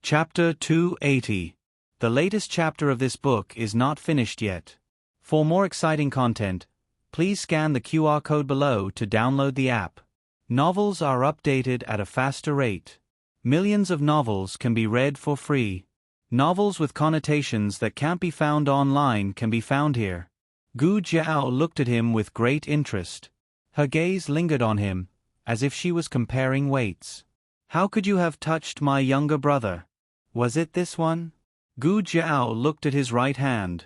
Chapter 280. The latest chapter of this book is not finished yet. For more exciting content, please scan the QR code below to download the app. Novels are updated at a faster rate. Millions of novels can be read for free. Novels with connotations that can't be found online can be found here. Gu Jiao looked at him with great interest. Her gaze lingered on him, as if she was comparing weights. How could you have touched my younger brother? Was it this one? Gu Jiao looked at his right hand.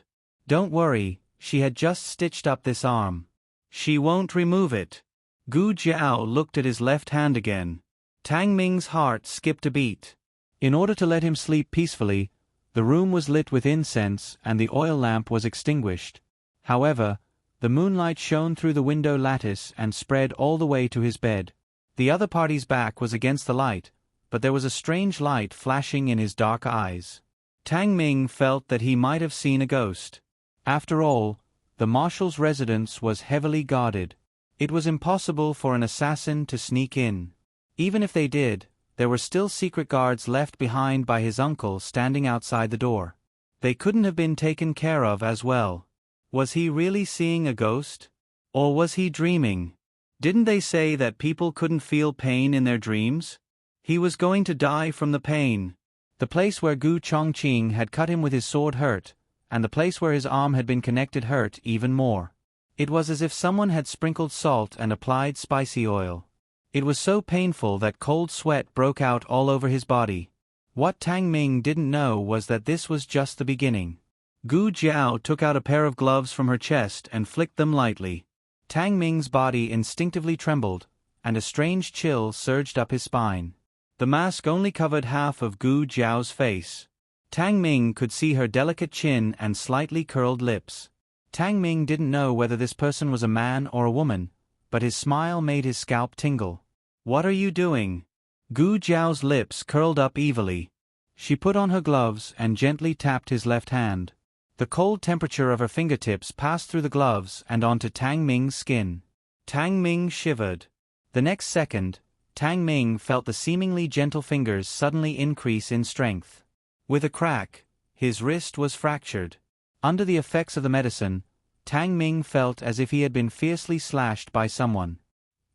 Don't worry, she had just stitched up this arm. She won't remove it. Gu Jiao looked at his left hand again. Tang Ming's heart skipped a beat. In order to let him sleep peacefully, the room was lit with incense and the oil lamp was extinguished. However, the moonlight shone through the window lattice and spread all the way to his bed. The other party's back was against the light, but there was a strange light flashing in his dark eyes. Tang Ming felt that he might have seen a ghost. After all, the marshal's residence was heavily guarded. It was impossible for an assassin to sneak in. Even if they did, there were still secret guards left behind by his uncle standing outside the door. They couldn't have been taken care of as well. Was he really seeing a ghost? Or was he dreaming? Didn't they say that people couldn't feel pain in their dreams? He was going to die from the pain. The place where Gu Chongqing had cut him with his sword hurt, and the place where his arm had been connected hurt even more. It was as if someone had sprinkled salt and applied spicy oil. It was so painful that cold sweat broke out all over his body. What Tang Ming didn't know was that this was just the beginning. Gu Jiao took out a pair of gloves from her chest and flicked them lightly. Tang Ming's body instinctively trembled, and a strange chill surged up his spine. The mask only covered half of Gu Jiao's face. Tang Ming could see her delicate chin and slightly curled lips. Tang Ming didn't know whether this person was a man or a woman, but his smile made his scalp tingle. What are you doing? Gu Jiao's lips curled up evilly. She put on her gloves and gently tapped his left hand. The cold temperature of her fingertips passed through the gloves and onto Tang Ming's skin. Tang Ming shivered. The next second, Tang Ming felt the seemingly gentle fingers suddenly increase in strength. With a crack, his wrist was fractured. Under the effects of the medicine, Tang Ming felt as if he had been fiercely slashed by someone.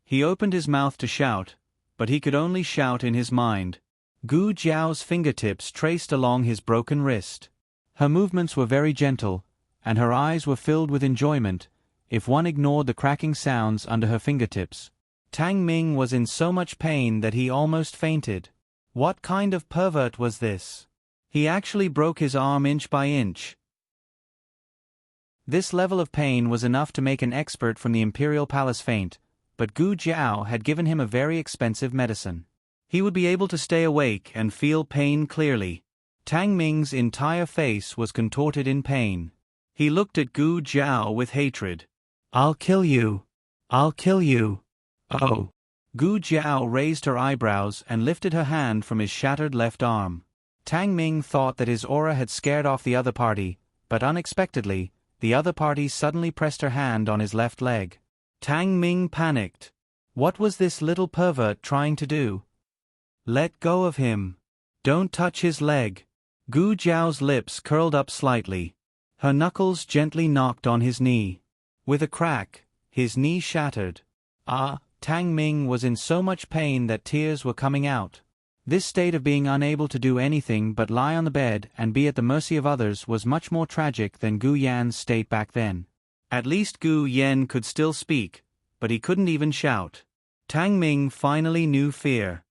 He opened his mouth to shout, but he could only shout in his mind. Gu Jiao's fingertips traced along his broken wrist. Her movements were very gentle, and her eyes were filled with enjoyment, if one ignored the cracking sounds under her fingertips. Tang Ming was in so much pain that he almost fainted. What kind of pervert was this? He actually broke his arm inch by inch. This level of pain was enough to make an expert from the Imperial Palace faint, but Gu Jiao had given him a very expensive medicine. He would be able to stay awake and feel pain clearly. Tang Ming's entire face was contorted in pain. He looked at Gu Jiao with hatred. "I'll kill you. I'll kill you." Oh. Gu Jiao raised her eyebrows and lifted her hand from his shattered left arm. Tang Ming thought that his aura had scared off the other party, but unexpectedly, the other party suddenly pressed her hand on his left leg. Tang Ming panicked. What was this little pervert trying to do? Let go of him. Don't touch his leg. Gu Jiao's lips curled up slightly. Her knuckles gently knocked on his knee. With a crack, his knee shattered. Tang Ming was in so much pain that tears were coming out. This state of being unable to do anything but lie on the bed and be at the mercy of others was much more tragic than Gu Yan's state back then. At least Gu Yan could still speak, but he couldn't even shout. Tang Ming finally knew fear.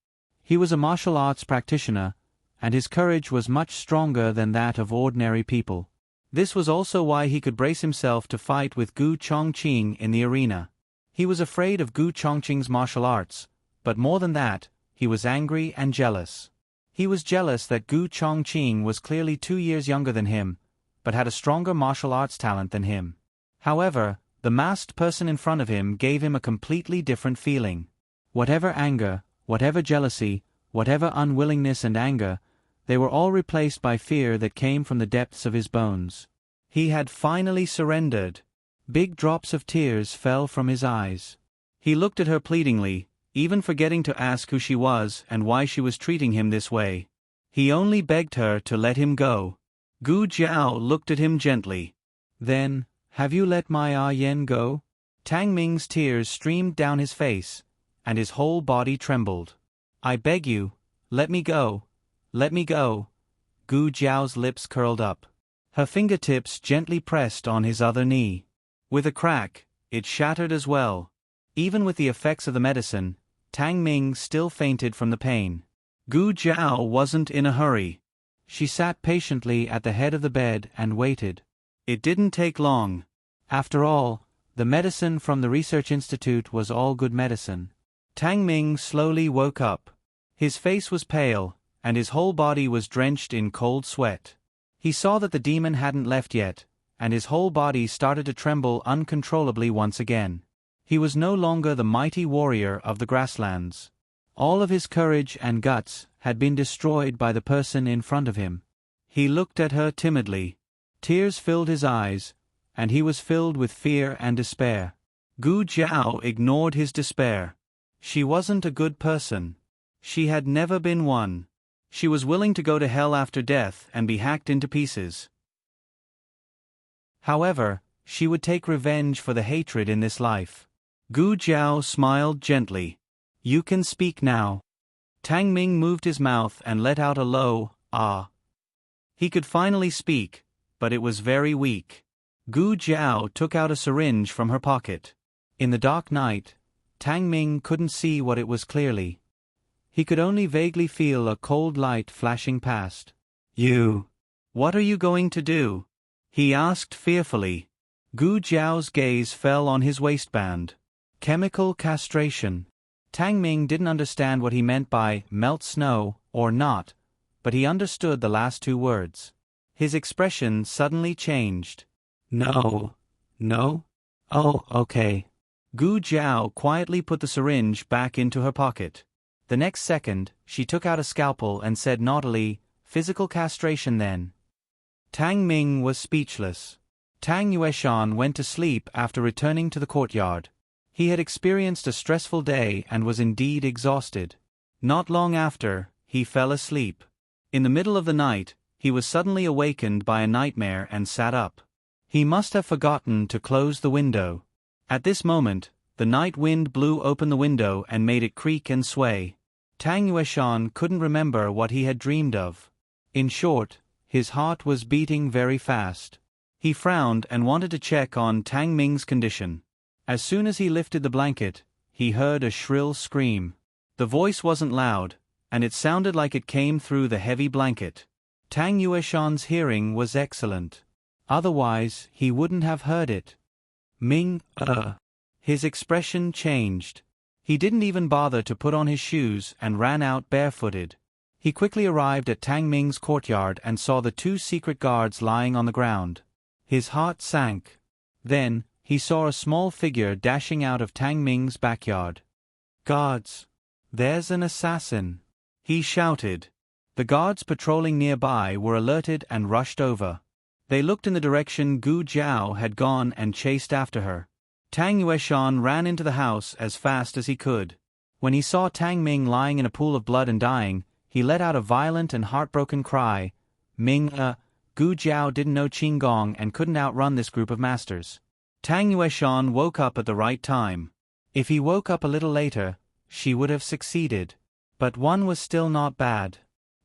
He was a martial arts practitioner, and his courage was much stronger than that of ordinary people. This was also why he could brace himself to fight with Gu Chongqing in the arena. He was afraid of Gu Chongqing's martial arts, but more than that, he was angry and jealous. He was jealous that Gu Chongqing was clearly 2 years younger than him, but had a stronger martial arts talent than him. However, the masked person in front of him gave him a completely different feeling. Whatever anger, whatever jealousy, whatever unwillingness and anger, they were all replaced by fear that came from the depths of his bones. He had finally surrendered. Big drops of tears fell from his eyes. He looked at her pleadingly, even forgetting to ask who she was and why she was treating him this way. He only begged her to let him go. Gu Jiao looked at him gently. Then, have you let my Yen go? Tang Ming's tears streamed down his face, and his whole body trembled. I beg you, let me go. Let me go. Gu Jiao's lips curled up. Her fingertips gently pressed on his other knee. With a crack, it shattered as well. Even with the effects of the medicine, Tang Ming still fainted from the pain. Gu Jiao wasn't in a hurry. She sat patiently at the head of the bed and waited. It didn't take long. After all, the medicine from the research institute was all good medicine. Tang Ming slowly woke up. His face was pale, and his whole body was drenched in cold sweat. He saw that the demon hadn't left yet, and his whole body started to tremble uncontrollably once again. He was no longer the mighty warrior of the grasslands. All of his courage and guts had been destroyed by the person in front of him. He looked at her timidly. Tears filled his eyes, and he was filled with fear and despair. Gu Jiao ignored his despair. She wasn't a good person. She had never been one. She was willing to go to hell after death and be hacked into pieces. However, she would take revenge for the hatred in this life. Gu Jiao smiled gently. You can speak now. Tang Ming moved his mouth and let out a low, ah. He could finally speak, but it was very weak. Gu Jiao took out a syringe from her pocket. In the dark night, Tang Ming couldn't see what it was clearly. He could only vaguely feel a cold light flashing past. What are you going to do? He asked fearfully. Gu Jiao's gaze fell on his waistband. Chemical castration. Tang Ming didn't understand what he meant by melt snow or not, but he understood the last two words. His expression suddenly changed. No. Oh, okay. Gu Jiao quietly put the syringe back into her pocket. The next second, she took out a scalpel and said naughtily, physical castration then. Tang Ming was speechless. Tang Yueshan went to sleep after returning to the courtyard. He had experienced a stressful day and was indeed exhausted. Not long after, he fell asleep. In the middle of the night, he was suddenly awakened by a nightmare and sat up. He must have forgotten to close the window. At this moment, the night wind blew open the window and made it creak and sway. Tang Yueshan couldn't remember what he had dreamed of. In short, his heart was beating very fast. He frowned and wanted to check on Tang Ming's condition. As soon as he lifted the blanket, he heard a shrill scream. The voice wasn't loud, and it sounded like it came through the heavy blanket. Tang Yueshan's hearing was excellent. Otherwise, he wouldn't have heard it. Ming, His expression changed. He didn't even bother to put on his shoes and ran out barefooted. He quickly arrived at Tang Ming's courtyard and saw the two secret guards lying on the ground. His heart sank. Then, he saw a small figure dashing out of Tang Ming's backyard. Guards! There's an assassin! He shouted. The guards patrolling nearby were alerted and rushed over. They looked in the direction Gu Jiao had gone and chased after her. Tang Yueshan ran into the house as fast as he could. When he saw Tang Ming lying in a pool of blood and dying, he let out a violent and heartbroken cry. Gu Jiao didn't know Qinggong and couldn't outrun this group of masters. Tang Yueshan woke up at the right time. If he woke up a little later, she would have succeeded. But one was still not bad.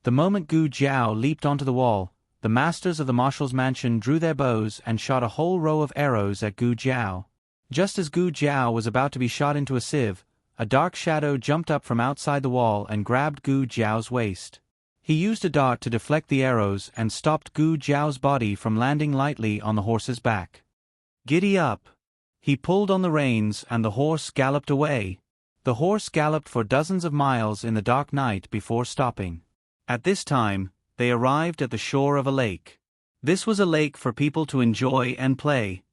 The moment Gu Jiao leaped onto the wall, the masters of the marshal's mansion drew their bows and shot a whole row of arrows at Gu Jiao. Just as Gu Jiao was about to be shot into a sieve, a dark shadow jumped up from outside the wall and grabbed Gu Jiao's waist. He used a dart to deflect the arrows and stopped Gu Jiao's body from landing lightly on the horse's back. Giddy up! He pulled on the reins and the horse galloped away. The horse galloped for dozens of miles in the dark night before stopping. At this time, they arrived at the shore of a lake. This was a lake for people to enjoy and play.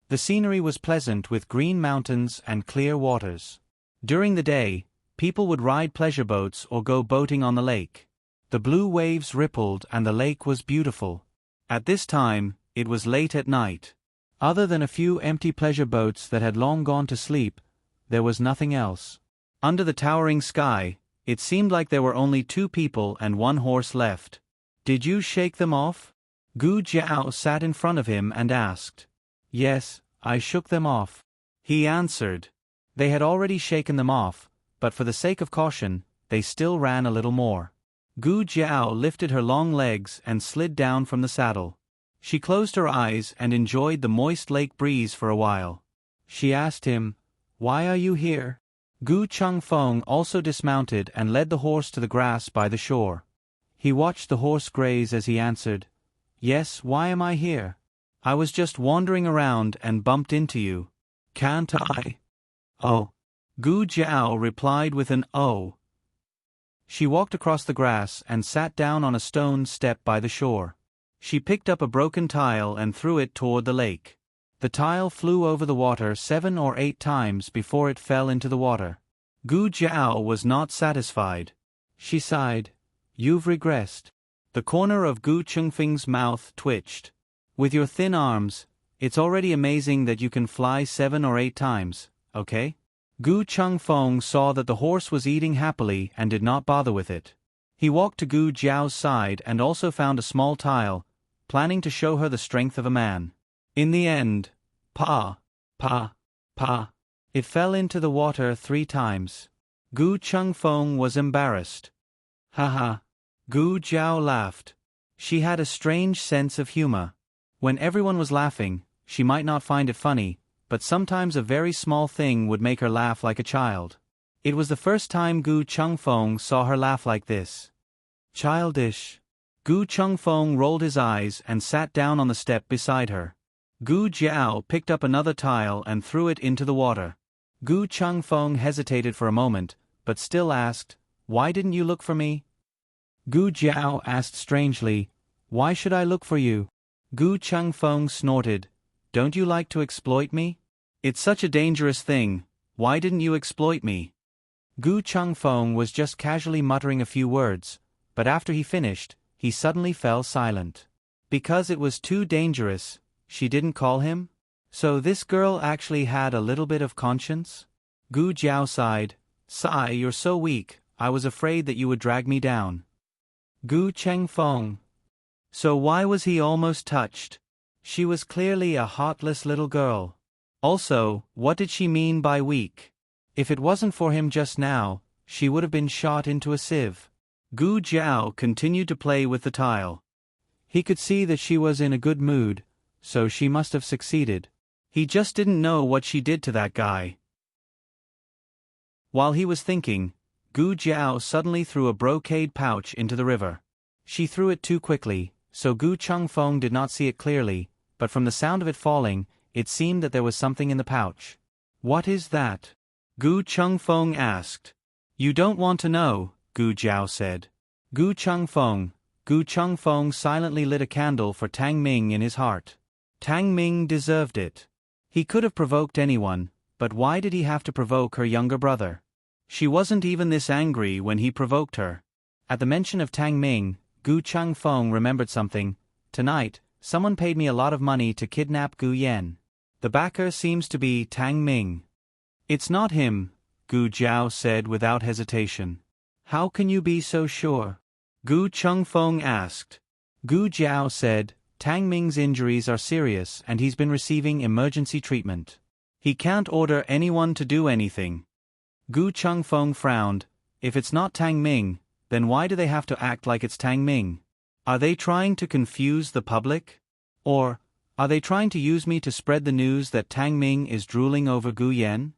The scenery was pleasant with green mountains and clear waters. During the day, people would ride pleasure boats or go boating on the lake. The blue waves rippled and the lake was beautiful. At this time, it was late at night. Other than a few empty pleasure boats that had long gone to sleep, there was nothing else. Under the towering sky, It seemed like there were only 2 people and 1 horse left. Did you shake them off? Gu Jiao sat in front of him and asked. Yes, I shook them off. He answered. They had already shaken them off, but for the sake of caution, they still ran a little more. Gu Jiao lifted her long legs and slid down from the saddle. She closed her eyes and enjoyed the moist lake breeze for a while. She asked him, Why are you here? Gu Changfeng also dismounted and led the horse to the grass by the shore. He watched the horse graze as he answered, Yes, why am I here? I was just wandering around and bumped into you. Can't I? Oh. Gu Jiao replied with an oh. She walked across the grass and sat down on a stone step by the shore. She picked up a broken tile and threw it toward the lake. The tile flew over the water 7 or 8 times before it fell into the water. Gu Jiao was not satisfied. She sighed. You've regressed. The corner of Gu Chengfeng's mouth twitched. With your thin arms, it's already amazing that you can fly 7 or 8 times, okay? Gu Chengfeng saw that the horse was eating happily and did not bother with it. He walked to Gu Jiao's side and also found a small tile, planning to show her the strength of a man. In the end, pa, it fell into the water 3 times. Gu Chengfeng was embarrassed. Ha. Gu Jiao laughed. She had a strange sense of humor. When everyone was laughing, she might not find it funny, but sometimes a very small thing would make her laugh like a child. It was the first time Gu Chengfeng saw her laugh like this. Childish. Gu Chengfeng rolled his eyes and sat down on the step beside her. Gu Jiao picked up another tile and threw it into the water. Gu Chengfeng hesitated for a moment, but still asked, Why didn't you look for me? Gu Jiao asked strangely, Why should I look for you? Gu Chengfeng snorted, Don't you like to exploit me? It's such a dangerous thing, why didn't you exploit me? Gu Chengfeng was just casually muttering a few words, but after he finished, he suddenly fell silent. Because it was too dangerous, she didn't call him? So this girl actually had a little bit of conscience? Gu Jiao sighed. Sigh, you're so weak, I was afraid that you would drag me down. Gu Chengfeng. So why was he almost touched? She was clearly a heartless little girl. Also, what did she mean by weak? If it wasn't for him just now, she would have been shot into a sieve. Gu Jiao continued to play with the tile. He could see that she was in a good mood, so she must have succeeded. He just didn't know what she did to that guy. While he was thinking, Gu Jiao suddenly threw a brocade pouch into the river. She threw it too quickly, so Gu Chengfeng did not see it clearly, but from the sound of it falling, it seemed that there was something in the pouch. What is that? Gu Chengfeng asked. You don't want to know, Gu Jiao said. Gu Chengfeng silently lit a candle for Tang Ming in his heart. Tang Ming deserved it. He could have provoked anyone, but why did he have to provoke her younger brother? She wasn't even this angry when he provoked her. At the mention of Tang Ming, Gu Chengfeng remembered something. Tonight, someone paid me a lot of money to kidnap Gu Yan. The backer seems to be Tang Ming. It's not him, Gu Jiao said without hesitation. How can you be so sure? Gu Chengfeng asked. Gu Jiao said, Tang Ming's injuries are serious and he's been receiving emergency treatment. He can't order anyone to do anything. Gu Chengfeng frowned. If it's not Tang Ming, then why do they have to act like it's Tang Ming? Are they trying to confuse the public? Or, are they trying to use me to spread the news that Tang Ming is drooling over Gu Yan?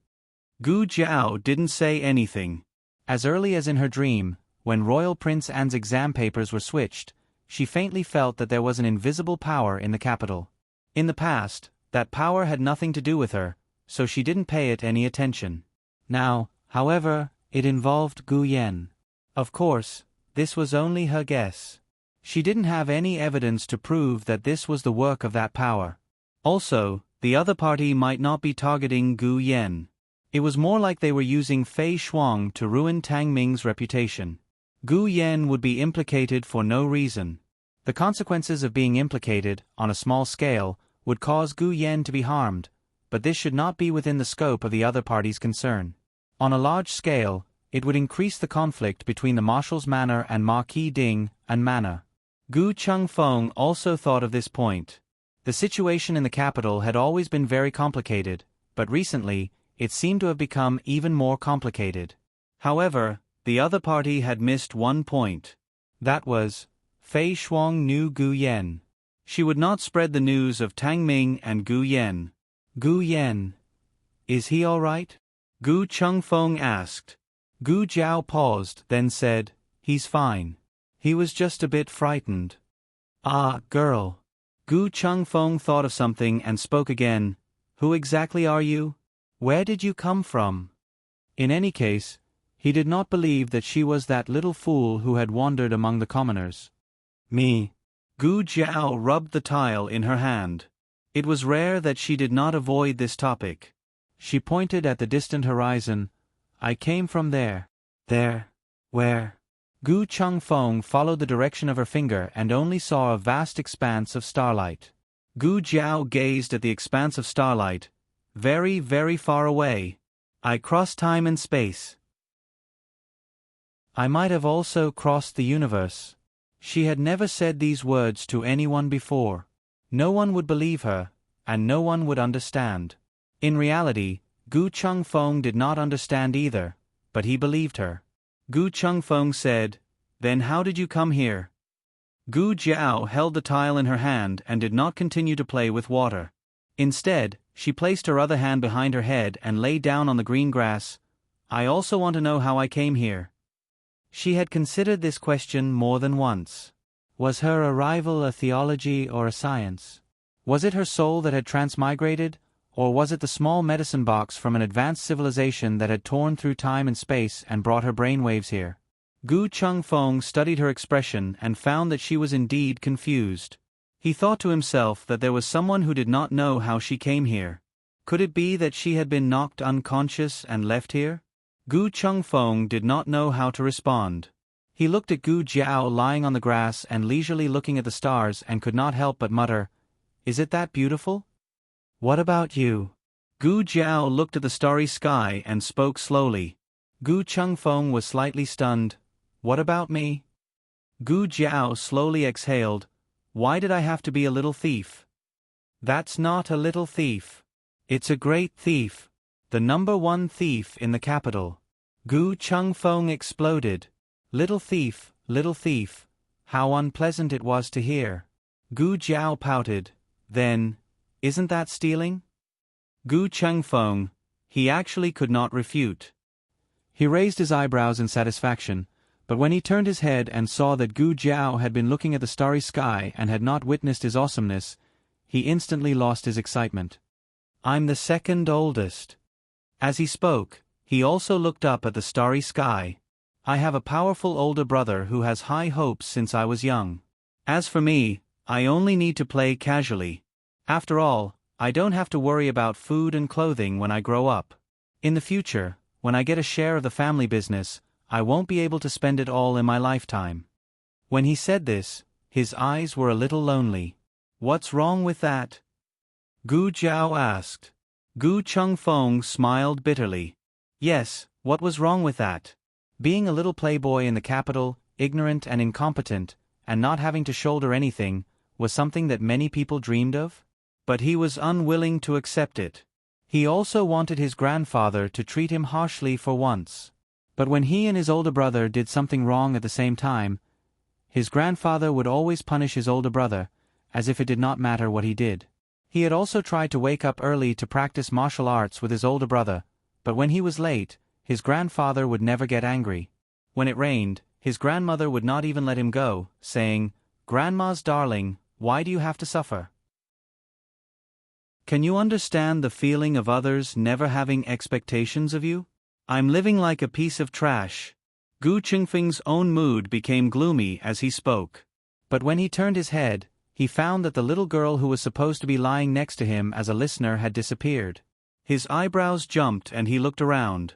Gu Jiao didn't say anything. As early as in her dream, when Royal Prince Anne's exam papers were switched, she faintly felt that there was an invisible power in the capital. In the past, that power had nothing to do with her, so she didn't pay it any attention. Now, however, it involved Gu Yan. Of course, this was only her guess. She didn't have any evidence to prove that this was the work of that power. Also, the other party might not be targeting Gu Yan. It was more like they were using Fei Shuang to ruin Tang Ming's reputation. Gu Yan would be implicated for no reason. The consequences of being implicated, on a small scale, would cause Gu Yan to be harmed, but this should not be within the scope of the other party's concern. On a large scale, it would increase the conflict between the Marshal's manor and Marquis Ding and manor. Gu Chengfeng also thought of this point. The situation in the capital had always been very complicated, but recently, it seemed to have become even more complicated. However, the other party had missed one point. That was, Fei Shuang knew Gu Yan. She would not spread the news of Tang Ming and Gu Yan. Gu Yan. Is he all right? Gu Chengfeng asked. Gu Jiao paused, then said, he's fine. He was just a bit frightened. Ah, girl. Gu Chengfeng thought of something and spoke again. Who exactly are you? Where did you come from? In any case, he did not believe that she was that little fool who had wandered among the commoners. Me. Gu Jiao rubbed the tile in her hand. It was rare that she did not avoid this topic. She pointed at the distant horizon. I came from there. There. Where? Gu Chengfeng followed the direction of her finger and only saw a vast expanse of starlight. Gu Jiao gazed at the expanse of starlight. Very, very far away. I crossed time and space. I might have also crossed the universe. She had never said these words to anyone before. No one would believe her, and no one would understand. In reality, Gu Chengfeng did not understand either, but he believed her. Gu Chengfeng said, Then how did you come here? Gu Jiao held the tile in her hand and did not continue to play with water. Instead, she placed her other hand behind her head and lay down on the green grass. I also want to know how I came here. She had considered this question more than once. Was her arrival a theology or a science? Was it her soul that had transmigrated, or was it the small medicine box from an advanced civilization that had torn through time and space and brought her brainwaves here? Gu Chengfeng studied her expression and found that she was indeed confused. He thought to himself that there was someone who did not know how she came here. Could it be that she had been knocked unconscious and left here? Gu Chengfeng did not know how to respond. He looked at Gu Jiao lying on the grass and leisurely looking at the stars and could not help but mutter, Is it that beautiful? What about you? Gu Jiao looked at the starry sky and spoke slowly. Gu Chengfeng was slightly stunned. What about me? Gu Jiao slowly exhaled. Why did I have to be a little thief? That's not a little thief. It's a great thief. The number one thief in the capital. Gu Chengfeng exploded. Little thief, how unpleasant it was to hear. Gu Jiao pouted. Then, isn't that stealing? Gu Chengfeng, he actually could not refute. He raised his eyebrows in satisfaction, but when he turned his head and saw that Gu Jiao had been looking at the starry sky and had not witnessed his awesomeness, he instantly lost his excitement. I'm the second oldest. As he spoke, he also looked up at the starry sky. I have a powerful older brother who has high hopes since I was young. As for me, I only need to play casually. After all, I don't have to worry about food and clothing when I grow up. In the future, when I get a share of the family business, I won't be able to spend it all in my lifetime. When he said this, his eyes were a little lonely. What's wrong with that? Gu Jiao asked. Gu Chengfeng smiled bitterly. Yes, what was wrong with that? Being a little playboy in the capital, ignorant and incompetent, and not having to shoulder anything, was something that many people dreamed of? But he was unwilling to accept it. He also wanted his grandfather to treat him harshly for once. But when he and his older brother did something wrong at the same time, his grandfather would always punish his older brother, as if it did not matter what he did. He had also tried to wake up early to practice martial arts with his older brother, but when he was late, his grandfather would never get angry. When it rained, his grandmother would not even let him go, saying, "Grandma's darling, why do you have to suffer?" Can you understand the feeling of others never having expectations of you? I'm living like a piece of trash. Gu Chengfeng's own mood became gloomy as he spoke. But when he turned his head, he found that the little girl who was supposed to be lying next to him as a listener had disappeared. His eyebrows jumped and he looked around.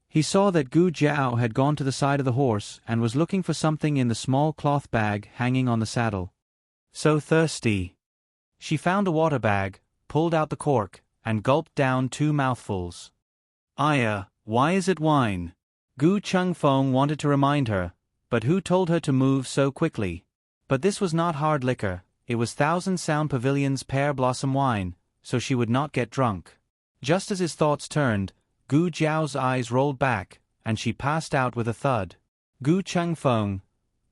He saw that Gu Jiao had gone to the side of the horse and was looking for something in the small cloth bag hanging on the saddle. So thirsty. She found a water bag, pulled out the cork, and gulped down 2 mouthfuls. Aya, why is it wine? Gu Chengfeng wanted to remind her, but who told her to move so quickly? But this was not hard liquor, it was Thousand Sound Pavilion's pear blossom wine, so she would not get drunk. Just as his thoughts turned, Gu Jiao's eyes rolled back, and she passed out with a thud. Gu Chengfeng.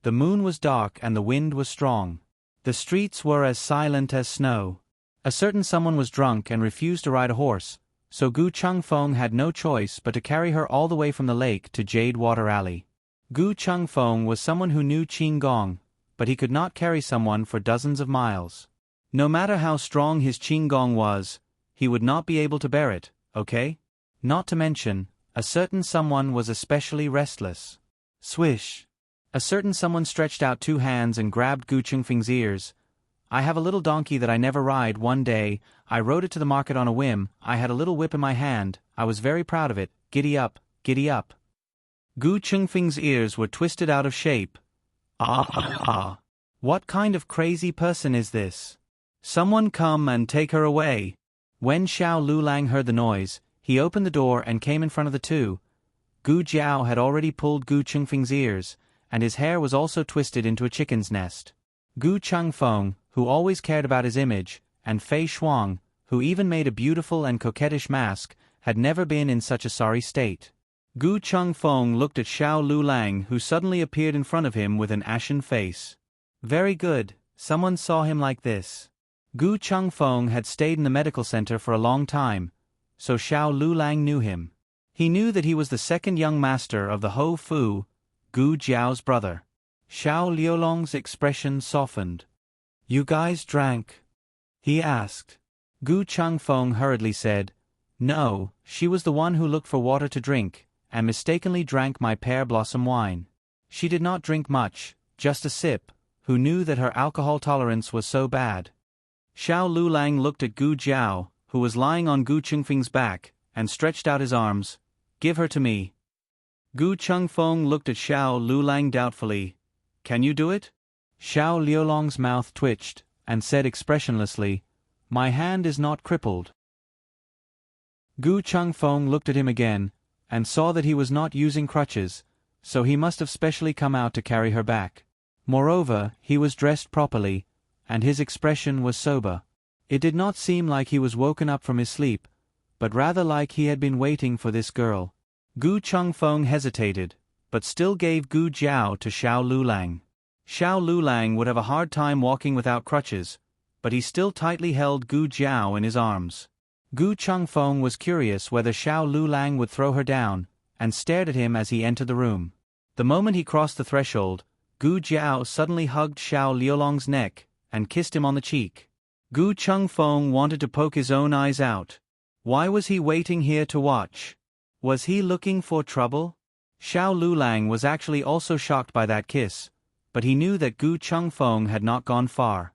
The moon was dark and the wind was strong. The streets were as silent as snow. A certain someone was drunk and refused to ride a horse, so Gu Chengfeng had no choice but to carry her all the way from the lake to Jade Water Alley. Gu Chengfeng was someone who knew Qin Gong, but he could not carry someone for dozens of miles. No matter how strong his Qin Gong was, he would not be able to bear it, okay? Not to mention, a certain someone was especially restless. Swish! A certain someone stretched out two hands and grabbed Gu Chengfeng's ears. I have a little donkey that I never ride. One day, I rode it to the market on a whim. I had a little whip in my hand. I was very proud of it. Giddy up, giddy up. Gu Chengfeng's ears were twisted out of shape. Ah! What kind of crazy person is this? Someone come and take her away. When Xiao Lulang heard the noise, he opened the door and came in front of the two. Gu Jiao had already pulled Gu Chengfeng's ears, and his hair was also twisted into a chicken's nest. Gu Chengfeng, who always cared about his image, and Fei Shuang, who even made a beautiful and coquettish mask, had never been in such a sorry state. Gu Chengfeng looked at Xiao Lulang, who suddenly appeared in front of him with an ashen face. Very good, someone saw him like this. Gu Chengfeng had stayed in the medical center for a long time, so Xiao Lulang knew him. He knew that he was the second young master of the Ho Fu, Gu Jiao's brother. Xiao Liulong's expression softened. You guys drank? He asked. Gu Chengfeng hurriedly said, No, she was the one who looked for water to drink, and mistakenly drank my pear blossom wine. She did not drink much, just a sip, who knew that her alcohol tolerance was so bad. Xiao Lulang looked at Gu Jiao, who was lying on Gu Chengfeng's back, and stretched out his arms. Give her to me. Gu Chengfeng looked at Xiao Lulang doubtfully. Can you do it? Xiao Liulong's mouth twitched, and said expressionlessly, My hand is not crippled. Gu Chengfeng looked at him again, and saw that he was not using crutches, so he must have specially come out to carry her back. Moreover, he was dressed properly, and his expression was sober. It did not seem like he was woken up from his sleep, but rather like he had been waiting for this girl. Gu Chengfeng hesitated, but still gave Gu Jiao to Xiao Lulang. Xiao Lulang would have a hard time walking without crutches, but he still tightly held Gu Jiao in his arms. Gu Chengfeng was curious whether Xiao Lulang would throw her down, and stared at him as he entered the room. The moment he crossed the threshold, Gu Jiao suddenly hugged Xiao Liulong's neck, and kissed him on the cheek. Gu Chengfeng wanted to poke his own eyes out. Why was he waiting here to watch? Was he looking for trouble? Xiao Lulang was actually also shocked by that kiss, but he knew that Gu Chengfeng had not gone far.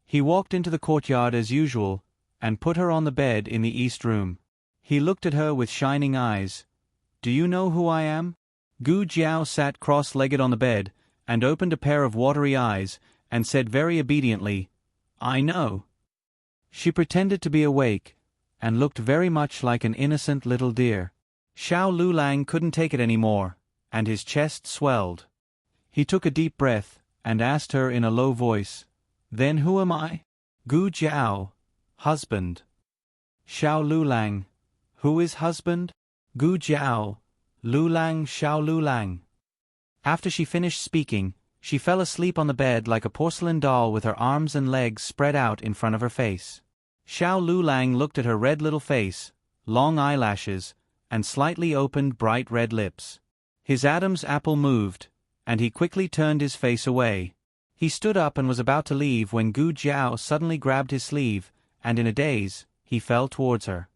He walked into the courtyard as usual, and put her on the bed in the east room. He looked at her with shining eyes. Do you know who I am? Gu Jiao sat cross-legged on the bed, and opened a pair of watery eyes, and said very obediently, I know. She pretended to be awake, and looked very much like an innocent little deer. Xiao Lulang couldn't take it any more, and his chest swelled. He took a deep breath, and asked her in a low voice, Then who am I? Gu Jiao. Husband. Xiao Lulang. Who is husband? Gu Jiao. Lulang Xiao Lulang. After she finished speaking, she fell asleep on the bed like a porcelain doll with her arms and legs spread out in front of her face. Xiao Lulang looked at her red little face, long eyelashes, and slightly opened bright red lips. His Adam's apple moved, and he quickly turned his face away. He stood up and was about to leave when Gu Jiao suddenly grabbed his sleeve, and in a daze, he fell towards her.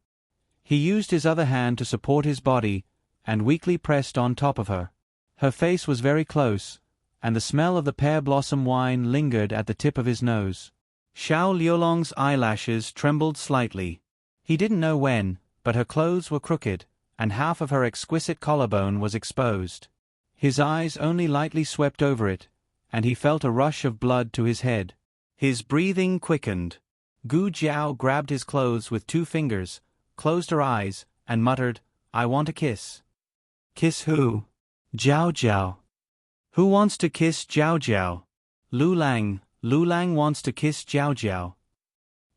He used his other hand to support his body, and weakly pressed on top of her. Her face was very close, and the smell of the pear blossom wine lingered at the tip of his nose. Xiao Liulong's eyelashes trembled slightly. He didn't know when, but her clothes were crooked, and half of her exquisite collarbone was exposed. His eyes only lightly swept over it, and he felt a rush of blood to his head. His breathing quickened. Gu Jiao grabbed his clothes with 2 fingers, closed her eyes, and muttered, I want a kiss. Kiss who? Jiao Jiao. Who wants to kiss Jiao Jiao? Lu Lang wants to kiss Jiao Jiao.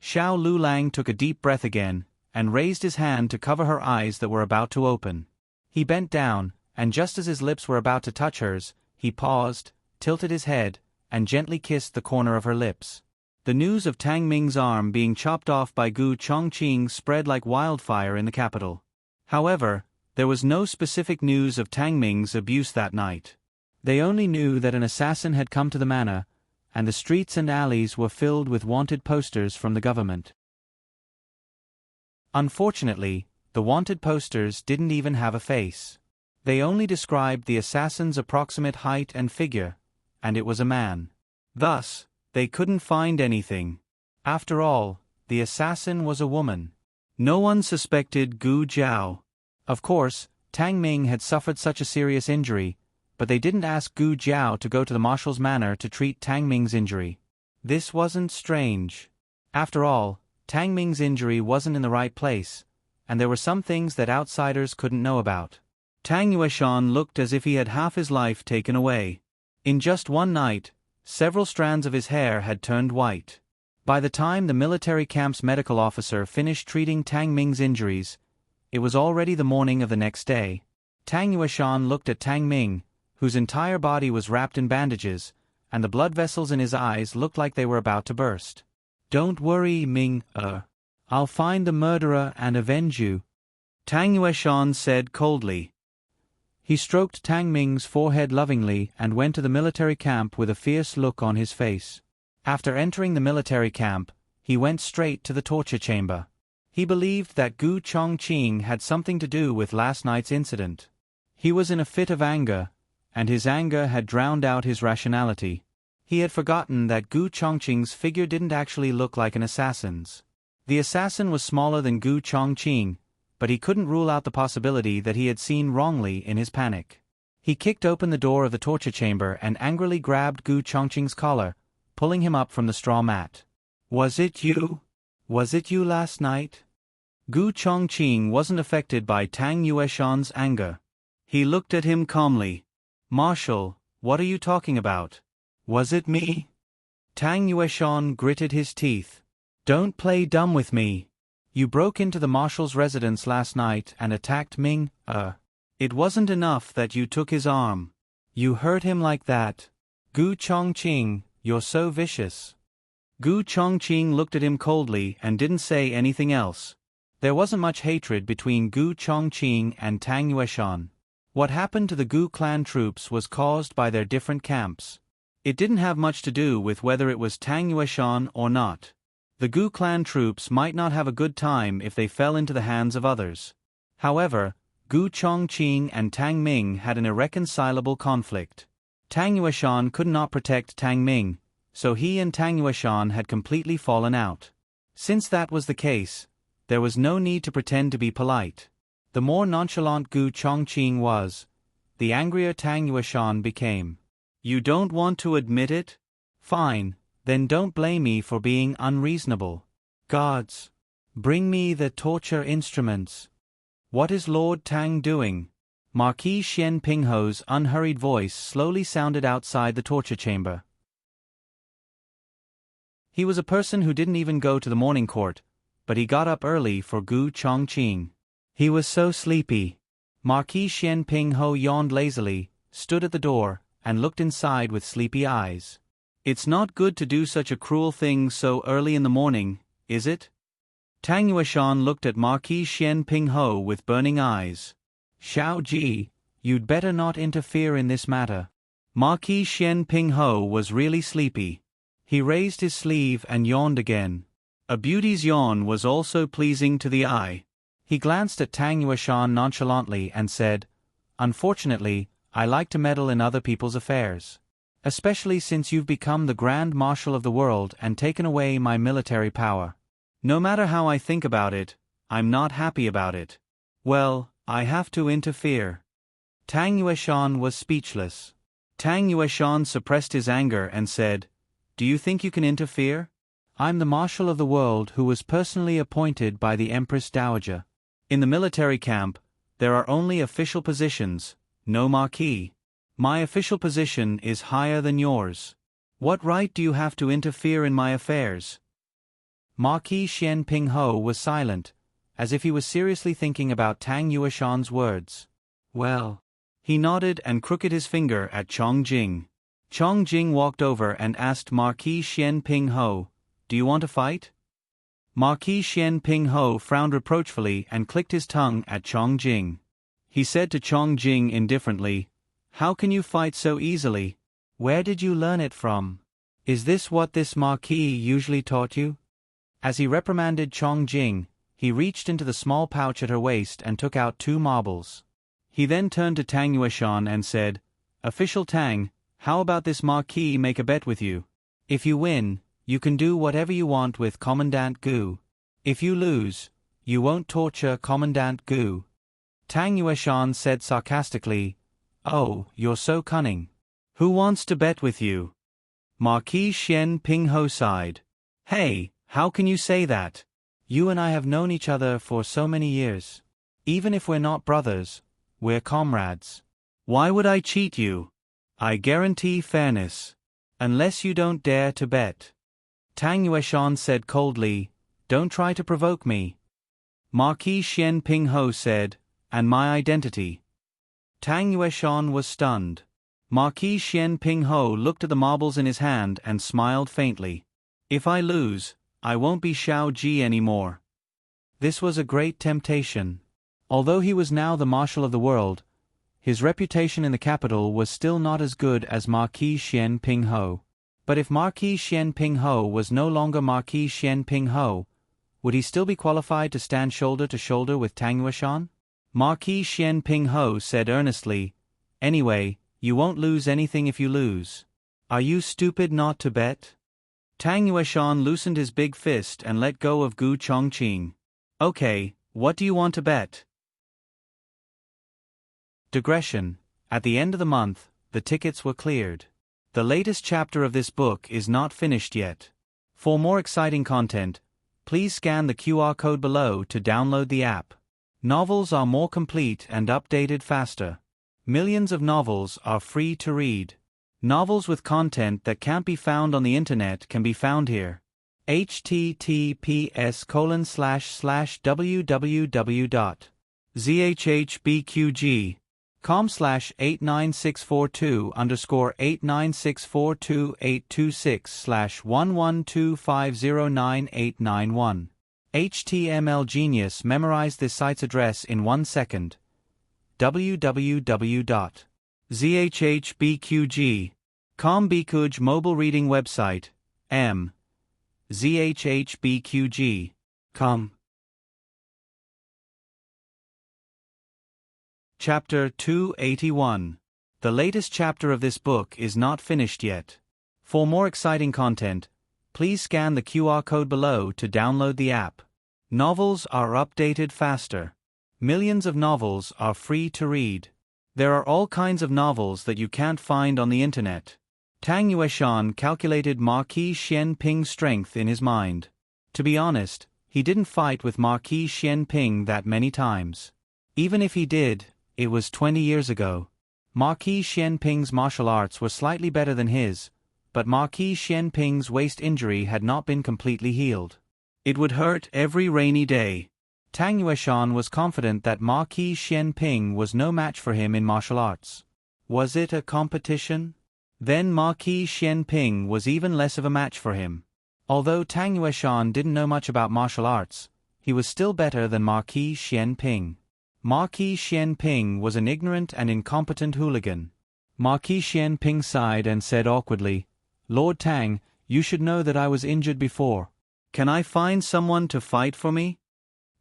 Xiao Lu Lang took a deep breath again, and raised his hand to cover her eyes that were about to open. He bent down, and just as his lips were about to touch hers, he paused, tilted his head, and gently kissed the corner of her lips. The news of Tang Ming's arm being chopped off by Gu Chongqing spread like wildfire in the capital. However, there was no specific news of Tang Ming's abuse that night. They only knew that an assassin had come to the manor, and the streets and alleys were filled with wanted posters from the government. Unfortunately, the wanted posters didn't even have a face. They only described the assassin's approximate height and figure, and it was a man. Thus, they couldn't find anything. After all, the assassin was a woman. No one suspected Gu Jiao. Of course, Tang Ming had suffered such a serious injury, but they didn't ask Gu Jiao to go to the marshal's manor to treat Tang Ming's injury. This wasn't strange. After all, Tang Ming's injury wasn't in the right place, and there were some things that outsiders couldn't know about. Tang Yueshan looked as if he had half his life taken away. In just one night, several strands of his hair had turned white. By the time the military camp's medical officer finished treating Tang Ming's injuries, it was already the morning of the next day. Tang Yueshan looked at Tang Ming, whose entire body was wrapped in bandages, and the blood vessels in his eyes looked like they were about to burst. "Don't worry, Ming, I'll find the murderer and avenge you," Tang Yueshan said coldly. He stroked Tang Ming's forehead lovingly and went to the military camp with a fierce look on his face. After entering the military camp, he went straight to the torture chamber. He believed that Gu Chongqing had something to do with last night's incident. He was in a fit of anger, and his anger had drowned out his rationality. He had forgotten that Gu Chongqing's figure didn't actually look like an assassin's. The assassin was smaller than Gu Chongqing, but he couldn't rule out the possibility that he had seen wrongly in his panic. He kicked open the door of the torture chamber and angrily grabbed Gu Chongqing's collar, pulling him up from the straw mat. "Was it you? Was it you last night?" Gu Chongqing wasn't affected by Tang Yueshan's anger. He looked at him calmly. "Marshal, what are you talking about? Was it me?" Tang Yueshan gritted his teeth. "Don't play dumb with me. You broke into the marshal's residence last night and attacked Ming. It wasn't enough that you took his arm. You hurt him like that. Gu Chongqing, you're so vicious." Gu Chongqing looked at him coldly and didn't say anything else. There wasn't much hatred between Gu Chongqing and Tang Yueshan. What happened to the Gu clan troops was caused by their different camps. It didn't have much to do with whether it was Tang Yueshan or not. The Gu clan troops might not have a good time if they fell into the hands of others. However, Gu Chongqing and Tang Ming had an irreconcilable conflict. Tang Yueshan could not protect Tang Ming, so he and Tang Yueshan had completely fallen out. Since that was the case, there was no need to pretend to be polite. The more nonchalant Gu Chongqing was, the angrier Tang Yueshan became. "You don't want to admit it? Fine, then don't blame me for being unreasonable. Guards, bring me the torture instruments." "What is Lord Tang doing?" Marquis Xian Pingho's unhurried voice slowly sounded outside the torture chamber. He was a person who didn't even go to the morning court, but he got up early for Gu Chongqing. He was so sleepy. Marquis Xian Pingho yawned lazily, stood at the door, and looked inside with sleepy eyes. "It's not good to do such a cruel thing so early in the morning, is it?" Tang Yueshan looked at Marquis Xian Pingho with burning eyes. "Xiao Ji, you'd better not interfere in this matter." Marquis Xian Pingho was really sleepy. He raised his sleeve and yawned again. A beauty's yawn was also pleasing to the eye. He glanced at Tang Yueshan nonchalantly and said, "Unfortunately, I like to meddle in other people's affairs. Especially since you've become the Grand Marshal of the world and taken away my military power. No matter how I think about it, I'm not happy about it. Well, I have to interfere." Tang Yueshan was speechless. Tang Yueshan suppressed his anger and said, "Do you think you can interfere? I'm the Marshal of the world who was personally appointed by the Empress Dowager. In the military camp, there are only official positions, No, Marquis. My official position is higher than yours. What right do you have to interfere in my affairs? Marquis Xian Ping Ho was silent, as if he was seriously thinking about Tang Yueshan's words. Well. He nodded and crooked his finger at Chong Jing. Chong Jing walked over and asked Marquis Xian Ping Ho, "Do you want to fight?" Marquis Xian Ping Ho frowned reproachfully and clicked his tongue at Chong Jing. He said to Chong Jing indifferently, "How can you fight so easily? Where did you learn it from? Is this what this Marquis usually taught you?" As he reprimanded Chong Jing, he reached into the small pouch at her waist and took out 2 marbles. He then turned to Tang Yueshan and said, "Official Tang, how about this Marquis make a bet with you? If you win, you can do whatever you want with Commandant Gu. If you lose, you won't torture Commandant Gu." Tang Yueshan said sarcastically, "Oh, you're so cunning. Who wants to bet with you?" Marquis Xian Ping Ho sighed. "Hey, how can you say that? You and I have known each other for so many years. Even if we're not brothers, we're comrades. Why would I cheat you? I guarantee fairness. Unless you don't dare to bet." Tang Yueshan said coldly, "Don't try to provoke me." Marquis Xian Ping Ho said, "And my identity?" Tang Yueshan was stunned. Marquis Xian Ping Ho looked at the marbles in his hand and smiled faintly. "If I lose, I won't be Xiao Ji anymore." This was a great temptation. Although he was now the marshal of the world, his reputation in the capital was still not as good as Marquis Xian Ping Ho. But if Marquis Xian Ping Ho was no longer Marquis Xian Ping Ho, would he still be qualified to stand shoulder to shoulder with Tang Yueshan? Marquis Xian Ping Ho said earnestly, "Anyway, you won't lose anything if you lose. Are you stupid not to bet?" Tang Yueshan loosened his big fist and let go of Gu Chongqing. "Okay, what do you want to bet?" Digression. At the end of the month, the tickets were cleared. The latest chapter of this book is not finished yet. For more exciting content, please scan the QR code below to download the app. Novels are more complete and updated faster. Millions of novels are free to read. Novels with content that can't be found on the internet can be found here. https://www.zhbqg.com/89642_826/112509891. HTML Genius memorized this site's address in 1 second. www.zhbqg.com Bikuj mobile reading website. zhbqg.com. Chapter 281. The latest chapter of this book is not finished yet. For more exciting content, please scan the QR code below to download the app. Novels are updated faster. Millions of novels are free to read. There are all kinds of novels that you can't find on the internet. Tang Yueshan calculated Marquis Xian Ping's strength in his mind. To be honest, he didn't fight with Marquis Xian Ping that many times. Even if he did, it was 20 years ago. Marquis Xian Ping's martial arts were slightly better than his, but Marquis Xian Ping's waist injury had not been completely healed. It would hurt every rainy day. Tang Yueshan was confident that Marquis Xian Ping was no match for him in martial arts. Was it a competition? Then Marquis Xian Ping was even less of a match for him. Although Tang Yueshan didn't know much about martial arts, he was still better than Marquis Xian Ping. Marquis Xian Ping was an ignorant and incompetent hooligan. Marquis Xian Ping sighed and said awkwardly, "Lord Tang, you should know that I was injured before. Can I find someone to fight for me?"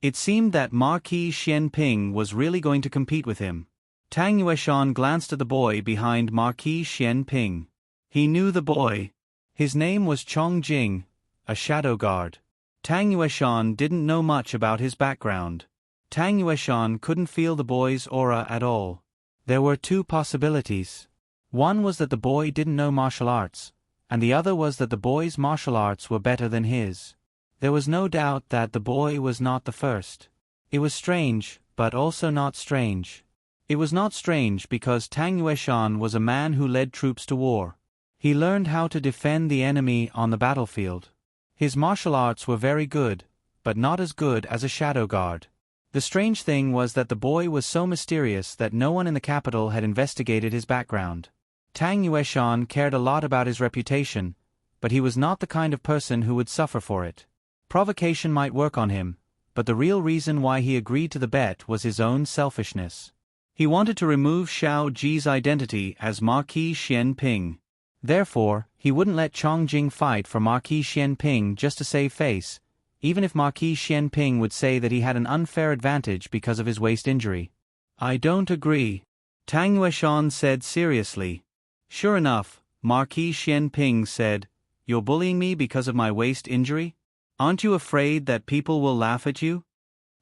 It seemed that Marquis Xian Ping was really going to compete with him. Tang Yueshan glanced at the boy behind Marquis Xian Ping. He knew the boy. His name was Chong Jing, a shadow guard. Tang Yueshan didn't know much about his background. Tang Yueshan couldn't feel the boy's aura at all. There were 2 possibilities. One was that the boy didn't know martial arts, and the other was that the boy's martial arts were better than his. There was no doubt that the boy was not the first. It was strange, but also not strange. It was not strange because Tang Yueshan was a man who led troops to war. He learned how to defend the enemy on the battlefield. His martial arts were very good, but not as good as a shadow guard. The strange thing was that the boy was so mysterious that no one in the capital had investigated his background. Tang Yueshan cared a lot about his reputation, but he was not the kind of person who would suffer for it. Provocation might work on him, but the real reason why he agreed to the bet was his own selfishness. He wanted to remove Xiao Ji's identity as Marquis Xian Ping. Therefore, he wouldn't let Chongjing fight for Marquis Xian Ping just to save face, even if Marquis Xian Ping would say that he had an unfair advantage because of his waist injury. I don't agree, Tang Yueshan said seriously. Sure enough, Marquis Xian Ping said, "You're bullying me because of my waist injury? Aren't you afraid that people will laugh at you?"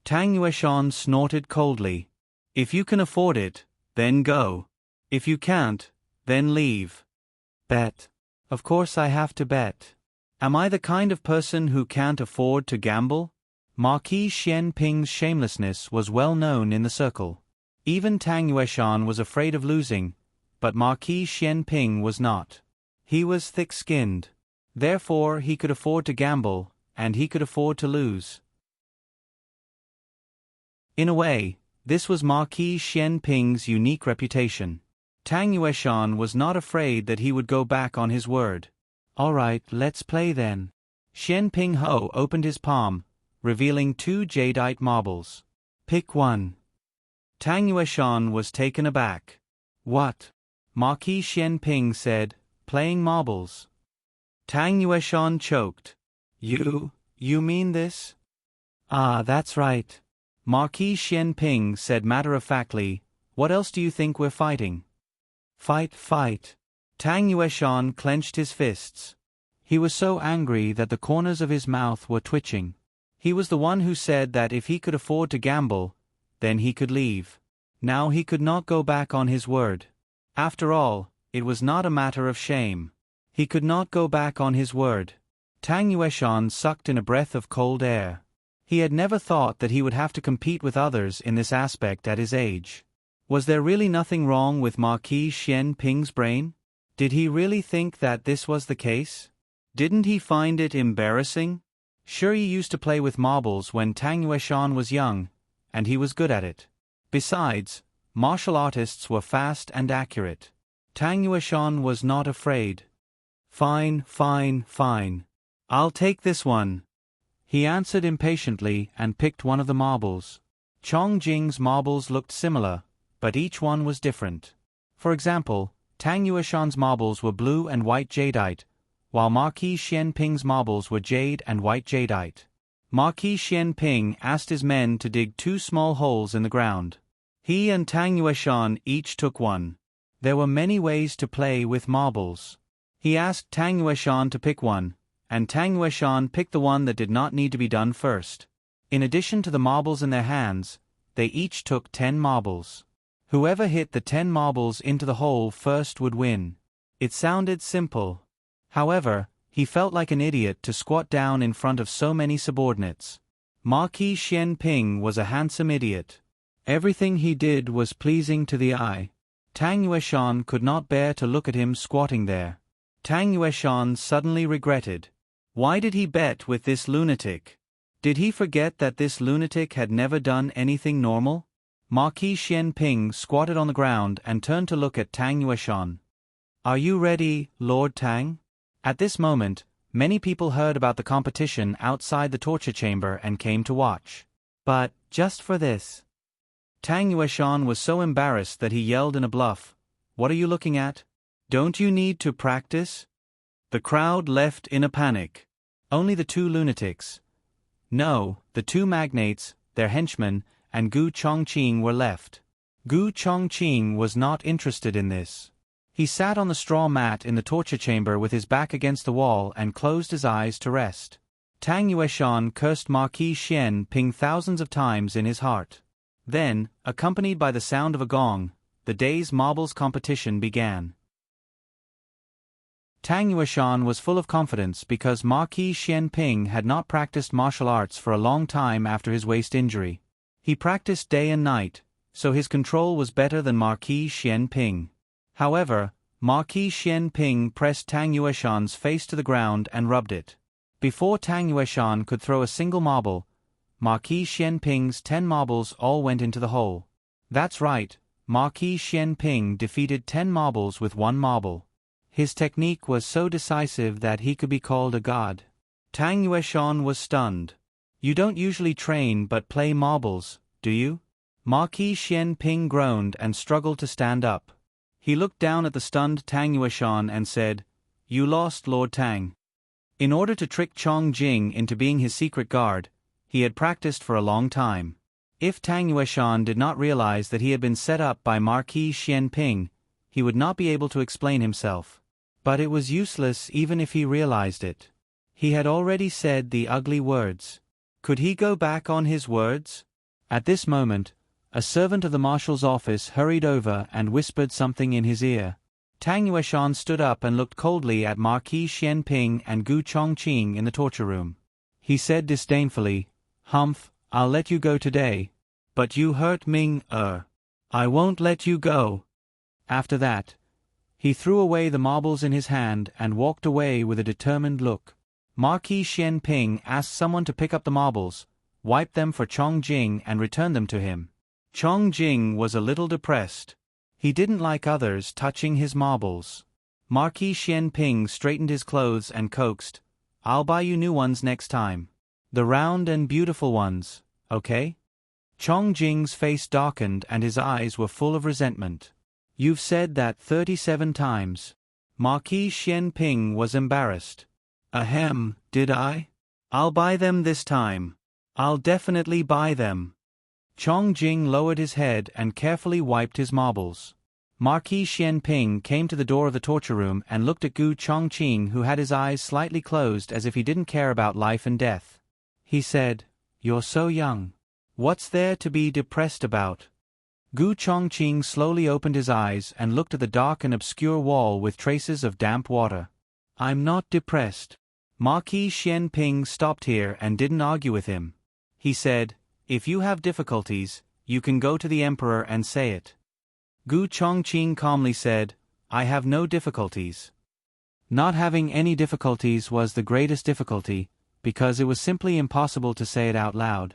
Tang Yueshan snorted coldly. If you can afford it, then go. If you can't, then leave. Bet. Of course I have to bet. Am I the kind of person who can't afford to gamble? Marquis Xian Ping's shamelessness was well known in the circle. Even Tang Yueshan was afraid of losing, but Marquis Xian Ping was not. He was thick-skinned. Therefore he could afford to gamble, and he could afford to lose. In a way, this was Marquis Xian Ping's unique reputation. Tang Yueshan was not afraid that he would go back on his word. All right, let's play then. Xian Ping Ho opened his palm, revealing 2 jadeite marbles. Pick one. Tang Yueshan was taken aback. What? Marquis Xian Ping said, playing marbles. Tang Yueshan choked. You mean this? Ah, that's right. Marquis Xian Ping said matter-of-factly, what else do you think we're fighting? Fight. Tang Yueshan clenched his fists. He was so angry that the corners of his mouth were twitching. He was the one who said that if he could afford to gamble, then he could leave. Now he could not go back on his word. After all, it was not a matter of shame. He could not go back on his word. Tang Yueshan sucked in a breath of cold air. He had never thought that he would have to compete with others in this aspect at his age. Was there really nothing wrong with Marquis Xian Ping's brain? Did he really think that this was the case? Didn't he find it embarrassing? Sure, he used to play with marbles when Tang Yueshan was young, and he was good at it. Besides, martial artists were fast and accurate. Tang Yueshan was not afraid. Fine. I'll take this one. He answered impatiently and picked one of the marbles. Chongjing's marbles looked similar, but each one was different. For example, Tang Yueshan's marbles were blue and white jadeite, while Marquis Xian Ping's marbles were jade and white jadeite. Marquis Xian Ping asked his men to dig 2 small holes in the ground. He and Tang Yueshan each took one. There were many ways to play with marbles. He asked Tang Yueshan to pick one, and Tang Yueshan picked the one that did not need to be done first. In addition to the marbles in their hands, they each took 10 marbles. Whoever hit the 10 marbles into the hole first would win. It sounded simple. However, he felt like an idiot to squat down in front of so many subordinates. Marquis Xian Ping was a handsome idiot. Everything he did was pleasing to the eye. Tang Yueshan could not bear to look at him squatting there. Tang Yueshan suddenly regretted. Why did he bet with this lunatic? Did he forget that this lunatic had never done anything normal? Marquis Xian Ping squatted on the ground and turned to look at Tang Yueshan. Are you ready, Lord Tang? At this moment, many people heard about the competition outside the torture chamber and came to watch. But, just for this. Tang Yueshan was so embarrassed that he yelled in a bluff, "What are you looking at? Don't you need to practice?" The crowd left in a panic. Only the 2 lunatics. No, the 2 magnates, their henchmen, and Gu Chongqing were left. Gu Chongqing was not interested in this. He sat on the straw mat in the torture chamber with his back against the wall and closed his eyes to rest. Tang Yueshan cursed Marquis Xian Ping thousands of times in his heart. Then, accompanied by the sound of a gong, the day's marbles competition began. Tang Yueshan was full of confidence because Marquis Xian Ping had not practiced martial arts for a long time after his waist injury. He practiced day and night, so his control was better than Marquis Xian Ping. However, Marquis Xian Ping pressed Tang Yueshan's face to the ground and rubbed it. Before Tang Yueshan could throw a single marble, Marquis Xian Ping's 10 marbles all went into the hole. That's right, Marquis Xian Ping defeated 10 marbles with 1 marble. His technique was so decisive that he could be called a god. Tang Yueshan was stunned. You don't usually train but play marbles, do you? Marquis Xian Ping groaned and struggled to stand up. He looked down at the stunned Tang Yueshan and said, "You lost, Lord Tang." In order to trick Chong Jing into being his secret guard, he had practiced for a long time. If Tang Yueshan did not realize that he had been set up by Marquis Xian Ping, he would not be able to explain himself. But it was useless even if he realized it. He had already said the ugly words. Could he go back on his words? At this moment, a servant of the marshal's office hurried over and whispered something in his ear. Tang Yueshan stood up and looked coldly at Marquis Xian Ping and Gu Chongqing in the torture room. He said disdainfully, "Humph, I'll let you go today. But you hurt Ming, I won't let you go." After that, he threw away the marbles in his hand and walked away with a determined look. Marquis Xian Ping asked someone to pick up the marbles, wipe them for Chong Jing and return them to him. Chong Jing was a little depressed. He didn't like others touching his marbles. Marquis Xian Ping straightened his clothes and coaxed, "I'll buy you new ones next time. The round and beautiful ones, okay?" Chong Jing's face darkened and his eyes were full of resentment. "You've said that 37 times. Marquis Xian Ping was embarrassed. "Ahem, did I? I'll buy them this time. I'll definitely buy them." Chong Jing lowered his head and carefully wiped his marbles. Marquis Xian Ping came to the door of the torture room and looked at Gu Chongqing, who had his eyes slightly closed as if he didn't care about life and death. He said, "You're so young. What's there to be depressed about?" Gu Chongqing slowly opened his eyes and looked at the dark and obscure wall with traces of damp water. "I'm not depressed." Marquis Xian Ping stopped here and didn't argue with him. He said, "If you have difficulties, you can go to the emperor and say it." Gu Chongqing calmly said, "I have no difficulties." Not having any difficulties was the greatest difficulty, because it was simply impossible to say it out loud.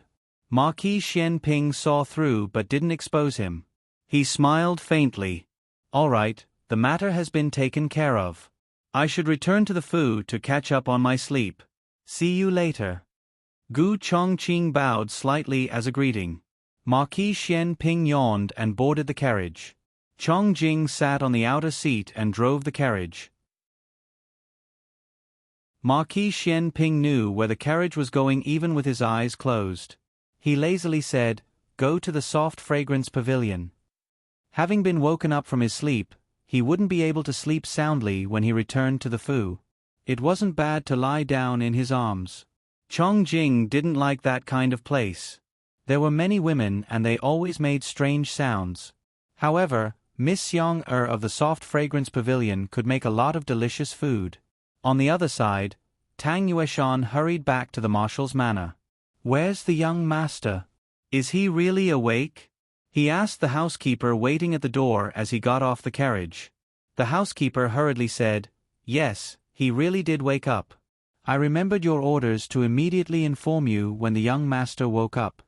Marquis Xian Ping saw through but didn't expose him. He smiled faintly. "All right, the matter has been taken care of. I should return to the Fu to catch up on my sleep. See you later." Gu Chongqing bowed slightly as a greeting. Marquis Xian Ping yawned and boarded the carriage. Chong Jing sat on the outer seat and drove the carriage. Marquis Xian Ping knew where the carriage was going even with his eyes closed. He lazily said, "Go to the soft fragrance pavilion." Having been woken up from his sleep, he wouldn't be able to sleep soundly when he returned to the Fu. It wasn't bad to lie down in his arms. Chong Jing didn't like that kind of place. There were many women and they always made strange sounds. However, Miss Xiang of the soft fragrance pavilion could make a lot of delicious food. On the other side, Tang Yueshan hurried back to the marshal's manor. "Where's the young master? Is he really awake?" he asked the housekeeper waiting at the door as he got off the carriage. The housekeeper hurriedly said, "Yes, he really did wake up. I remembered your orders to immediately inform you when the young master woke up."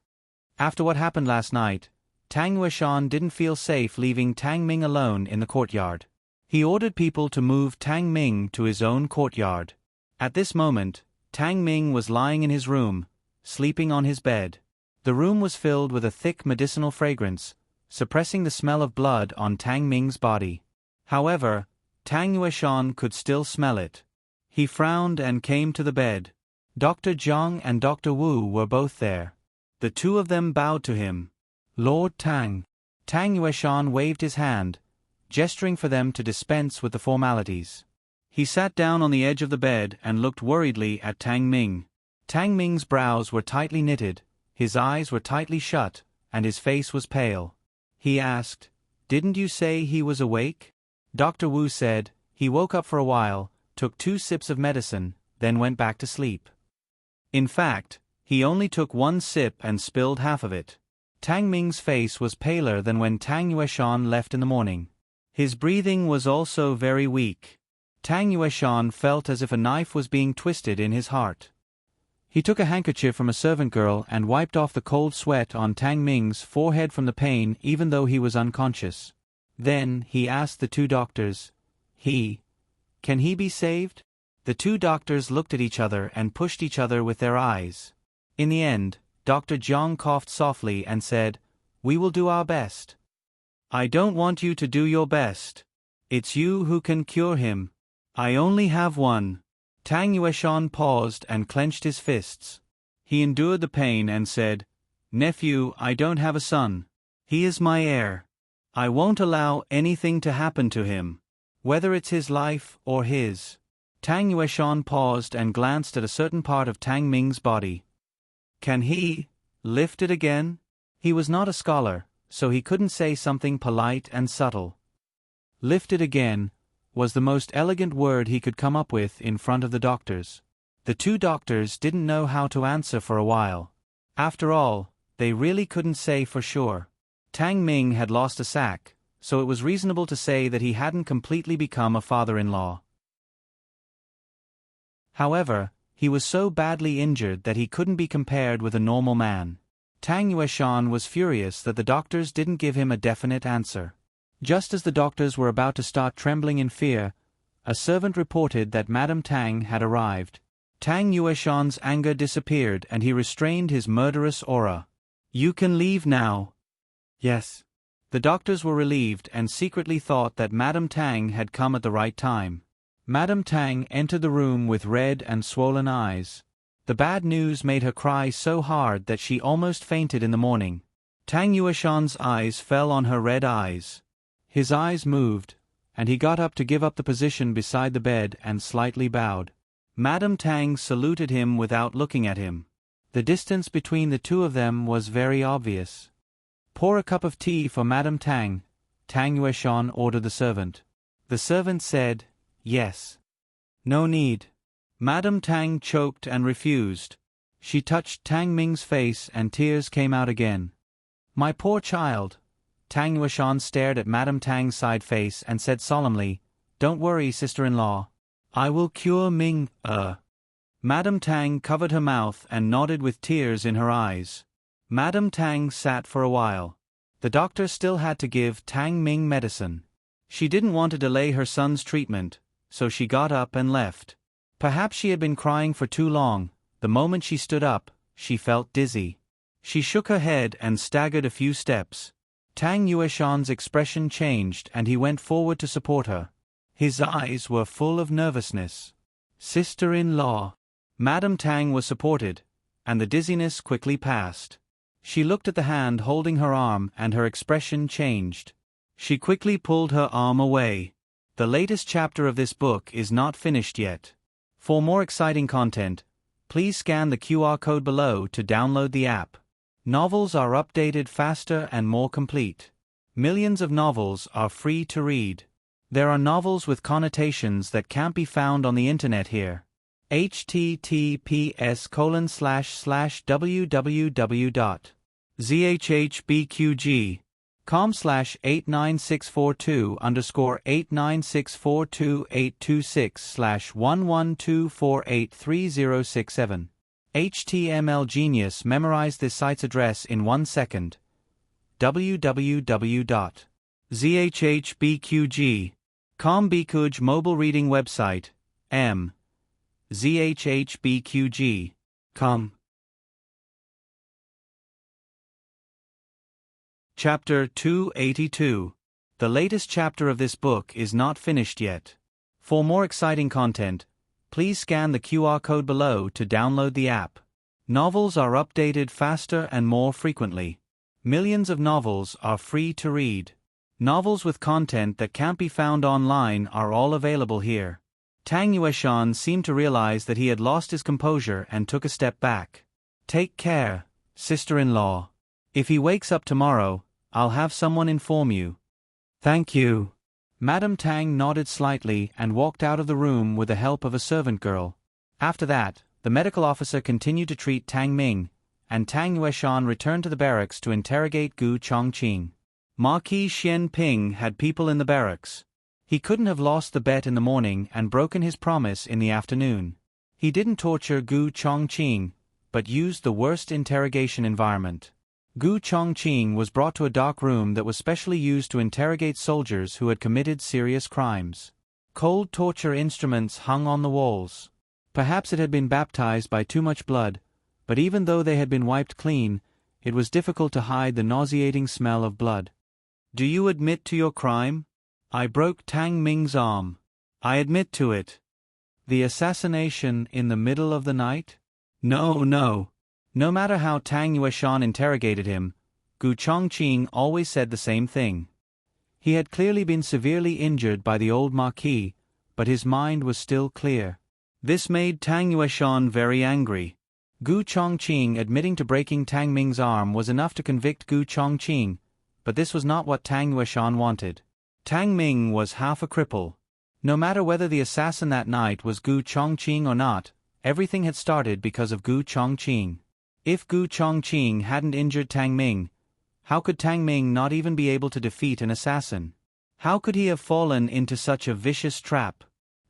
After what happened last night, Tang Yueshan didn't feel safe leaving Tang Ming alone in the courtyard. He ordered people to move Tang Ming to his own courtyard. At this moment, Tang Ming was lying in his room, sleeping on his bed. The room was filled with a thick medicinal fragrance, suppressing the smell of blood on Tang Ming's body. However, Tang Yueshan could still smell it. He frowned and came to the bed. Dr. Zhang and Dr. Wu were both there. The two of them bowed to him. "Lord Tang." Tang Yueshan waved his hand, gesturing for them to dispense with the formalities. He sat down on the edge of the bed and looked worriedly at Tang Ming. Tang Ming's brows were tightly knitted, his eyes were tightly shut, and his face was pale. He asked, "Didn't you say he was awake?" Dr. Wu said, "He woke up for a while, took 2 sips of medicine, then went back to sleep. In fact, he only took 1 sip and spilled half of it." Tang Ming's face was paler than when Tang Yueshan left in the morning. His breathing was also very weak. Tang Yueshan felt as if a knife was being twisted in his heart. He took a handkerchief from a servant girl and wiped off the cold sweat on Tang Ming's forehead from the pain, even though he was unconscious. Then, he asked the two doctors, Can he be saved? The two doctors looked at each other and pushed each other with their eyes. In the end, Dr. Jiang coughed softly and said, We will do our best. I don't want you to do your best. It's you who can cure him. I only have one. Tang Yueshan paused and clenched his fists. He endured the pain and said, Nephew, I don't have a son. He is my heir. I won't allow anything to happen to him, whether it's his life or his. Tang Yueshan paused and glanced at a certain part of Tang Ming's body. Can he lift it again? He was not a scholar, so he couldn't say something polite and subtle. Lift it again was the most elegant word he could come up with in front of the doctors. The two doctors didn't know how to answer for a while. After all, they really couldn't say for sure. Tang Ming had lost a sack, so it was reasonable to say that he hadn't completely become a father-in-law. However, he was so badly injured that he couldn't be compared with a normal man. Tang Yueshan was furious that the doctors didn't give him a definite answer. Just as the doctors were about to start trembling in fear, a servant reported that Madame Tang had arrived. Tang Yueshan's anger disappeared and he restrained his murderous aura. You can leave now. Yes. The doctors were relieved and secretly thought that Madame Tang had come at the right time. Madame Tang entered the room with red and swollen eyes. The bad news made her cry so hard that she almost fainted in the morning. Tang Yueshan's eyes fell on her red eyes. His eyes moved, and he got up to give up the position beside the bed and slightly bowed. Madame Tang saluted him without looking at him. The distance between the two of them was very obvious. Pour a cup of tea for Madame Tang, Tang Yueshan ordered the servant. The servant said, Yes. No need. Madame Tang choked and refused. She touched Tang Ming's face and tears came out again. My poor child. Tang Yueshan stared at Madame Tang's side face and said solemnly, Don't worry, sister-in-law. I will cure Ming. Madame Tang covered her mouth and nodded with tears in her eyes. Madame Tang sat for a while. The doctor still had to give Tang Ming medicine. She didn't want to delay her son's treatment, so she got up and left. Perhaps she had been crying for too long. The moment she stood up, she felt dizzy. She shook her head and staggered a few steps. Tang Yueshan's expression changed and he went forward to support her. His eyes were full of nervousness. Sister-in-law. Madame Tang was supported, and the dizziness quickly passed. She looked at the hand holding her arm and her expression changed. She quickly pulled her arm away. The latest chapter of this book is not finished yet. For more exciting content, please scan the QR code below to download the app. Novels are updated faster and more complete. Millions of novels are free to read. There are novels with connotations that can't be found on the internet here. https://www.zhbqg.com/89642_826/112483067. HTML Genius memorized this site's address in 1 second. www.zhbqg.com Bikuj mobile reading website. zhbqg.com. Chapter 282. The latest chapter of this book is not finished yet. For more exciting content, please scan the QR code below to download the app. Novels are updated faster and more frequently. Millions of novels are free to read. Novels with content that can't be found online are all available here. Tang Yueshan seemed to realize that he had lost his composure and took a step back. Take care, sister-in-law. If he wakes up tomorrow, I'll have someone inform you. Thank you. Madame Tang nodded slightly and walked out of the room with the help of a servant girl. After that, the medical officer continued to treat Tang Ming, and Tang Yueshan returned to the barracks to interrogate Gu Chongqing. Marquis Xian Ping had people in the barracks. He couldn't have lost the bet in the morning and broken his promise in the afternoon. He didn't torture Gu Chongqing, but used the worst interrogation environment. Gu Chongqing was brought to a dark room that was specially used to interrogate soldiers who had committed serious crimes. Cold torture instruments hung on the walls. Perhaps it had been baptized by too much blood, but even though they had been wiped clean, it was difficult to hide the nauseating smell of blood. "Do you admit to your crime?" "I broke Tang Ming's arm." "I admit to it." "The assassination in the middle of the night?" "No, no." No matter how Tang Yueshan interrogated him, Gu Chongqing always said the same thing. He had clearly been severely injured by the old marquis, but his mind was still clear. This made Tang Yueshan very angry. Gu Chongqing admitting to breaking Tang Ming's arm was enough to convict Gu Chongqing, but this was not what Tang Yueshan wanted. Tang Ming was half a cripple. No matter whether the assassin that night was Gu Chongqing or not, everything had started because of Gu Chongqing. If Gu Chongqing hadn't injured Tang Ming, how could Tang Ming not even be able to defeat an assassin? How could he have fallen into such a vicious trap?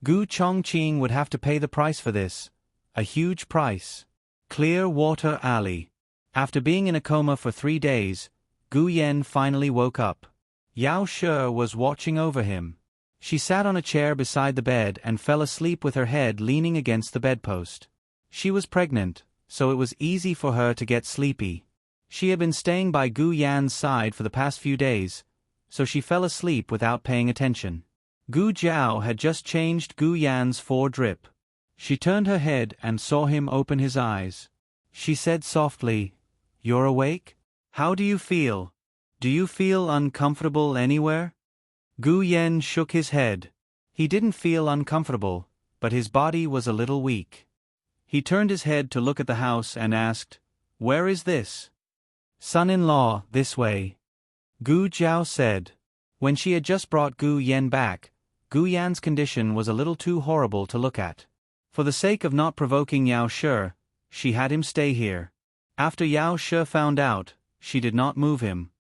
Gu Chongqing would have to pay the price for this. A huge price. Clearwater Alley. After being in a coma for 3 days, Gu Yan finally woke up. Yao Shi was watching over him. She sat on a chair beside the bed and fell asleep with her head leaning against the bedpost. She was pregnant, so it was easy for her to get sleepy. She had been staying by Gu Yan's side for the past few days, so she fell asleep without paying attention. Gu Jiao had just changed Gu Yan's foredrip. She turned her head and saw him open his eyes. She said softly, "You're awake? How do you feel? Do you feel uncomfortable anywhere?" Gu Yan shook his head. He didn't feel uncomfortable, but his body was a little weak. He turned his head to look at the house and asked, "Where is this?" "Son-in-law, this way," Gu Jiao said. When she had just brought Gu Yan back, Gu Yan's condition was a little too horrible to look at. For the sake of not provoking Yao Shi, she had him stay here. After Yao Shi found out, she did not move him.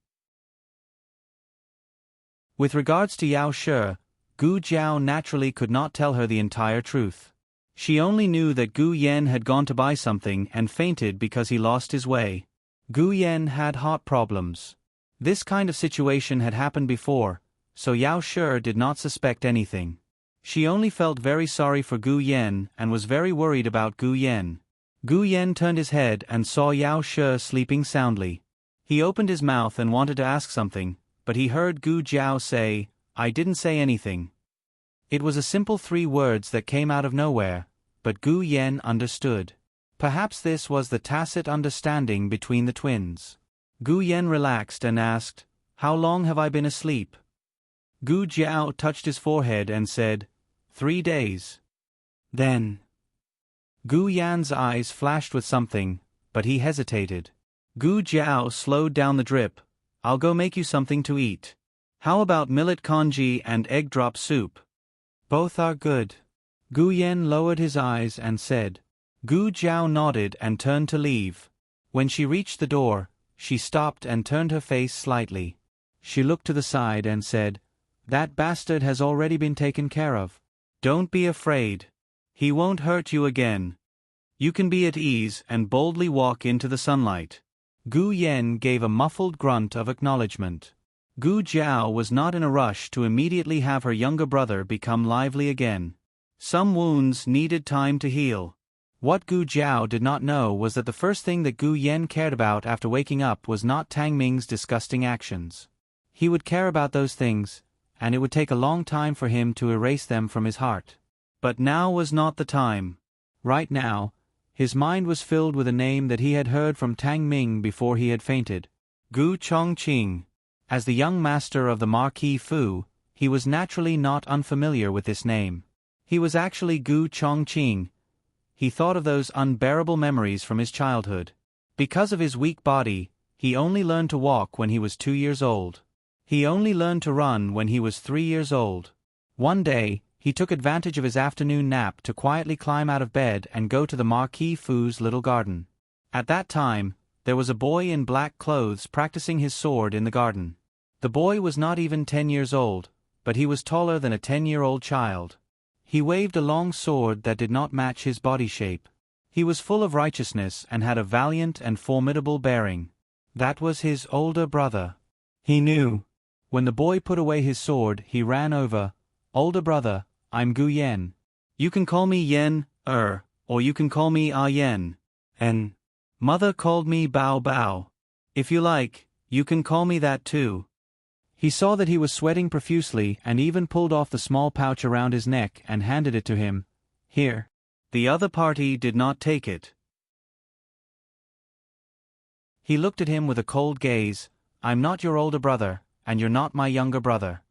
With regards to Yao Shi, Gu Jiao naturally could not tell her the entire truth. She only knew that Gu Yan had gone to buy something and fainted because he lost his way. Gu Yan had heart problems. This kind of situation had happened before, so Yao Shi did not suspect anything. She only felt very sorry for Gu Yan and was very worried about Gu Yan. Gu Yan turned his head and saw Yao Shi sleeping soundly. He opened his mouth and wanted to ask something, but he heard Gu Jiao say, "I didn't say anything." It was a simple 3 words that came out of nowhere, but Gu Yan understood. Perhaps this was the tacit understanding between the twins. Gu Yan relaxed and asked, "How long have I been asleep?" Gu Jiao touched his forehead and said, 3 days. Then, Gu Yan's eyes flashed with something, but he hesitated. Gu Jiao slowed down the drip. "I'll go make you something to eat. How about millet congee and egg drop soup?" "Both are good." Gu Yan lowered his eyes and said. Gu Jiao nodded and turned to leave. When she reached the door, she stopped and turned her face slightly. She looked to the side and said, "That bastard has already been taken care of. Don't be afraid. He won't hurt you again. You can be at ease and boldly walk into the sunlight." Gu Yan gave a muffled grunt of acknowledgement. Gu Jiao was not in a rush to immediately have her younger brother become lively again. Some wounds needed time to heal. What Gu Jiao did not know was that the first thing that Gu Yan cared about after waking up was not Tang Ming's disgusting actions. He would care about those things, and it would take a long time for him to erase them from his heart. But now was not the time. Right now, his mind was filled with a name that he had heard from Tang Ming before he had fainted. Gu Chongqing. As the young master of the Marquis Fu, he was naturally not unfamiliar with this name. He was actually Gu Chongqing. He thought of those unbearable memories from his childhood. Because of his weak body, he only learned to walk when he was 2 years old. He only learned to run when he was 3 years old. One day, he took advantage of his afternoon nap to quietly climb out of bed and go to the Marquis Fu's little garden. At that time, there was a boy in black clothes practicing his sword in the garden. The boy was not even 10 years old, but he was taller than a 10-year-old child. He waved a long sword that did not match his body shape. He was full of righteousness and had a valiant and formidable bearing. That was his older brother. He knew. When the boy put away his sword, he ran over. "Older brother, I'm Gu Yen. You can call me Yen, or you can call me Ah Yen. And mother called me Bao Bao. If you like, you can call me that too." He saw that he was sweating profusely and even pulled off the small pouch around his neck and handed it to him. "Here." The other party did not take it. He looked at him with a cold gaze. "I'm not your older brother, and you're not my younger brother."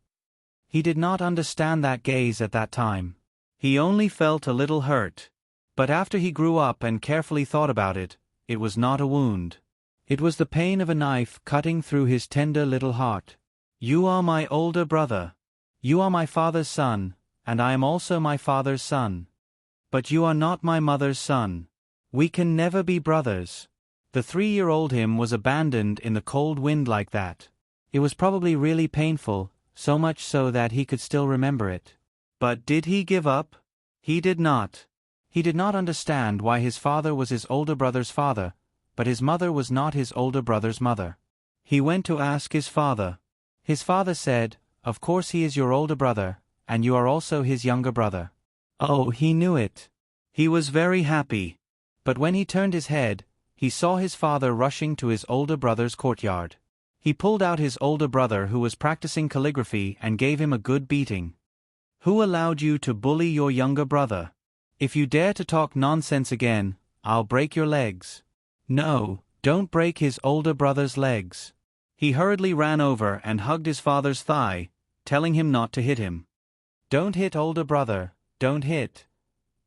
He did not understand that gaze at that time. He only felt a little hurt. But after he grew up and carefully thought about it, it was not a wound. It was the pain of a knife cutting through his tender little heart. "You are my older brother. You are my father's son, and I am also my father's son. But you are not my mother's son. We can never be brothers." The 3-year-old him was abandoned in the cold wind like that. It was probably really painful, so much so that he could still remember it. But did he give up? He did not. He did not understand why his father was his older brother's father, but his mother was not his older brother's mother. He went to ask his father. His father said, "Of course he is your older brother, and you are also his younger brother." Oh, he knew it. He was very happy. But when he turned his head, he saw his father rushing to his older brother's courtyard. He pulled out his older brother who was practicing calligraphy and gave him a good beating. "Who allowed you to bully your younger brother? If you dare to talk nonsense again, I'll break your legs." "No, don't break his older brother's legs." He hurriedly ran over and hugged his father's thigh, telling him not to hit him. "Don't hit older brother, don't hit.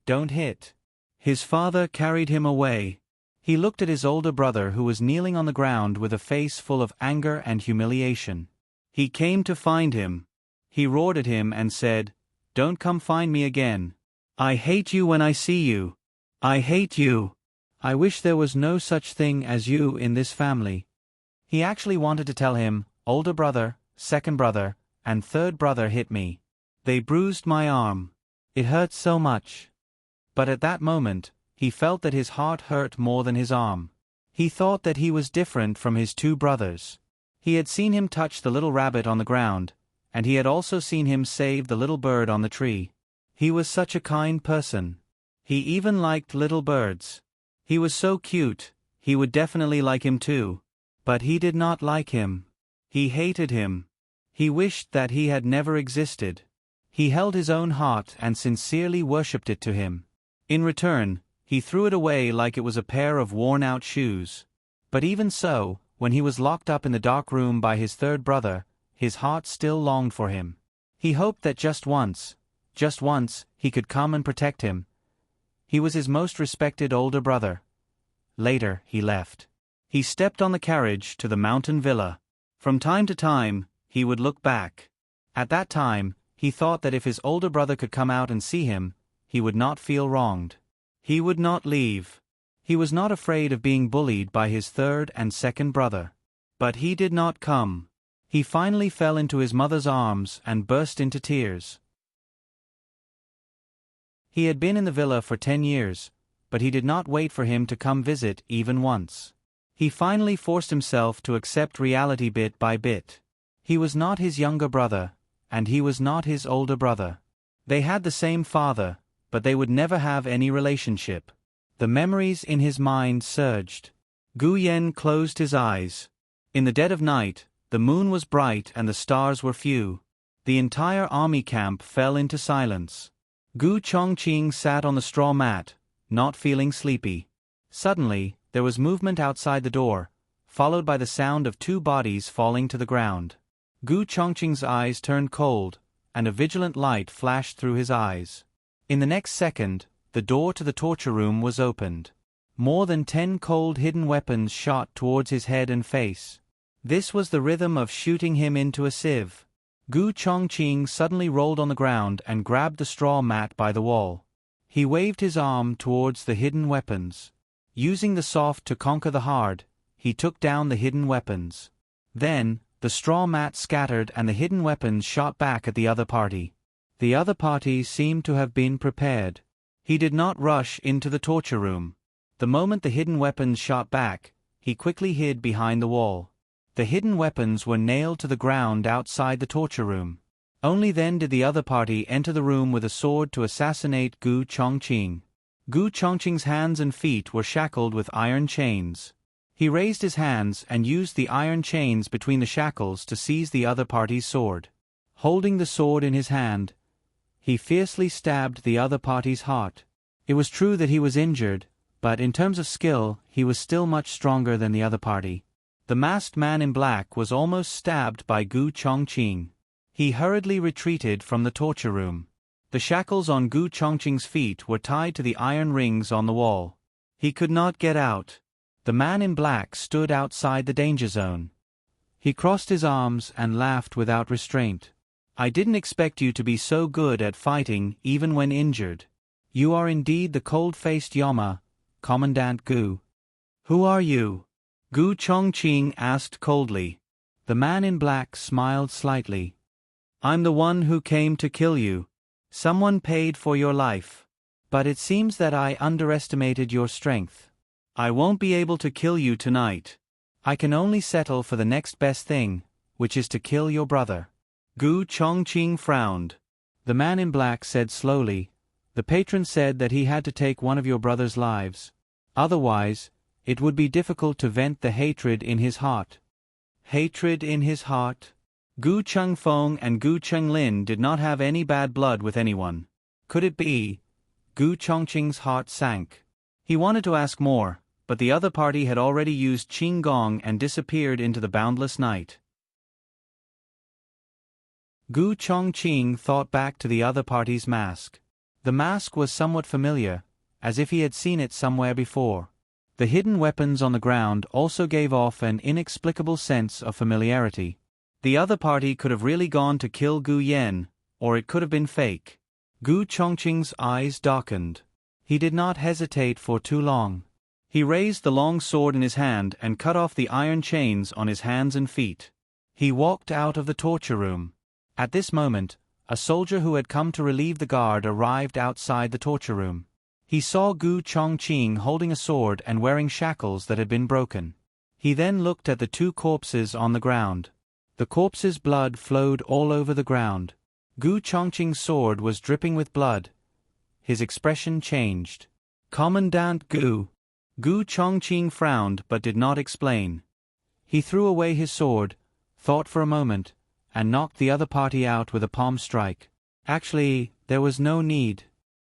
Don't hit." His father carried him away. He looked at his older brother who was kneeling on the ground with a face full of anger and humiliation. He came to find him. He roared at him and said, "Don't come find me again. I hate you when I see you. I hate you. I wish there was no such thing as you in this family." He actually wanted to tell him, "Older brother, second brother, and third brother hit me. They bruised my arm. It hurt so much." But at that moment, he felt that his heart hurt more than his arm. He thought that he was different from his 2 brothers. He had seen him touch the little rabbit on the ground, and he had also seen him save the little bird on the tree. He was such a kind person. He even liked little birds. He was so cute, he would definitely like him too. But he did not like him. He hated him. He wished that he had never existed. He held his own heart and sincerely worshipped it to him. In return, he threw it away like it was a pair of worn-out shoes. But even so, when he was locked up in the dark room by his third brother, his heart still longed for him. He hoped that just once, he could come and protect him. He was his most respected older brother. Later, he left. He stepped on the carriage to the mountain villa. From time to time, he would look back. At that time, he thought that if his older brother could come out and see him, he would not feel wronged. He would not leave. He was not afraid of being bullied by his third and second brother. But he did not come. He finally fell into his mother's arms and burst into tears. He had been in the villa for 10 years, but he did not wait for him to come visit even once. He finally forced himself to accept reality bit by bit. He was not his younger brother, and he was not his older brother. They had the same father, but they would never have any relationship. The memories in his mind surged. Gu Yen closed his eyes. In the dead of night, the moon was bright and the stars were few. The entire army camp fell into silence. Gu Chongqing sat on the straw mat, not feeling sleepy. Suddenly, there was movement outside the door, followed by the sound of 2 bodies falling to the ground. Gu Chongqing's eyes turned cold, and a vigilant light flashed through his eyes. In the next second, the door to the torture room was opened. More than 10 cold hidden weapons shot towards his head and face. This was the rhythm of shooting him into a sieve. Gu Chongqing suddenly rolled on the ground and grabbed the straw mat by the wall. He waved his arm towards the hidden weapons. Using the soft to conquer the hard, he took down the hidden weapons. Then, the straw mat scattered and the hidden weapons shot back at the other party. The other party seemed to have been prepared. He did not rush into the torture room. The moment the hidden weapons shot back, he quickly hid behind the wall. The hidden weapons were nailed to the ground outside the torture room. Only then did the other party enter the room with a sword to assassinate Gu Chongqing. Gu Chongqing's hands and feet were shackled with iron chains. He raised his hands and used the iron chains between the shackles to seize the other party's sword. Holding the sword in his hand, he fiercely stabbed the other party's heart. It was true that he was injured, but in terms of skill, he was still much stronger than the other party. The masked man in black was almost stabbed by Gu Chongqing. He hurriedly retreated from the torture room. The shackles on Gu Chongqing's feet were tied to the iron rings on the wall. He could not get out. The man in black stood outside the danger zone. He crossed his arms and laughed without restraint. "I didn't expect you to be so good at fighting even when injured. You are indeed the cold-faced Yoma, Commandant Gu." "Who are you?" Gu Chongqing asked coldly. The man in black smiled slightly. "I'm the one who came to kill you. Someone paid for your life. But it seems that I underestimated your strength. I won't be able to kill you tonight. I can only settle for the next best thing, which is to kill your brother." Gu Chongqing frowned. The man in black said slowly, "The patron said that he had to take one of your brother's lives. Otherwise, it would be difficult to vent the hatred in his heart." Hatred in his heart? Gu Chengfeng and Gu Chenglin did not have any bad blood with anyone. Could it be? Gu Chongqing's heart sank. He wanted to ask more, but the other party had already used Qing Gong and disappeared into the boundless night. Gu Chongqing thought back to the other party's mask. The mask was somewhat familiar, as if he had seen it somewhere before. The hidden weapons on the ground also gave off an inexplicable sense of familiarity. The other party could have really gone to kill Gu Yen, or it could have been fake. Gu Chongqing's eyes darkened. He did not hesitate for too long. He raised the long sword in his hand and cut off the iron chains on his hands and feet. He walked out of the torture room. At this moment, a soldier who had come to relieve the guard arrived outside the torture room. He saw Gu Chongqing holding a sword and wearing shackles that had been broken. He then looked at the two corpses on the ground. The corpses' blood flowed all over the ground. Gu Chongqing's sword was dripping with blood. His expression changed. "Commandant Gu." Gu Chongqing frowned but did not explain. He threw away his sword, thought for a moment, and knocked the other party out with a palm strike. Actually, there was no need.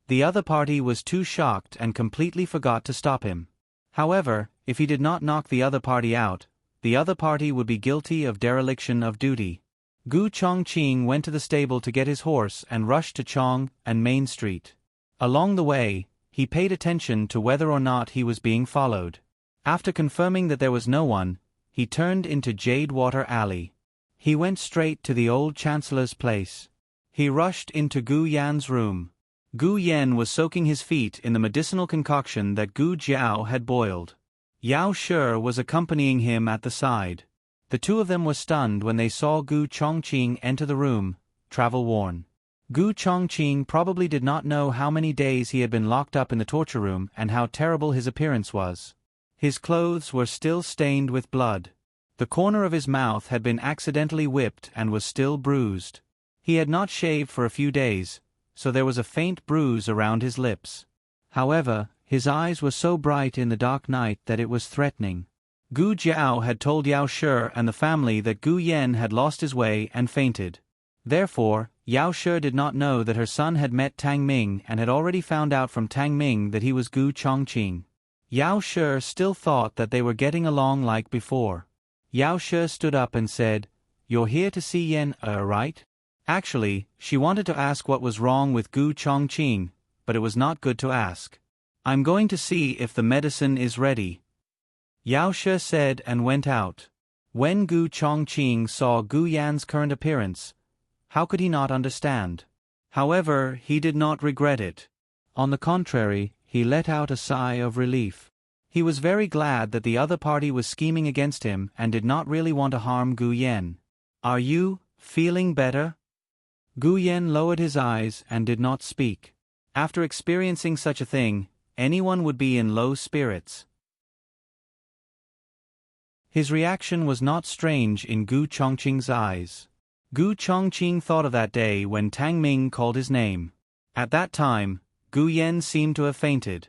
The other party was too shocked and completely forgot to stop him. However, if he did not knock the other party out, the other party would be guilty of dereliction of duty. Gu Chongqing went to the stable to get his horse and rushed to Chong and Main Street. Along the way, he paid attention to whether or not he was being followed. After confirming that there was no one, he turned into Jade Water Alley. He went straight to the old chancellor's place. He rushed into Gu Yan's room. Gu Yan was soaking his feet in the medicinal concoction that Gu Jiao had boiled. Yao Shi was accompanying him at the side. The two of them were stunned when they saw Gu Chongqing enter the room, travel-worn. Gu Chongqing probably did not know how many days he had been locked up in the torture room and how terrible his appearance was. His clothes were still stained with blood. The corner of his mouth had been accidentally whipped and was still bruised. He had not shaved for a few days, so there was a faint bruise around his lips. However, his eyes were so bright in the dark night that it was threatening. Gu Jiao had told Yao Shi and the family that Gu Yan had lost his way and fainted. Therefore, Yao Shi did not know that her son had met Tang Ming and had already found out from Tang Ming that he was Gu Chongqing. Yao Shi still thought that they were getting along like before. Yao Shi stood up and said, "You're here to see Yan, right?" Actually, she wanted to ask what was wrong with Gu Chongqing, but it was not good to ask. "I'm going to see if the medicine is ready," Yao Shi said and went out. When Gu Chongqing saw Gu Yan's current appearance, how could he not understand? However, he did not regret it. On the contrary, he let out a sigh of relief. He was very glad that the other party was scheming against him and did not really want to harm Gu Yen. "Are you feeling better?" Gu Yen lowered his eyes and did not speak. After experiencing such a thing, anyone would be in low spirits. His reaction was not strange in Gu Chongqing's eyes. Gu Chongqing thought of that day when Tang Ming called his name. At that time, Gu Yen seemed to have fainted.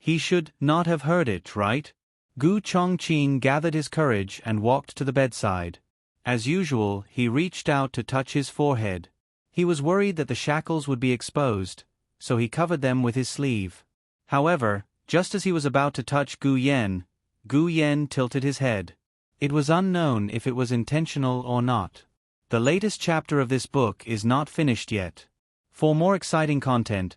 He should not have heard it, right? Gu Chongqing gathered his courage and walked to the bedside. As usual, he reached out to touch his forehead. He was worried that the shackles would be exposed, so he covered them with his sleeve. However, just as he was about to touch Gu Yen tilted his head. It was unknown if it was intentional or not. The latest chapter of this book is not finished yet. For more exciting content,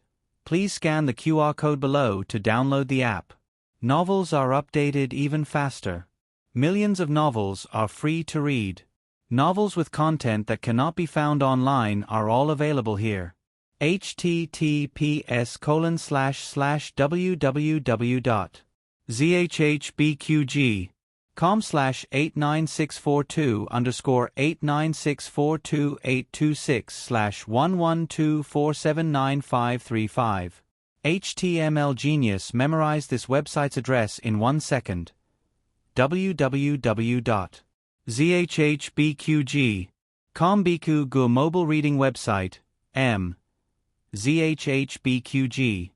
please scan the QR code below to download the app. Novels are updated even faster. Millions of novels are free to read. Novels with content that cannot be found online are all available here. https://www.zhbqg.com/89642_826/112479535. HTML Genius memorized this website's address in 1 second. www.zhbqg.com Biku mobile reading website, zhbqg.com.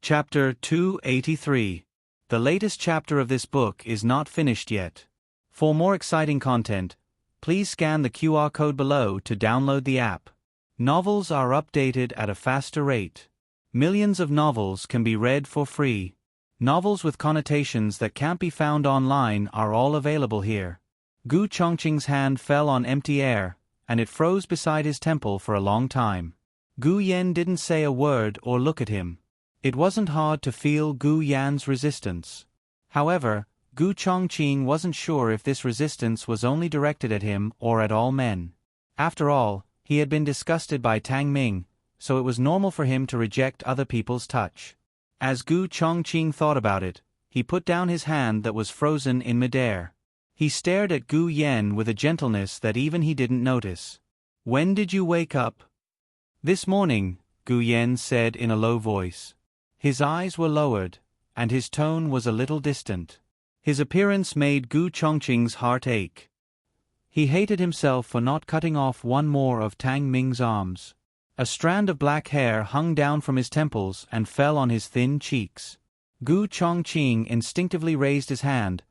Chapter 283. The latest chapter of this book is not finished yet. For more exciting content, please scan the QR code below to download the app. Novels are updated at a faster rate. Millions of novels can be read for free. Novels with connotations that can't be found online are all available here. Gu Chongqing's hand fell on empty air, and it froze beside his temple for a long time. Gu Yen didn't say a word or look at him. It wasn't hard to feel Gu Yan's resistance. However, Gu Chongqing wasn't sure if this resistance was only directed at him or at all men. After all, he had been disgusted by Tang Ming, so it was normal for him to reject other people's touch. As Gu Chongqing thought about it, he put down his hand that was frozen in midair. He stared at Gu Yen with a gentleness that even he didn't notice. "When did you wake up?" "This morning," Gu Yen said in a low voice. His eyes were lowered, and his tone was a little distant. His appearance made Gu Chongqing's heart ache. He hated himself for not cutting off one more of Tang Ming's arms. A strand of black hair hung down from his temples and fell on his thin cheeks. Gu Chongqing instinctively raised his hand,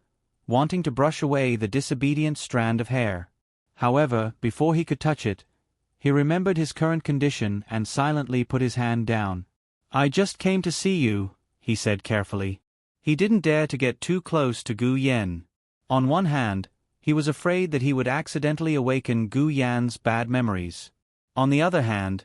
wanting to brush away the disobedient strand of hair. However, before he could touch it, he remembered his current condition and silently put his hand down. "I just came to see you," he said carefully. He didn't dare to get too close to Gu Yen. On one hand, he was afraid that he would accidentally awaken Gu Yan's bad memories. On the other hand,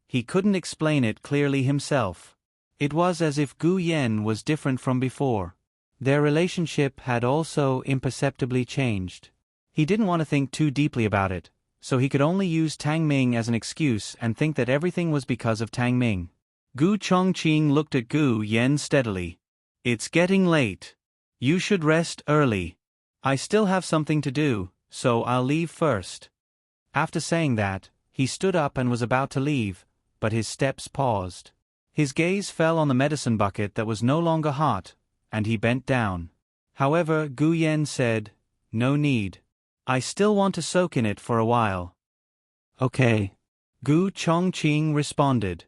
he couldn't explain it clearly himself. It was as if Gu Yen was different from before. Their relationship had also imperceptibly changed. He didn't want to think too deeply about it, so he could only use Tang Ming as an excuse and think that everything was because of Tang Ming. Gu Chongqing looked at Gu Yen steadily. "It's getting late. You should rest early. I still have something to do, so I'll leave first." After saying that, he stood up and was about to leave, but his steps paused. His gaze fell on the medicine bucket that was no longer hot, and he bent down. However, Gu Yen said, "No need. I still want to soak in it for a while." "Okay," Gu Chongqing responded.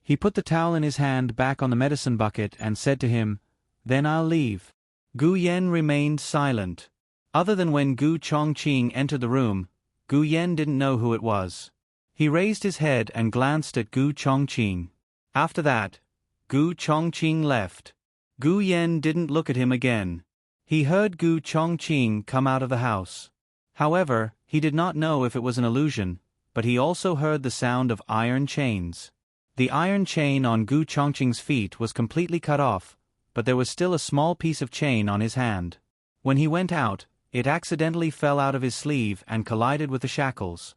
He put the towel in his hand back on the medicine bucket and said to him, "Then I'll leave." Gu Yen remained silent. Other than when Gu Chongqing entered the room, Gu Yen didn't know who it was. He raised his head and glanced at Gu Chongqing. After that, Gu Chongqing left. Gu Yen didn't look at him again. He heard Gu Chongqing come out of the house. However, he did not know if it was an illusion, but he also heard the sound of iron chains. The iron chain on Gu Chongqing's feet was completely cut off, but there was still a small piece of chain on his hand. When he went out, it accidentally fell out of his sleeve and collided with the shackles.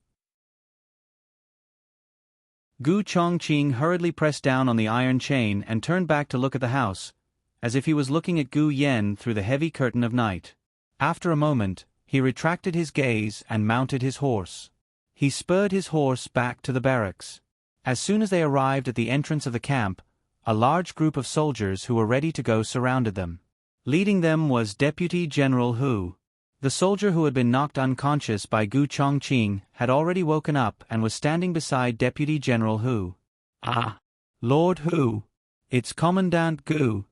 Gu Chongqing hurriedly pressed down on the iron chain and turned back to look at the house, as if he was looking at Gu Yen through the heavy curtain of night. After a moment, he retracted his gaze and mounted his horse. He spurred his horse back to the barracks. As soon as they arrived at the entrance of the camp, a large group of soldiers who were ready to go surrounded them. Leading them was Deputy General Hu. The soldier who had been knocked unconscious by Gu Chongqing had already woken up and was standing beside Deputy General Hu. "Ah, Lord Hu. It's Commandant Gu."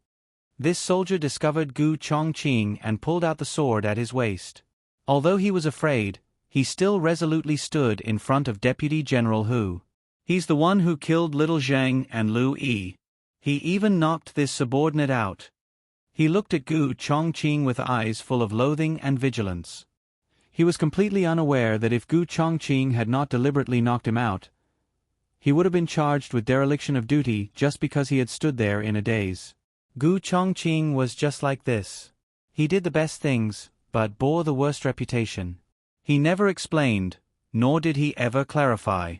This soldier discovered Gu Chongqing and pulled out the sword at his waist. Although he was afraid, he still resolutely stood in front of Deputy General Hu. "He's the one who killed Little Zhang and Lu Yi. He even knocked this subordinate out." He looked at Gu Chongqing with eyes full of loathing and vigilance. He was completely unaware that if Gu Chongqing had not deliberately knocked him out, he would have been charged with dereliction of duty just because he had stood there in a daze. Gu Chongqing was just like this. He did the best things, but bore the worst reputation. He never explained, nor did he ever clarify.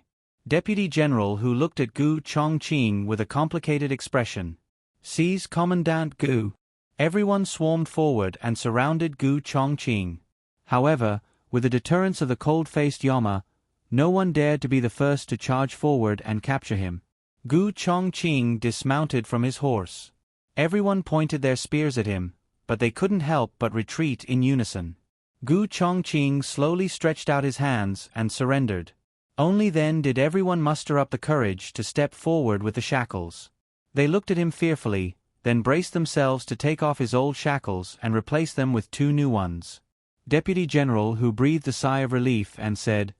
Deputy General Hu looked at Gu Chongqing with a complicated expression. "Seize Commandant Gu." Everyone swarmed forward and surrounded Gu Chongqing. However, with the deterrence of the cold-faced Yama, no one dared to be the first to charge forward and capture him. Gu Chongqing dismounted from his horse. Everyone pointed their spears at him, but they couldn't help but retreat in unison. Gu Chongqing slowly stretched out his hands and surrendered. Only then did everyone muster up the courage to step forward with the shackles. They looked at him fearfully, then braced themselves to take off his old shackles and replace them with 2 new ones. Deputy General Hu breathed a sigh of relief and said,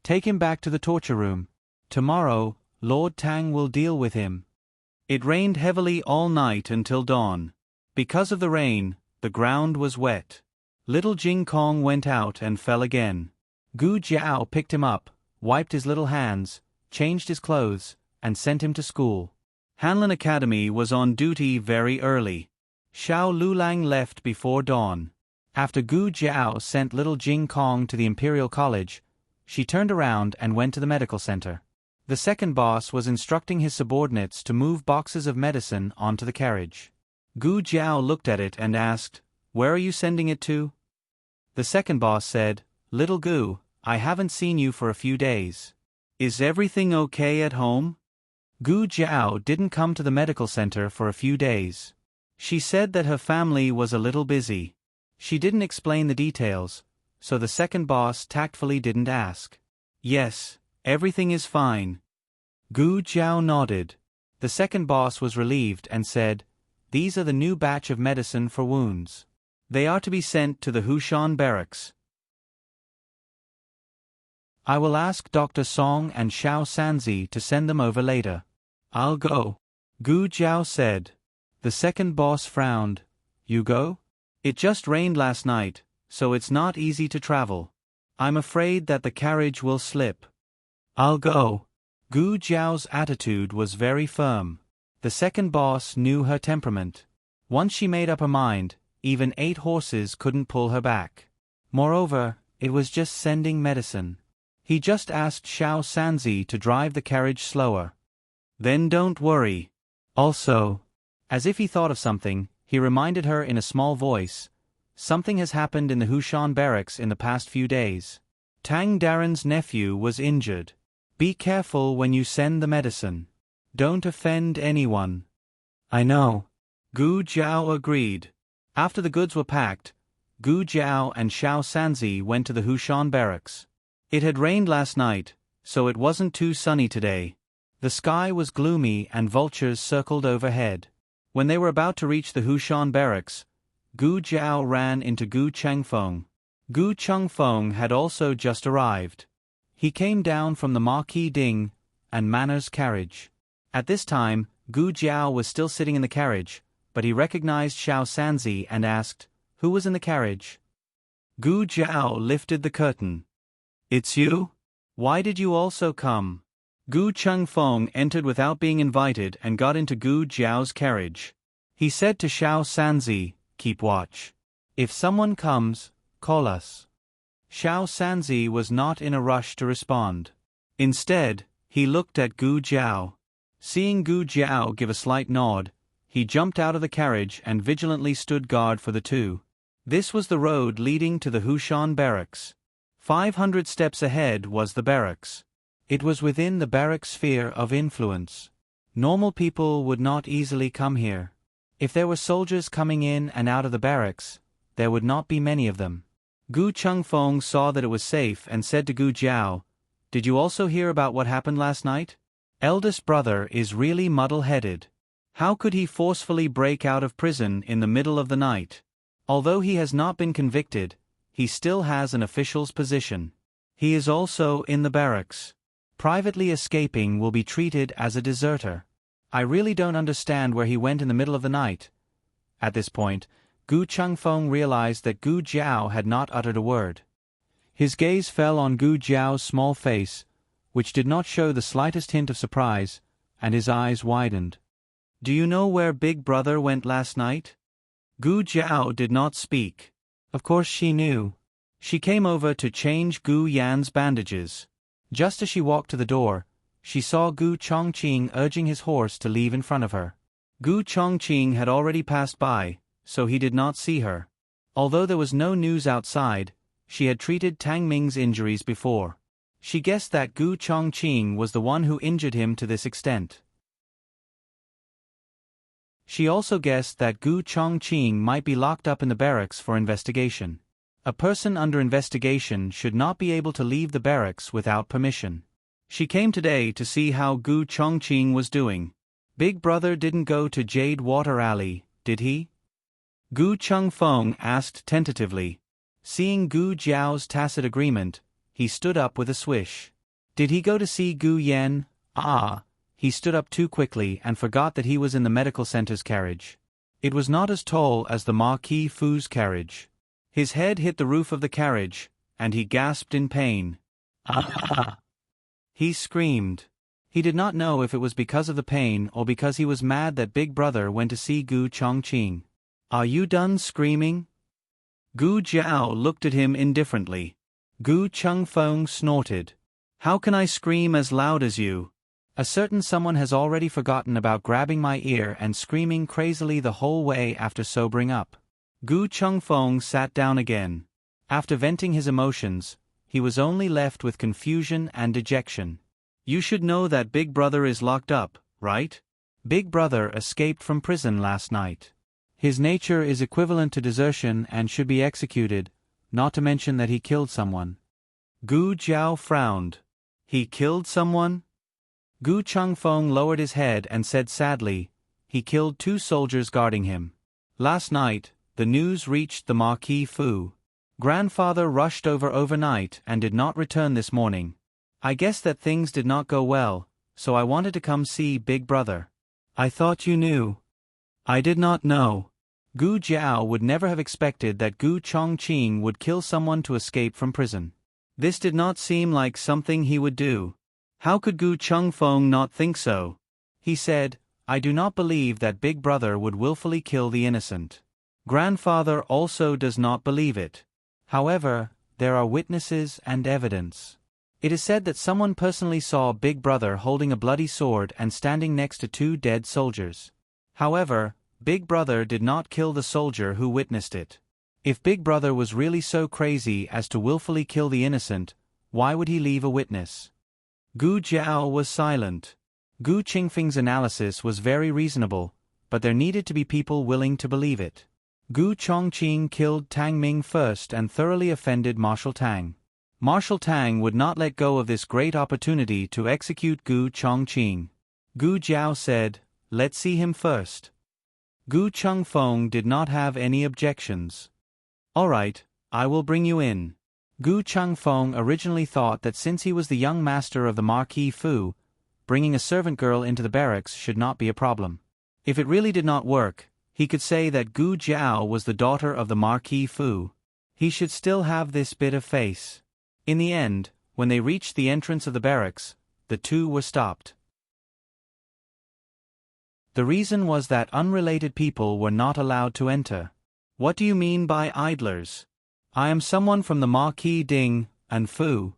"Take him back to the torture room. Tomorrow, Lord Tang will deal with him." It rained heavily all night until dawn. Because of the rain, the ground was wet. Little Jing Kong went out and fell again. Gu Jiao picked him up, wiped his little hands, changed his clothes, and sent him to school. Hanlin Academy was on duty very early. Xiao Lulang left before dawn. After Gu Jiao sent little Jing Kong to the Imperial College, she turned around and went to the medical center. The second boss was instructing his subordinates to move boxes of medicine onto the carriage. Gu Jiao looked at it and asked, "Where are you sending it to?" The second boss said, "Little Gu, I haven't seen you for a few days. Is everything okay at home?" Gu Jiao didn't come to the medical center for a few days. She said that her family was a little busy. She didn't explain the details, so the second boss tactfully didn't ask. "Yes, everything is fine." Gu Jiao nodded. The second boss was relieved and said, "These are the new batch of medicine for wounds. They are to be sent to the Hushan barracks. I will ask Dr. Song and Xiao Sanzi to send them over later." "I'll go," Gu Jiao said. The second boss frowned. "You go? It just rained last night, so it's not easy to travel. I'm afraid that the carriage will slip." "I'll go." Gu Jiao's attitude was very firm. The second boss knew her temperament. Once she made up her mind, even 8 horses couldn't pull her back. Moreover, it was just sending medicine. He just asked Xiao Sanzi to drive the carriage slower. "Then don't worry." Also, as if he thought of something, he reminded her in a small voice, "Something has happened in the Hushan barracks in the past few days. Tang Darren's nephew was injured. Be careful when you send the medicine. Don't offend anyone." "I know." Gu Jiao agreed. After the goods were packed, Gu Jiao and Xiao Sanzi went to the Hushan barracks. It had rained last night, so it wasn't too sunny today. The sky was gloomy and vultures circled overhead. When they were about to reach the Hushan barracks, Gu Jiao ran into Gu Changfeng. Gu Changfeng had also just arrived. He came down from the Marquis Ding and Manor's carriage. At this time, Gu Jiao was still sitting in the carriage, but he recognized Xiao Sanzi and asked, "Who was in the carriage?" Gu Jiao lifted the curtain. "It's you? Why did you also come?" Gu Changfeng entered without being invited and got into Gu Jiao's carriage. He said to Xiao Sanzi, "Keep watch. If someone comes, call us." Xiao Sanzi was not in a rush to respond. Instead, He looked at Gu Jiao. Seeing Gu Jiao give a slight nod, he jumped out of the carriage and vigilantly stood guard for the two. This was the road leading to the Hushan barracks. 500 steps ahead was the barracks. It was within the barracks' sphere of influence. Normal people would not easily come here. If there were soldiers coming in and out of the barracks, there would not be many of them. Gu Chengfeng saw that it was safe and said to Gu Jiao, "Did you also hear about what happened last night? Eldest brother is really muddle-headed. How could he forcefully break out of prison in the middle of the night? Although he has not been convicted, he still has an official's position. He is also in the barracks. Privately escaping will be treated as a deserter. I really don't understand where he went in the middle of the night." At this point, Gu Chengfeng realized that Gu Jiao had not uttered a word. His gaze fell on Gu Jiao's small face, which did not show the slightest hint of surprise, and his eyes widened. "Do you know where Big Brother went last night?" Gu Jiao did not speak. Of course she knew. She came over to change Gu Yan's bandages. Just as she walked to the door, she saw Gu Chongqing urging his horse to leave in front of her. Gu Chongqing had already passed by, so he did not see her. Although there was no news outside, she had treated Tang Ming's injuries before. She guessed that Gu Chongqing was the one who injured him to this extent. She also guessed that Gu Chongqing might be locked up in the barracks for investigation. A person under investigation should not be able to leave the barracks without permission. She came today to see how Gu Chongqing was doing. Big Brother didn't go to Jade Water Alley, did he? Gu Chengfeng asked tentatively. Seeing Gu Jiao's tacit agreement, he stood up with a swish. Did he go to see Gu Yan? He stood up too quickly and forgot that he was in the medical center's carriage. It was not as tall as the Marquis Fu's carriage. His head hit the roof of the carriage, and he gasped in pain. He screamed. He did not know if it was because of the pain or because he was mad that Big Brother went to see Gu Chongqing. "Are you done screaming?" Gu Jiao looked at him indifferently. Gu Chengfeng snorted. "How can I scream as loud as you? A certain someone has already forgotten about grabbing my ear and screaming crazily the whole way after sobering up." Gu Chengfeng sat down again. After venting his emotions, he was only left with confusion and dejection. "You should know that Big Brother is locked up, right? Big Brother escaped from prison last night. His nature is equivalent to desertion and should be executed, not to mention that he killed someone." Gu Jiao frowned. "He killed someone?" Gu Chengfeng lowered his head and said sadly, "He killed 2 soldiers guarding him. Last night, the news reached the Marquis Fu. Grandfather rushed over overnight and did not return this morning. I guess that things did not go well, so I wanted to come see Big Brother." "I thought you knew." "I did not know." Gu Jiao would never have expected that Gu Chongqing would kill someone to escape from prison. This did not seem like something he would do. How could Gu Chengfeng not think so? He said, "I do not believe that Big Brother would willfully kill the innocent. Grandfather also does not believe it. However, there are witnesses and evidence. It is said that someone personally saw Big Brother holding a bloody sword and standing next to 2 dead soldiers. However, Big Brother did not kill the soldier who witnessed it. If Big Brother was really so crazy as to willfully kill the innocent, why would he leave a witness?" Gu Jiao was silent. Gu Qingfeng's analysis was very reasonable, but there needed to be people willing to believe it. Gu Chongqing killed Tang Ming first and thoroughly offended Marshal Tang. Marshal Tang would not let go of this great opportunity to execute Gu Chongqing. Gu Jiao said, "Let's see him first." Gu Chengfeng did not have any objections. "All right, I will bring you in." Gu Chengfeng originally thought that since he was the young master of the Marquis Fu, bringing a servant girl into the barracks should not be a problem. If it really did not work, he could say that Gu Jiao was the daughter of the Marquis Fu. He should still have this bit of face. In the end, when they reached the entrance of the barracks, the two were stopped. The reason was that unrelated people were not allowed to enter. "What do you mean by idlers? I am someone from the Marquis Ding and Fu."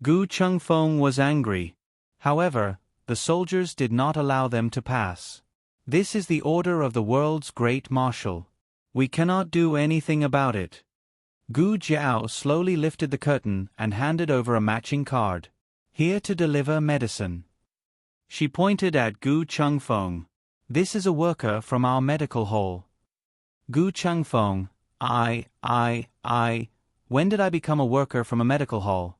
Gu Chengfeng was angry. However, the soldiers did not allow them to pass. This is the order of the world's great marshal. We cannot do anything about it. Gu Jiao slowly lifted the curtain and handed over a matching card. Here to deliver medicine. She pointed at Gu Chengfeng. This is a worker from our medical hall. Gu Chengfeng, when did I become a worker from a medical hall?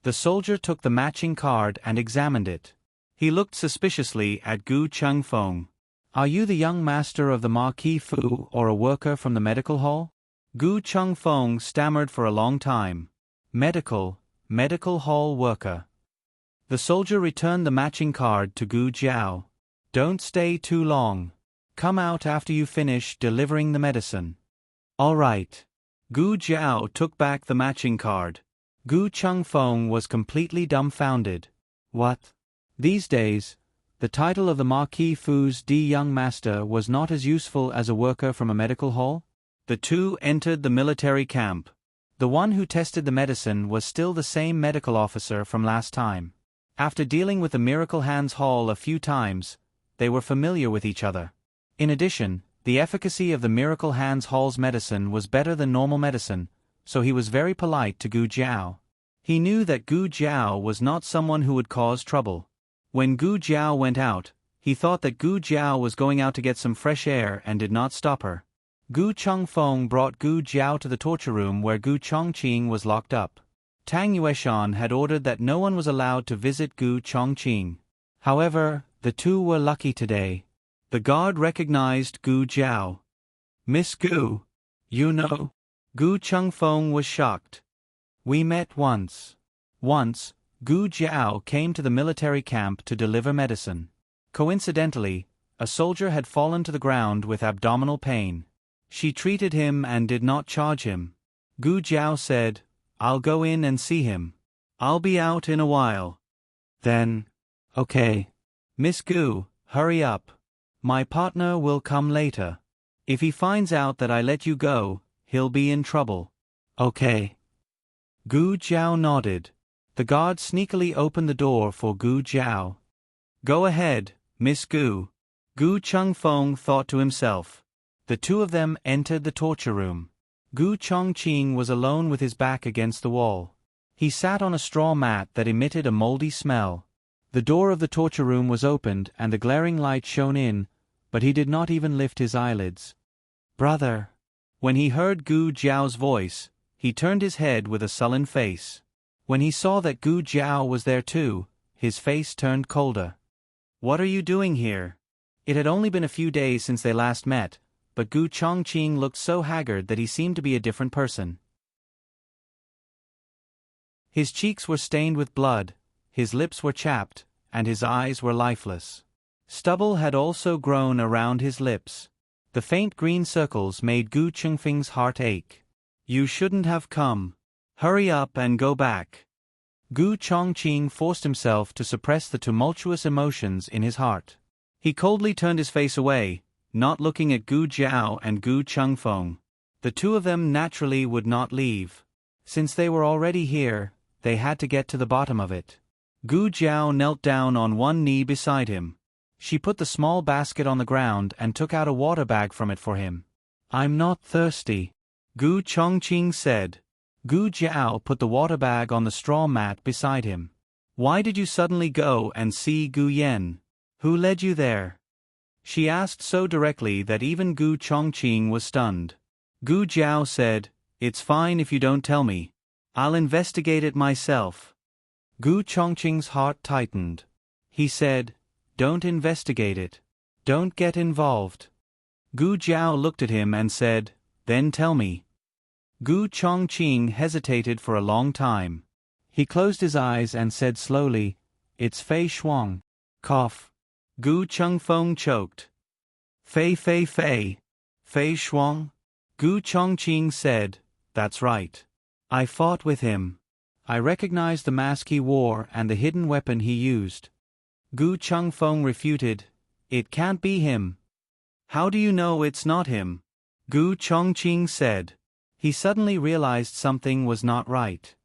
The soldier took the matching card and examined it. He looked suspiciously at Gu Chengfeng. Are you the young master of the Marquis Fu or a worker from the medical hall? Gu Chengfeng stammered for a long time. Medical hall worker. The soldier returned the matching card to Gu Jiao. Don't stay too long. Come out after you finish delivering the medicine. All right. Gu Jiao took back the matching card. Gu Chengfeng was completely dumbfounded. What? These days, the title of the Marquis Fu's young master was not as useful as a worker from a medical hall? The two entered the military camp. The one who tested the medicine was still the same medical officer from last time. After dealing with the Miracle Hands Hall a few times, they were familiar with each other. In addition, the efficacy of the Miracle Hands Hall's medicine was better than normal medicine, so he was very polite to Gu Jiao. He knew that Gu Jiao was not someone who would cause trouble. When Gu Jiao went out, he thought that Gu Jiao was going out to get some fresh air and did not stop her. Gu Chengfeng brought Gu Jiao to the torture room where Gu Chongqing was locked up. Tang Yueshan had ordered that no one was allowed to visit Gu Chongqing. However, the two were lucky today. The guard recognized Gu Jiao. Miss Gu, you know? Gu Chengfeng was shocked. We met once. Once, Gu Jiao came to the military camp to deliver medicine. Coincidentally, a soldier had fallen to the ground with abdominal pain. She treated him and did not charge him. Gu Jiao said, I'll go in and see him. I'll be out in a while. Then, okay. Miss Gu, hurry up. My partner will come later. If he finds out that I let you go, he'll be in trouble. Okay. Gu Jiao nodded. The guard sneakily opened the door for Gu Jiao. Go ahead, Miss Gu. Gu Chengfeng thought to himself. The two of them entered the torture room. Gu Chongqing was alone with his back against the wall. He sat on a straw mat that emitted a moldy smell. The door of the torture room was opened and the glaring light shone in, but he did not even lift his eyelids. Brother. When he heard Gu Jiao's voice, he turned his head with a sullen face. When he saw that Gu Jiao was there too, his face turned colder. What are you doing here? It had only been a few days since they last met, but Gu Chongqing looked so haggard that he seemed to be a different person. His cheeks were stained with blood, his lips were chapped, and his eyes were lifeless. Stubble had also grown around his lips. The faint green circles made Gu Chengfeng's heart ache. You shouldn't have come. Hurry up and go back. Gu Chongqing forced himself to suppress the tumultuous emotions in his heart. He coldly turned his face away, not looking at Gu Jiao and Gu Chengfeng. The two of them naturally would not leave. Since they were already here, they had to get to the bottom of it. Gu Jiao knelt down on one knee beside him. She put the small basket on the ground and took out a water bag from it for him. I'm not thirsty, Gu Chongqing said. Gu Jiao put the water bag on the straw mat beside him. Why did you suddenly go and see Gu Yen? Who led you there? She asked so directly that even Gu Chongqing was stunned. Gu Jiao said, It's fine if you don't tell me. I'll investigate it myself. Gu Chongqing's heart tightened. He said, Don't investigate it. Don't get involved. Gu Jiao looked at him and said, Then tell me. Gu Chongqing hesitated for a long time. He closed his eyes and said slowly, It's Fei Shuang. Cough. Gu Chengfeng choked. Fei Shuang? Gu Chongqing said, That's right. I fought with him. I recognized the mask he wore and the hidden weapon he used. Gu Chengfeng refuted, It can't be him. How do you know it's not him? Gu Chongqing said. He suddenly realized something was not right.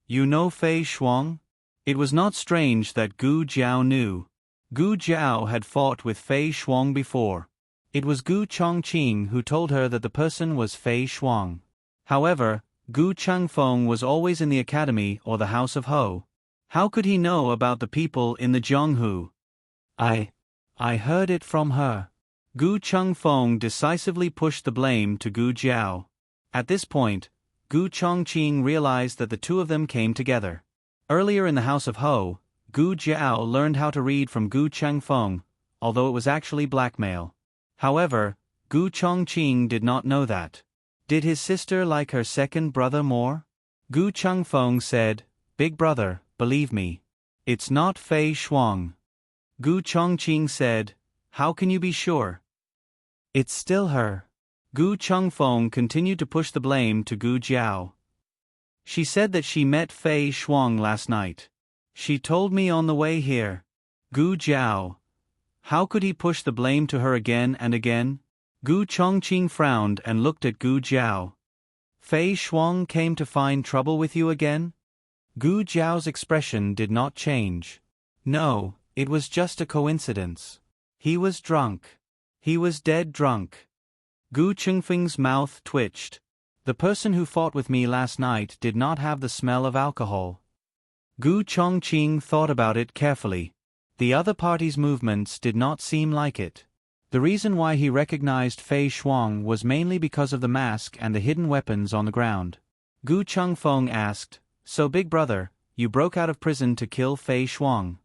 You know Fei Shuang? It was not strange that Gu Jiao knew. Gu Jiao had fought with Fei Shuang before. It was Gu Chongqing who told her that the person was Fei Shuang. However, Gu Changfeng was always in the academy or the house of Ho. How could he know about the people in the Zhonghu? I heard it from her. Gu Changfeng decisively pushed the blame to Gu Jiao. At this point, Gu Chongqing realized that the two of them came together. Earlier in the house of Ho, Gu Jiao learned how to read from Gu Changfeng, although it was actually blackmail. However, Gu Chongqing did not know that. Did his sister like her second brother more? Gu Changfeng said, "Big brother, believe me. It's not Fei Shuang." Gu Chongqing said, "How can you be sure?" "It's still her." Gu Changfeng continued to push the blame to Gu Jiao. "She said that she met Fei Shuang last night. She told me on the way here." Gu Jiao. How could he push the blame to her again and again? Gu Chongqing frowned and looked at Gu Jiao. "Fei Shuang came to find trouble with you again?" Gu Jiao's expression did not change. "No, it was just a coincidence. He was drunk. He was dead drunk." Gu Chengfeng's mouth twitched. "The person who fought with me last night did not have the smell of alcohol." Gu Chongqing thought about it carefully. The other party's movements did not seem like it. The reason why he recognized Fei Shuang was mainly because of the mask and the hidden weapons on the ground. Gu Changfeng asked, "So big brother, you broke out of prison to kill Fei Shuang?"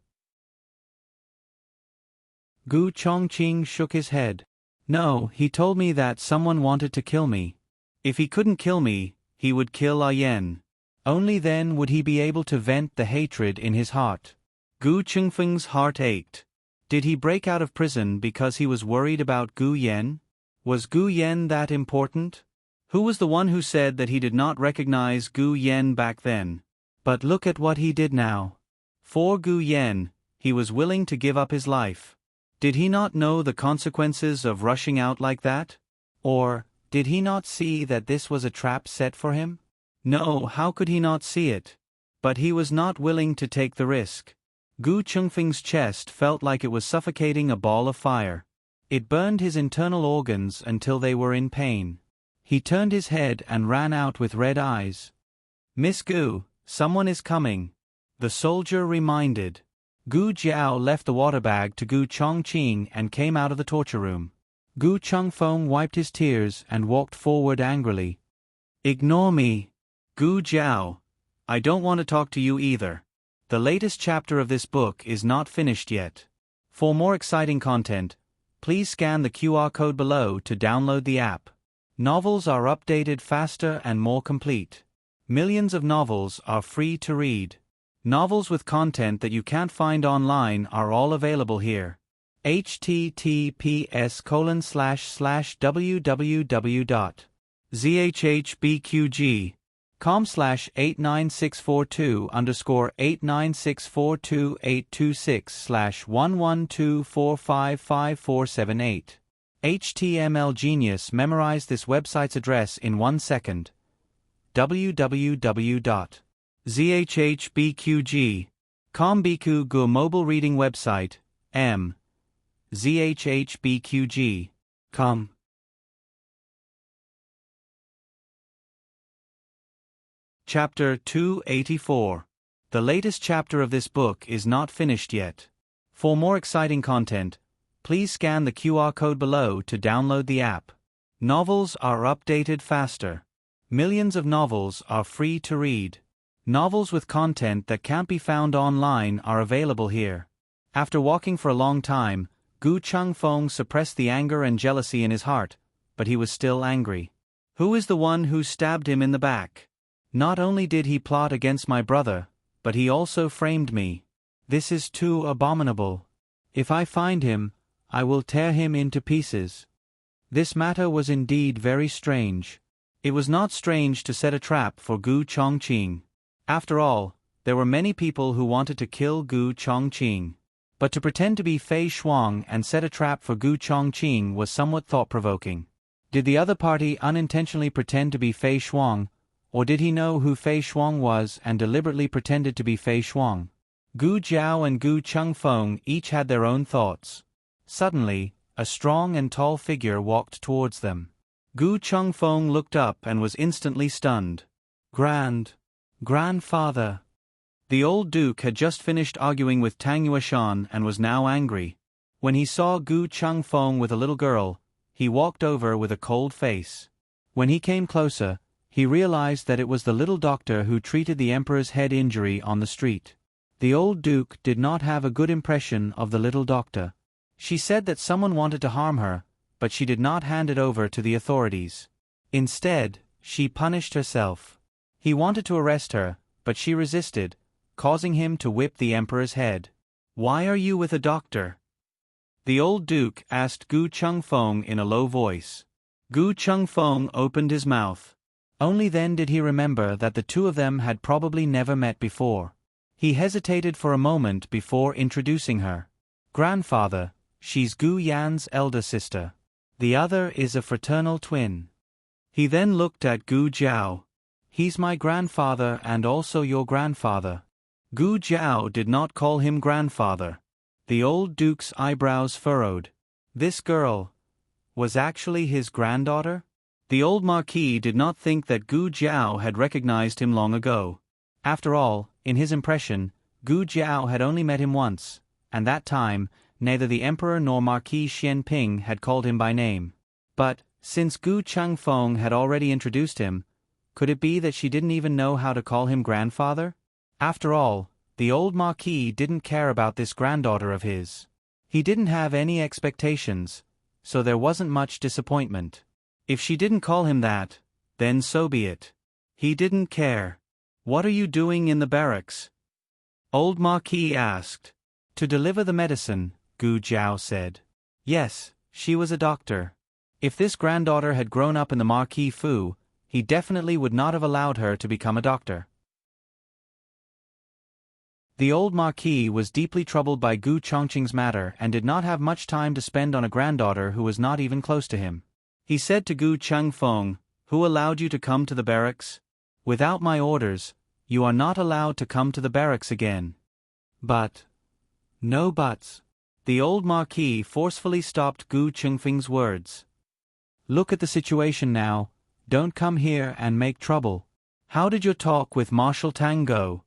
Gu Chongqing shook his head. "No, he told me that someone wanted to kill me. If he couldn't kill me, he would kill Yan. Only then would he be able to vent the hatred in his heart." Gu Chengfeng's heart ached. Did he break out of prison because he was worried about Gu Yan? Was Gu Yan that important? Who was the one who said that he did not recognize Gu Yan back then? But look at what he did now. For Gu Yan, he was willing to give up his life. Did he not know the consequences of rushing out like that? Or, did he not see that this was a trap set for him? No, how could he not see it? But he was not willing to take the risk. Gu Chengfeng's chest felt like it was suffocating a ball of fire. It burned his internal organs until they were in pain. He turned his head and ran out with red eyes. "Miss Gu, someone is coming," the soldier reminded. Gu Jiao left the water bag to Gu Chongqing and came out of the torture room. Gu Changfeng wiped his tears and walked forward angrily. "Ignore me." "Gu Jiao, I don't want to talk to you either. The latest chapter of this book is not finished yet. For more exciting content, please scan the QR code below to download the app. Novels are updated faster and more complete. Millions of novels are free to read. Novels with content that you can't find online are all available here. https://www.zhbqg.com/89642_896428264555478. HTML Genius memorized this website's address in 1 second. www.zhbqg.com Biku Gu mobile reading website, m. zhbqg.com. Chapter 284. The latest chapter of this book is not finished yet. For more exciting content, please scan the QR code below to download the app. Novels are updated faster. Millions of novels are free to read. Novels with content that can't be found online are available here. After walking for a long time, Gu Changfeng suppressed the anger and jealousy in his heart, but he was still angry. Who is the one who stabbed him in the back? Not only did he plot against my brother, but he also framed me. This is too abominable. If I find him, I will tear him into pieces. This matter was indeed very strange. It was not strange to set a trap for Gu Chongqing. After all, there were many people who wanted to kill Gu Chongqing. But to pretend to be Fei Shuang and set a trap for Gu Chongqing was somewhat thought-provoking. Did the other party unintentionally pretend to be Fei Shuang, or did he know who Fei Shuang was and deliberately pretended to be Fei Shuang? Gu Jiao and Gu Chengfeng each had their own thoughts. Suddenly, a strong and tall figure walked towards them. Gu Chengfeng looked up and was instantly stunned. Grandfather. The old duke had just finished arguing with Tang Yueshan and was now angry. When he saw Gu Chengfeng with a little girl, he walked over with a cold face. When he came closer, he realized that it was the little doctor who treated the emperor's head injury on the street. The old duke did not have a good impression of the little doctor. She said that someone wanted to harm her, but she did not hand it over to the authorities. Instead, she punished herself. He wanted to arrest her, but she resisted, causing him to whip the emperor's head. "Why are you with a doctor?" the old duke asked Gu Chengfeng in a low voice. Gu Chengfeng opened his mouth. Only then did he remember that the two of them had probably never met before. He hesitated for a moment before introducing her. "Grandfather, she's Gu Yan's elder sister. The other is a fraternal twin." He then looked at Gu Jiao. "He's my grandfather and also your grandfather." Gu Jiao did not call him grandfather. The old duke's eyebrows furrowed. This girl was actually his granddaughter? The old marquis did not think that Gu Jiao had recognized him long ago. After all, in his impression, Gu Jiao had only met him once, and that time, neither the emperor nor Marquis Xianping had called him by name. But, since Gu Chengfeng had already introduced him, could it be that she didn't even know how to call him grandfather? After all, the old marquis didn't care about this granddaughter of his. He didn't have any expectations, so there wasn't much disappointment. If she didn't call him that, then so be it. He didn't care. "What are you doing in the barracks?" Old Marquis asked. "To deliver the medicine," Gu Jiao said. Yes, she was a doctor. If this granddaughter had grown up in the Marquis Fu, he definitely would not have allowed her to become a doctor. The old marquis was deeply troubled by Gu Chongqing's matter and did not have much time to spend on a granddaughter who was not even close to him. He said to Gu Chengfeng, "Who allowed you to come to the barracks? Without my orders, you are not allowed to come to the barracks again." "But..." "No buts." The old marquis forcefully stopped Gu Chengfeng's words. "Look at the situation now. Don't come here and make trouble. How did your talk with Marshal Tang go?"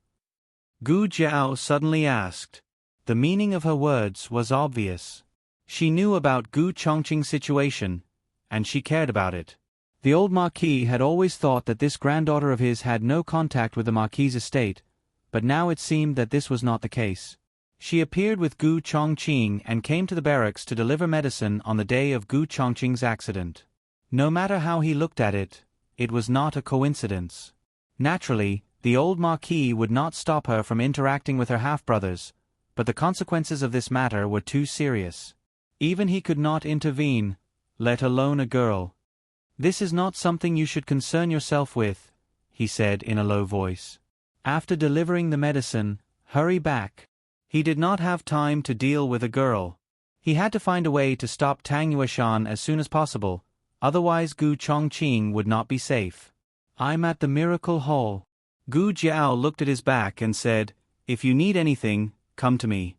Gu Jiao suddenly asked. The meaning of her words was obvious. She knew about Gu Chongqing's situation, and she cared about it. The old marquis had always thought that this granddaughter of his had no contact with the marquis's estate, but now it seemed that this was not the case. She appeared with Gu Chongqing and came to the barracks to deliver medicine on the day of Gu Chongqing's accident. No matter how he looked at it, it was not a coincidence. Naturally, the old marquis would not stop her from interacting with her half-brothers, but the consequences of this matter were too serious. Even he could not intervene, let alone a girl. "This is not something you should concern yourself with," he said in a low voice. "After delivering the medicine, hurry back." He did not have time to deal with a girl. He had to find a way to stop Tang Yueshan as soon as possible, otherwise Gu Chongqing would not be safe. "I'm at the Miracle Hall." Gu Jiao looked at his back and said, "If you need anything, come to me."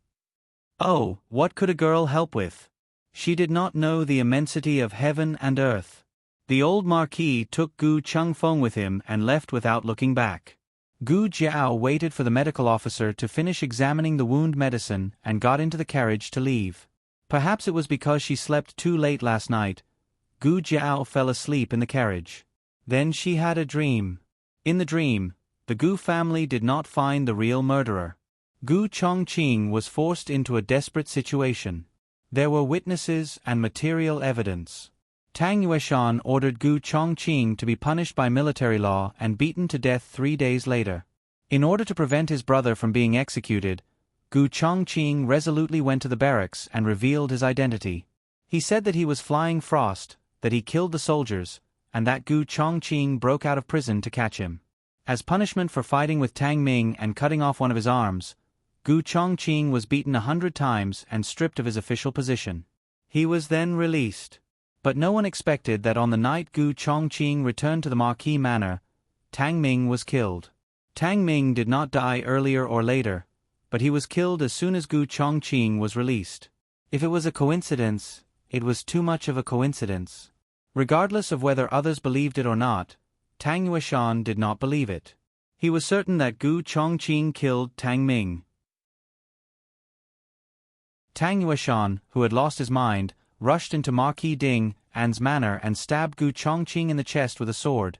Oh, what could a girl help with? She did not know the immensity of heaven and earth. The old marquis took Gu Chengfeng with him and left without looking back. Gu Jiao waited for the medical officer to finish examining the wound medicine and got into the carriage to leave. Perhaps it was because she slept too late last night. Gu Jiao fell asleep in the carriage. Then she had a dream. In the dream, the Gu family did not find the real murderer. Gu Chongqing was forced into a desperate situation. There were witnesses and material evidence. Tang Yueshan ordered Gu Chongqing to be punished by military law and beaten to death 3 days later. In order to prevent his brother from being executed, Gu Chongqing resolutely went to the barracks and revealed his identity. He said that he was Flying Frost, that he killed the soldiers, and that Gu Chongqing broke out of prison to catch him. As punishment for fighting with Tang Ming and cutting off one of his arms, Gu Chongqing was beaten 100 times and stripped of his official position. He was then released. But no one expected that on the night Gu Chongqing returned to the Marquis Manor, Tang Ming was killed. Tang Ming did not die earlier or later, but he was killed as soon as Gu Chongqing was released. If it was a coincidence, it was too much of a coincidence. Regardless of whether others believed it or not, Tang Yueshan did not believe it. He was certain that Gu Chongqing killed Tang Ming. Tang Yueshan, who had lost his mind, rushed into Marquis Ding An's manor and stabbed Gu Chongqing in the chest with a sword.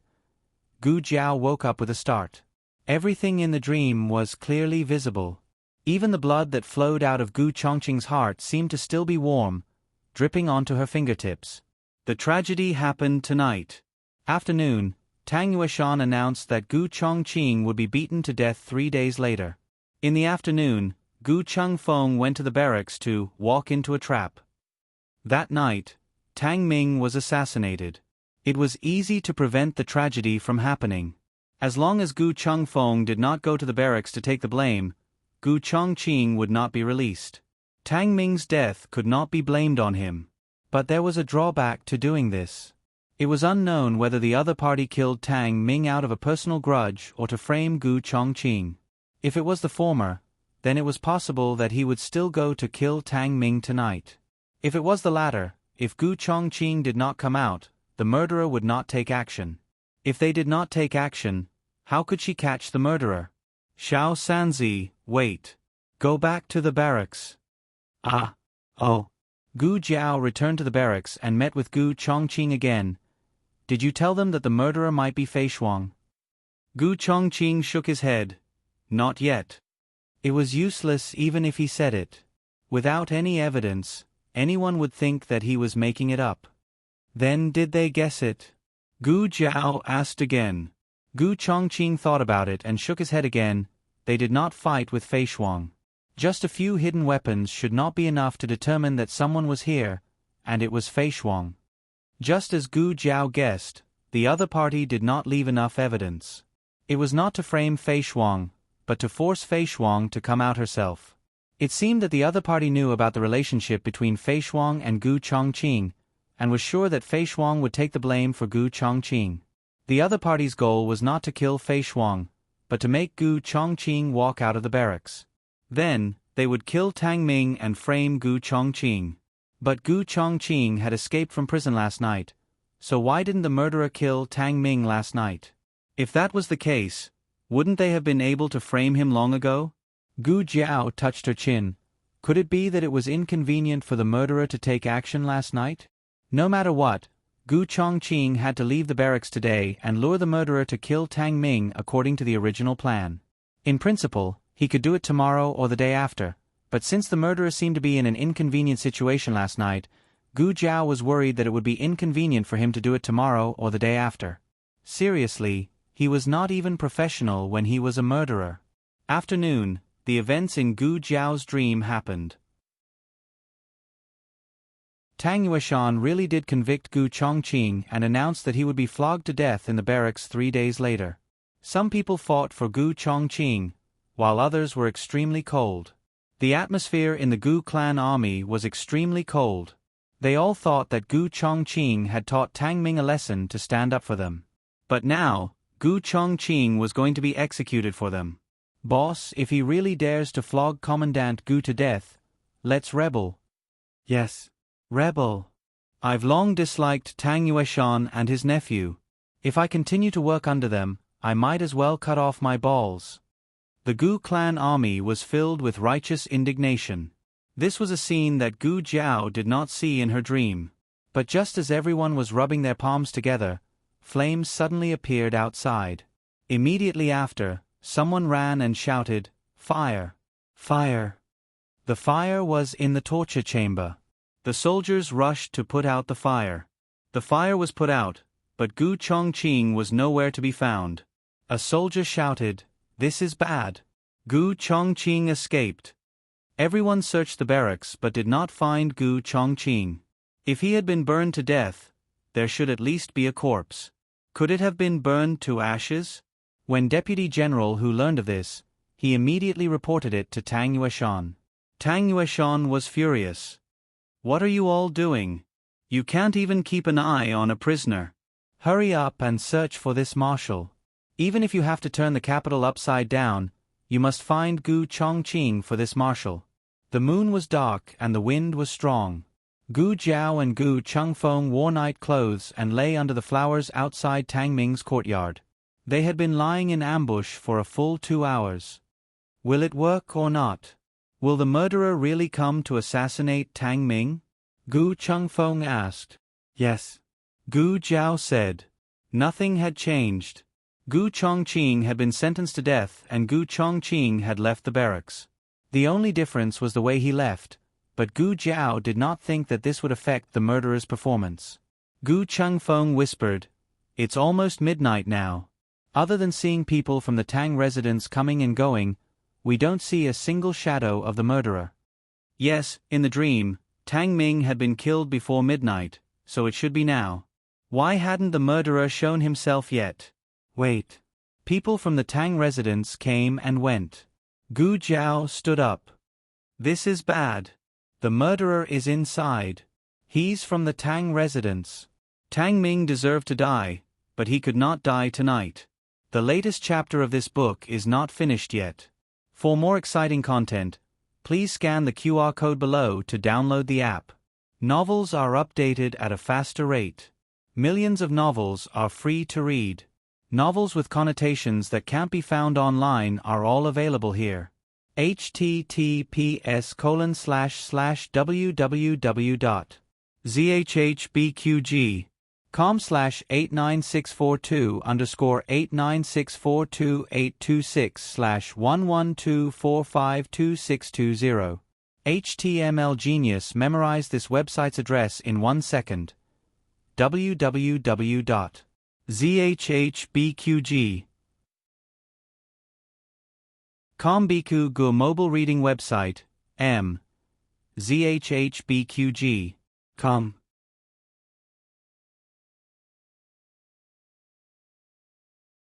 Gu Jiao woke up with a start. Everything in the dream was clearly visible. Even the blood that flowed out of Gu Chongqing's heart seemed to still be warm, dripping onto her fingertips. The tragedy happened tonight. Afternoon, Tang Yueshan announced that Gu Chongqing would be beaten to death 3 days later. In the afternoon, Gu Chengfeng went to the barracks to walk into a trap. That night, Tang Ming was assassinated. It was easy to prevent the tragedy from happening. As long as Gu Chengfeng did not go to the barracks to take the blame, Gu Chongqing would not be released. Tang Ming's death could not be blamed on him. But there was a drawback to doing this. It was unknown whether the other party killed Tang Ming out of a personal grudge or to frame Gu Chongqing. If it was the former, then it was possible that he would still go to kill Tang Ming tonight. If it was the latter, if Gu Chongqing did not come out, the murderer would not take action. If they did not take action, how could she catch the murderer? Xiao Sanzi, wait. Go back to the barracks. Oh. Gu Jiao returned to the barracks and met with Gu Chongqing again. Did you tell them that the murderer might be Fei Shuang? Gu Chongqing shook his head. Not yet. It was useless even if he said it. Without any evidence, anyone would think that he was making it up. Then did they guess it? Gu Jiao asked again. Gu Chongqing thought about it and shook his head again. They did not fight with Fei Shuang. Just a few hidden weapons should not be enough to determine that someone was here, and it was Fei Shuang. Just as Gu Jiao guessed, the other party did not leave enough evidence. It was not to frame Fei Shuang, but to force Fei Shuang to come out herself. It seemed that the other party knew about the relationship between Fei Shuang and Gu Chongqing, and was sure that Fei Shuang would take the blame for Gu Chongqing. The other party's goal was not to kill Fei Shuang, but to make Gu Chongqing walk out of the barracks. Then, they would kill Tang Ming and frame Gu Chongqing. But Gu Chongqing had escaped from prison last night, so why didn't the murderer kill Tang Ming last night? If that was the case, wouldn't they have been able to frame him long ago? Gu Jiao touched her chin. Could it be that it was inconvenient for the murderer to take action last night? No matter what, Gu Chongqing had to leave the barracks today and lure the murderer to kill Tang Ming according to the original plan. In principle, he could do it tomorrow or the day after, but since the murderer seemed to be in an inconvenient situation last night, Gu Jiao was worried that it would be inconvenient for him to do it tomorrow or the day after. Seriously, he was not even professional when he was a murderer. Afternoon, the events in Gu Jiao's dream happened. Tang Yueshan really did convict Gu Chongqing and announced that he would be flogged to death in the barracks 3 days later. Some people fought for Gu Chongqing, while others were extremely cold. The atmosphere in the Gu clan army was extremely cold. They all thought that Gu Chongqing had taught Tang Ming a lesson to stand up for them. But now, Gu Chongqing was going to be executed for them. Boss, if he really dares to flog Commandant Gu to death, let's rebel. Yes, rebel. I've long disliked Tang Yueshan and his nephew. If I continue to work under them, I might as well cut off my balls. The Gu clan army was filled with righteous indignation. This was a scene that Gu Jiao did not see in her dream. But just as everyone was rubbing their palms together, flames suddenly appeared outside. Immediately after, someone ran and shouted, "Fire! Fire!" The fire was in the torture chamber. The soldiers rushed to put out the fire. The fire was put out, but Gu Chongqing was nowhere to be found. A soldier shouted, "This is bad." Gu Chongqing escaped. Everyone searched the barracks but did not find Gu Chongqing. If he had been burned to death, there should at least be a corpse. Could it have been burned to ashes? When Deputy General Hu learned of this, he immediately reported it to Tang Yueshan. Tang Yueshan was furious. "What are you all doing? You can't even keep an eye on a prisoner. Hurry up and search for this marshal. Even if you have to turn the capital upside down, you must find Gu Chongqing for this marshal. The moon was dark and the wind was strong. Gu Jiao and Gu Chengfeng wore night clothes and lay under the flowers outside Tang Ming's courtyard. They had been lying in ambush for a full 2 hours. Will it work or not? Will the murderer really come to assassinate Tang Ming? Gu Chengfeng asked. Yes. Gu Jiao said. Nothing had changed. Gu Chongqing had been sentenced to death and Gu Chongqing had left the barracks. The only difference was the way he left, but Gu Jiao did not think that this would affect the murderer's performance. Gu Chengfeng whispered, "It's almost midnight now. Other than seeing people from the Tang residence coming and going, we don't see a single shadow of the murderer." Yes, in the dream, Tang Ming had been killed before midnight, so it should be now. Why hadn't the murderer shown himself yet? Wait. People from the Tang residence came and went. Gu Jiao stood up. This is bad. The murderer is inside. He's from the Tang residence. Tang Ming deserved to die, but he could not die tonight. The latest chapter of this book is not finished yet. For more exciting content, please scan the QR code below to download the app. Novels are updated at a faster rate. Millions of novels are free to read. Novels with connotations that can't be found online are all available here. https://www.zhbqg.com/89642_826/112452620. HTML Genius memorized this website's address in 1 second. www.zhbqg.com Biku Gu mobile reading website, zhbqg.com.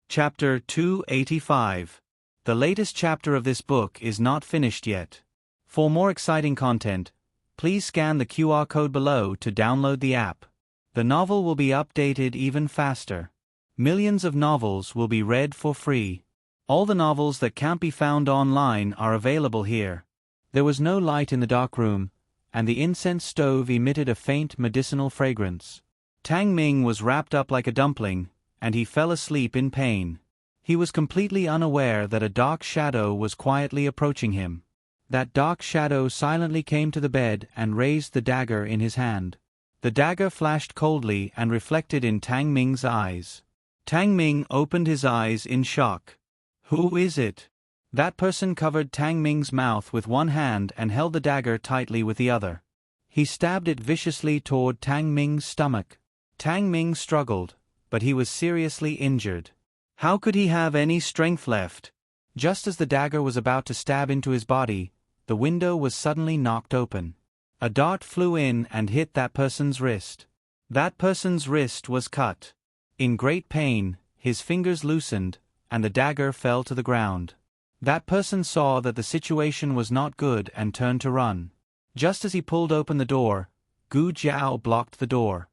Chapter 285. The latest chapter of this book is not finished yet. For more exciting content, please scan the QR code below to download the app. The novel will be updated even faster. Millions of novels will be read for free. All the novels that can't be found online are available here. There was no light in the dark room, and the incense stove emitted a faint medicinal fragrance. Tang Ming was wrapped up like a dumpling, and he fell asleep in pain. He was completely unaware that a dark shadow was quietly approaching him. That dark shadow silently came to the bed and raised the dagger in his hand. The dagger flashed coldly and reflected in Tang Ming's eyes. Tang Ming opened his eyes in shock. Who is it? That person covered Tang Ming's mouth with one hand and held the dagger tightly with the other. He stabbed it viciously toward Tang Ming's stomach. Tang Ming struggled, but he was seriously injured. How could he have any strength left? Just as the dagger was about to stab into his body, the window was suddenly knocked open. A dart flew in and hit that person's wrist. That person's wrist was cut. In great pain, his fingers loosened, and the dagger fell to the ground. That person saw that the situation was not good and turned to run. Just as he pulled open the door, Gu Jiao blocked the door.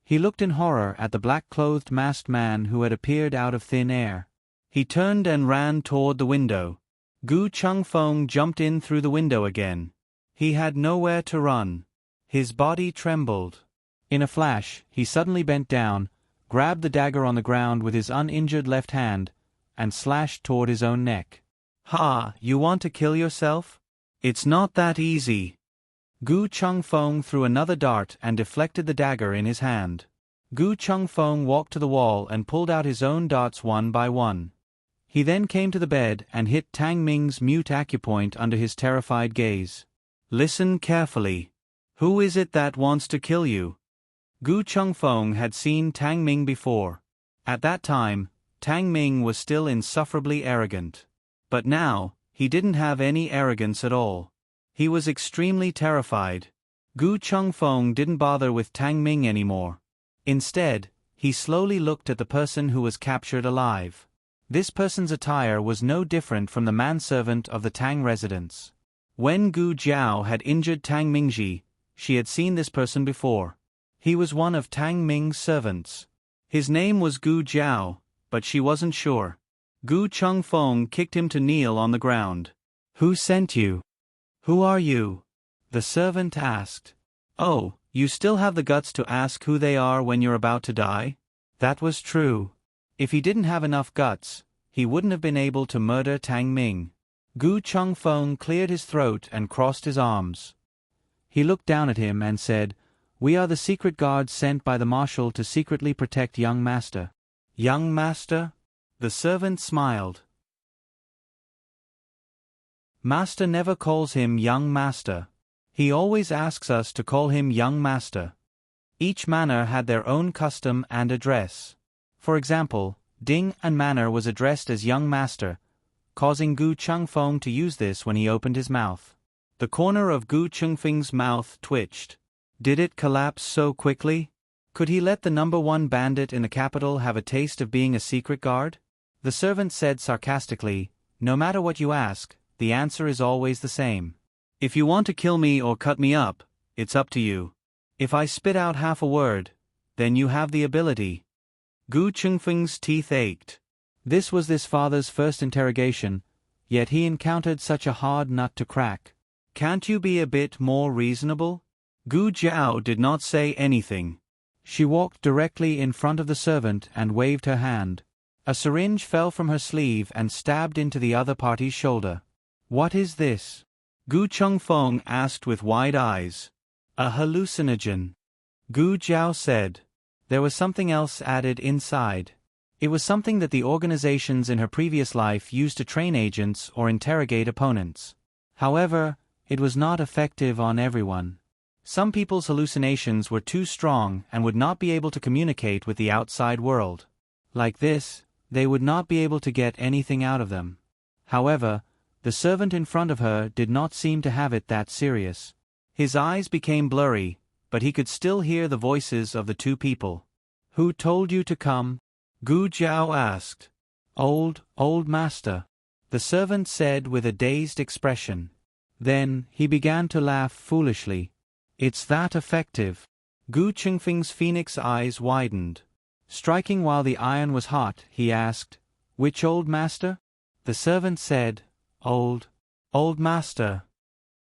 He looked in horror at the black-clothed masked man who had appeared out of thin air. He turned and ran toward the window. Gu Chengfeng jumped in through the window again. He had nowhere to run. His body trembled. In a flash, he suddenly bent down, grabbed the dagger on the ground with his uninjured left hand, and slashed toward his own neck. Ha, you want to kill yourself? It's not that easy. Gu Chengfeng threw another dart and deflected the dagger in his hand. Gu Chengfeng walked to the wall and pulled out his own darts one by one. He then came to the bed and hit Tang Ming's mute acupoint under his terrified gaze. Listen carefully. Who is it that wants to kill you? Gu Chengfeng had seen Tang Ming before. At that time, Tang Ming was still insufferably arrogant. But now, he didn't have any arrogance at all. He was extremely terrified. Gu Chengfeng didn't bother with Tang Ming anymore. Instead, he slowly looked at the person who was captured alive. This person's attire was no different from the manservant of the Tang residence. When Gu Jiao had injured Tang Mingji, she had seen this person before. He was one of Tang Ming's servants. His name was Gu Jiao, but she wasn't sure. Gu Chengfeng kicked him to kneel on the ground. "Who sent you? Who are you?" the servant asked. "Oh, you still have the guts to ask who they are when you're about to die?" That was true. If he didn't have enough guts, he wouldn't have been able to murder Tang Ming. Gu Chengfeng cleared his throat and crossed his arms. He looked down at him and said, "We are the secret guards sent by the marshal to secretly protect young master." "Young master?" The servant smiled. "Master never calls him young master. He always asks us to call him young master." Each manor had their own custom and address. For example, Ding and manor was addressed as young master, causing Gu Chengfeng to use this when he opened his mouth. The corner of Gu Chengfeng's mouth twitched. Did it collapse so quickly? Could he let the #1 bandit in the capital have a taste of being a secret guard? The servant said sarcastically, "No matter what you ask, the answer is always the same. If you want to kill me or cut me up, it's up to you. If I spit out half a word, then you have the ability." Gu Chengfeng's teeth ached. This was his father's first interrogation, yet he encountered such a hard nut to crack. "Can't you be a bit more reasonable?" Gu Jiao did not say anything. She walked directly in front of the servant and waved her hand. A syringe fell from her sleeve and stabbed into the other party's shoulder. "What is this?" Gu Chengfeng asked with wide eyes. "A hallucinogen," Gu Jiao said. There was something else added inside. It was something that the organizations in her previous life used to train agents or interrogate opponents. However, it was not effective on everyone. Some people's hallucinations were too strong and would not be able to communicate with the outside world. Like this, they would not be able to get anything out of them. However, the servant in front of her did not seem to have it that serious. His eyes became blurry, but he could still hear the voices of the two people. "Who told you to come?" Gu Jiao asked. Old master," the servant said with a dazed expression. Then, he began to laugh foolishly. "It's that effective." Gu Chengfeng's phoenix eyes widened. Striking while the iron was hot, he asked, "Which old master?" The servant said, Old master."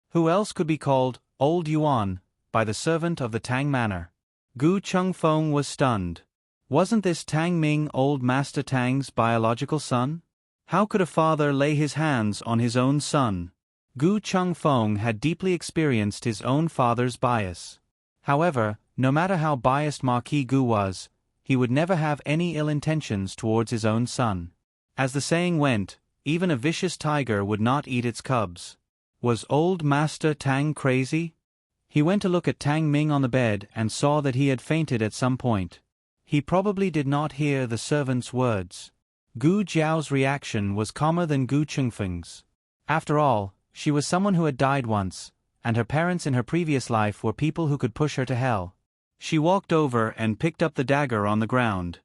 Who else could be called Old Yuan by the servant of the Tang Manor? Gu Chengfeng was stunned. Wasn't this Tang Ming old Master Tang's biological son? How could a father lay his hands on his own son? Gu Chengfeng had deeply experienced his own father's bias. However, no matter how biased Marquis Gu was, he would never have any ill intentions towards his own son. As the saying went, even a vicious tiger would not eat its cubs. Was old Master Tang crazy? He went to look at Tang Ming on the bed and saw that he had fainted at some point. He probably did not hear the servant's words. Gu Jiao's reaction was calmer than Gu Chengfeng's. After all, she was someone who had died once, and her parents in her previous life were people who could push her to hell. She walked over and picked up the dagger on the ground.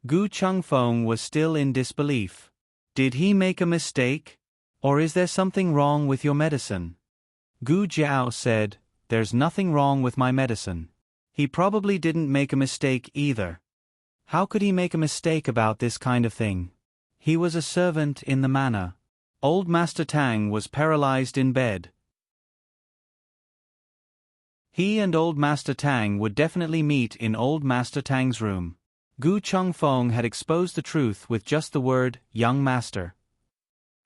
Gu Chengfeng was still in disbelief. "Did he make a mistake? Or is there something wrong with your medicine?" Gu Jiao said, "There's nothing wrong with my medicine." He probably didn't make a mistake either. How could he make a mistake about this kind of thing? He was a servant in the manor. Old Master Tang was paralyzed in bed. He and Old Master Tang would definitely meet in Old Master Tang's room. Gu Chengfeng had exposed the truth with just the word, young master.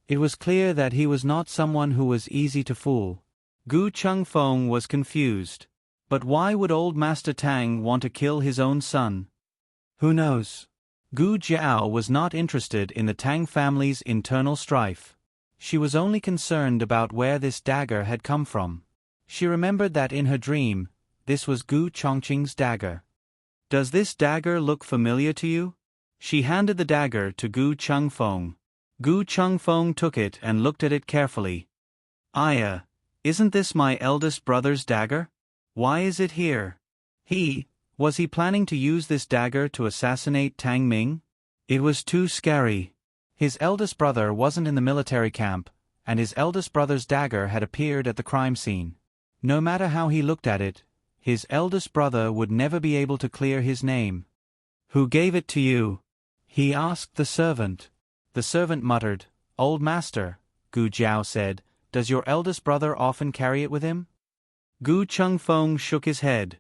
It was clear that he was not someone who was easy to fool. Gu Chengfeng was confused. But why would Old Master Tang want to kill his own son? Who knows? Gu Jiao was not interested in the Tang family's internal strife. She was only concerned about where this dagger had come from. She remembered that in her dream, this was Gu Chongqing's dagger. "Does this dagger look familiar to you?" She handed the dagger to Gu Chengfeng. Gu Chengfeng took it and looked at it carefully. Isn't this my eldest brother's dagger? Why is it here? Was he planning to use this dagger to assassinate Tang Ming? It was too scary. His eldest brother wasn't in the military camp, and his eldest brother's dagger had appeared at the crime scene. No matter how he looked at it, his eldest brother would never be able to clear his name. "Who gave it to you?" he asked the servant. The servant muttered. Old master, Gu Jiao said, does your eldest brother often carry it with him? Gu Chengfeng shook his head.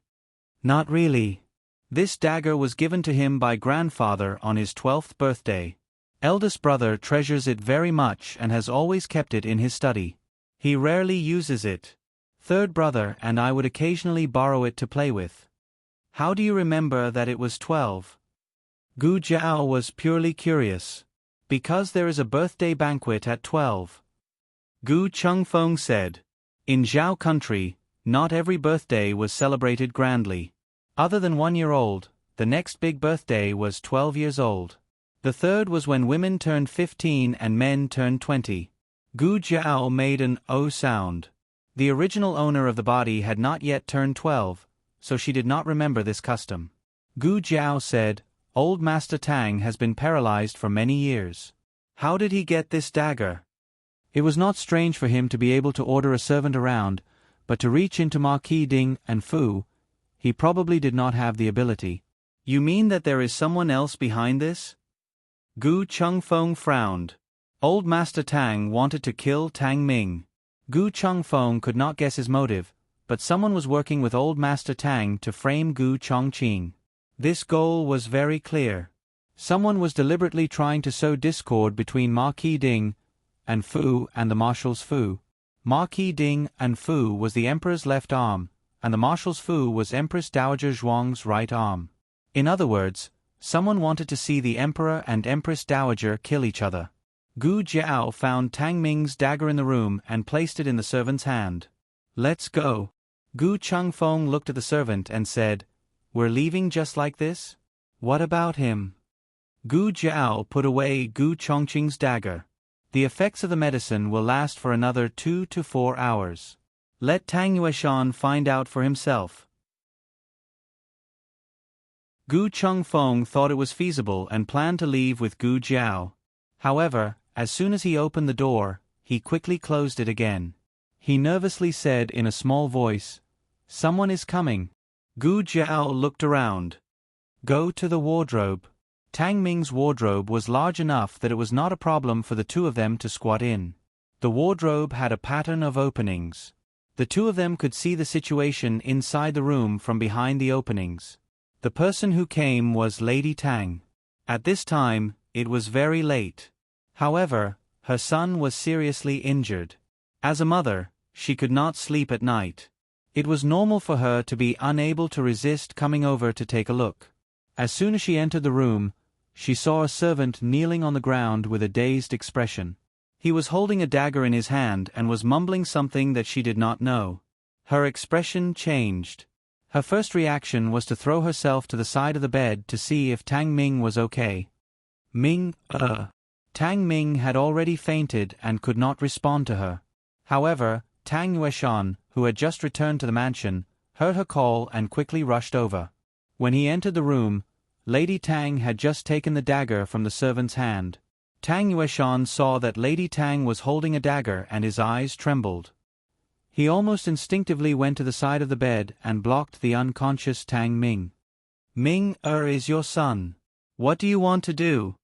Not really. This dagger was given to him by grandfather on his 12th birthday. Eldest brother treasures it very much and has always kept it in his study. He rarely uses it. Third brother and I would occasionally borrow it to play with. How do you remember that it was 12? Gu Jiao was purely curious. Because there is a birthday banquet at 12. Gu Chengfeng said. In Zhao country, not every birthday was celebrated grandly. Other than 1 year old, the next big birthday was 12 years old. The third was when women turned 15 and men turned 20. Gu Jiao made an O sound. The original owner of the body had not yet turned 12, so she did not remember this custom. Gu Jiao said, Old Master Tang has been paralyzed for many years. How did he get this dagger? It was not strange for him to be able to order a servant around, but to reach into Marquis Ding and Fu, he probably did not have the ability. You mean that there is someone else behind this? Gu Chengfeng frowned. Old Master Tang wanted to kill Tang Ming. Gu Chengfeng could not guess his motive, but someone was working with Old Master Tang to frame Gu Chongqing. This goal was very clear. Someone was deliberately trying to sow discord between Marquis Ding and Fu and the Marshal's Fu. Marquis Ding and Fu was the Emperor's left arm, and the Marshal's Fu was Empress Dowager Zhuang's right arm. In other words, someone wanted to see the Emperor and Empress Dowager kill each other. Gu Jiao found Tang Ming's dagger in the room and placed it in the servant's hand. Let's go. Gu Chengfeng looked at the servant and said, We're leaving just like this? What about him? Gu Jiao put away Gu Chongqing's dagger. The effects of the medicine will last for another 2 to 4 hours. Let Tang Yueshan find out for himself. Gu Chengfeng thought it was feasible and planned to leave with Gu Jiao. However, as soon as he opened the door, he quickly closed it again. He nervously said in a small voice, Someone is coming. Gu Jiao looked around. Go to the wardrobe. Tang Ming's wardrobe was large enough that it was not a problem for the two of them to squat in. The wardrobe had a pattern of openings. The two of them could see the situation inside the room from behind the openings. The person who came was Lady Tang. At this time, it was very late. However, her son was seriously injured. As a mother, she could not sleep at night. It was normal for her to be unable to resist coming over to take a look. As soon as she entered the room, she saw a servant kneeling on the ground with a dazed expression. He was holding a dagger in his hand and was mumbling something that she did not know. Her expression changed. Her first reaction was to throw herself to the side of the bed to see if Tang Ming was okay. Tang Ming had already fainted and could not respond to her. However, Tang Yueshan, who had just returned to the mansion, heard her call and quickly rushed over. When he entered the room, Lady Tang had just taken the dagger from the servant's hand. Tang Yueshan saw that Lady Tang was holding a dagger and his eyes trembled. He almost instinctively went to the side of the bed and blocked the unconscious Tang Ming. Ming is your son. What do you want to do?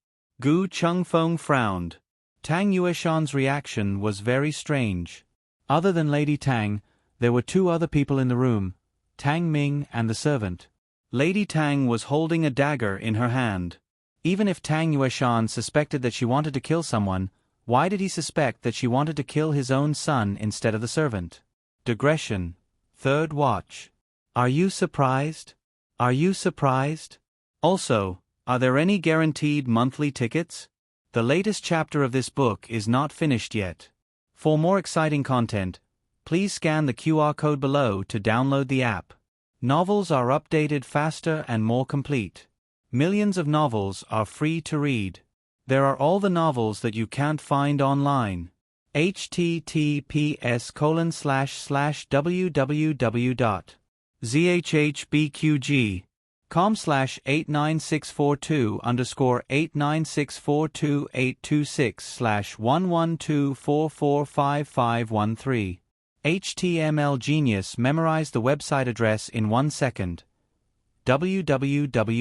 Gu Chengfeng frowned. Tang Yueshan's reaction was very strange. Other than Lady Tang, there were two other people in the room, Tang Ming and the servant. Lady Tang was holding a dagger in her hand. Even if Tang Yueshan suspected that she wanted to kill someone, why did he suspect that she wanted to kill his own son instead of the servant? Digression. Third watch. Are you surprised? Are you surprised? Also, are there any guaranteed monthly tickets? The latest chapter of this book is not finished yet. For more exciting content, please scan the QR code below to download the app. Novels are updated faster and more complete. Millions of novels are free to read. There are all the novels that you can't find online. https://www.zhbqg.com/89642_826/112445513. HTML Genius memorized the website address in 1 second. www.zhbqg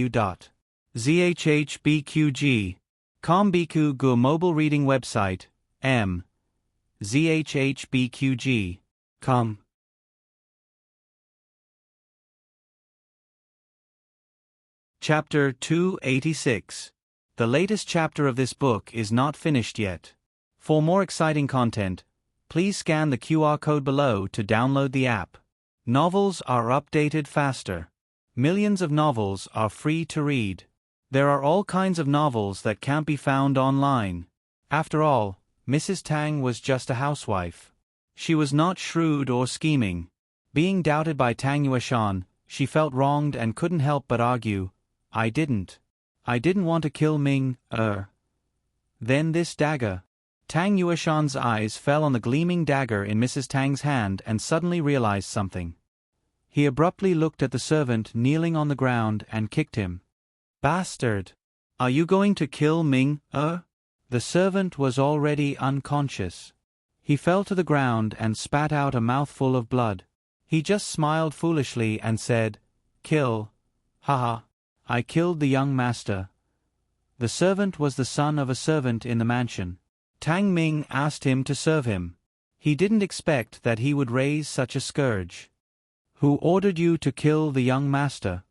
Kombiku Gu mobile reading website, M. ZHHBQG. Com. Chapter 286. The latest chapter of this book is not finished yet. For more exciting content, please scan the QR code below to download the app. Novels are updated faster. Millions of novels are free to read. There are all kinds of novels that can't be found online. After all, Mrs. Tang was just a housewife. She was not shrewd or scheming. Being doubted by Tang Yueshan, she felt wronged and couldn't help but argue, I didn't want to kill Ming, Then this dagger. Tang Yueshan's eyes fell on the gleaming dagger in Mrs. Tang's hand and suddenly realized something. He abruptly looked at the servant kneeling on the ground and kicked him. Bastard! Are you going to kill Ming, The servant was already unconscious. He fell to the ground and spat out a mouthful of blood. He just smiled foolishly and said, Kill. Haha. I killed the young master. The servant was the son of a servant in the mansion. Tang Ming asked him to serve him. He didn't expect that he would raise such a scourge. Who ordered you to kill the young master?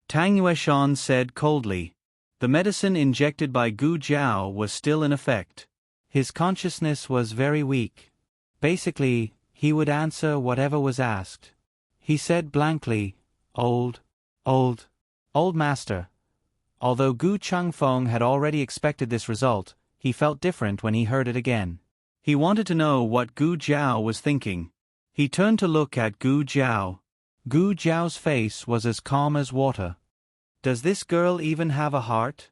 Tang Yueshan said coldly. The medicine injected by Gu Jiao was still in effect. His consciousness was very weak. Basically, he would answer whatever was asked. He said blankly, Old master. Although Gu Changfeng had already expected this result, he felt different when he heard it again. He wanted to know what Gu Jiao was thinking. He turned to look at Gu Jiao. Gu Jiao's face was as calm as water. Does this girl even have a heart?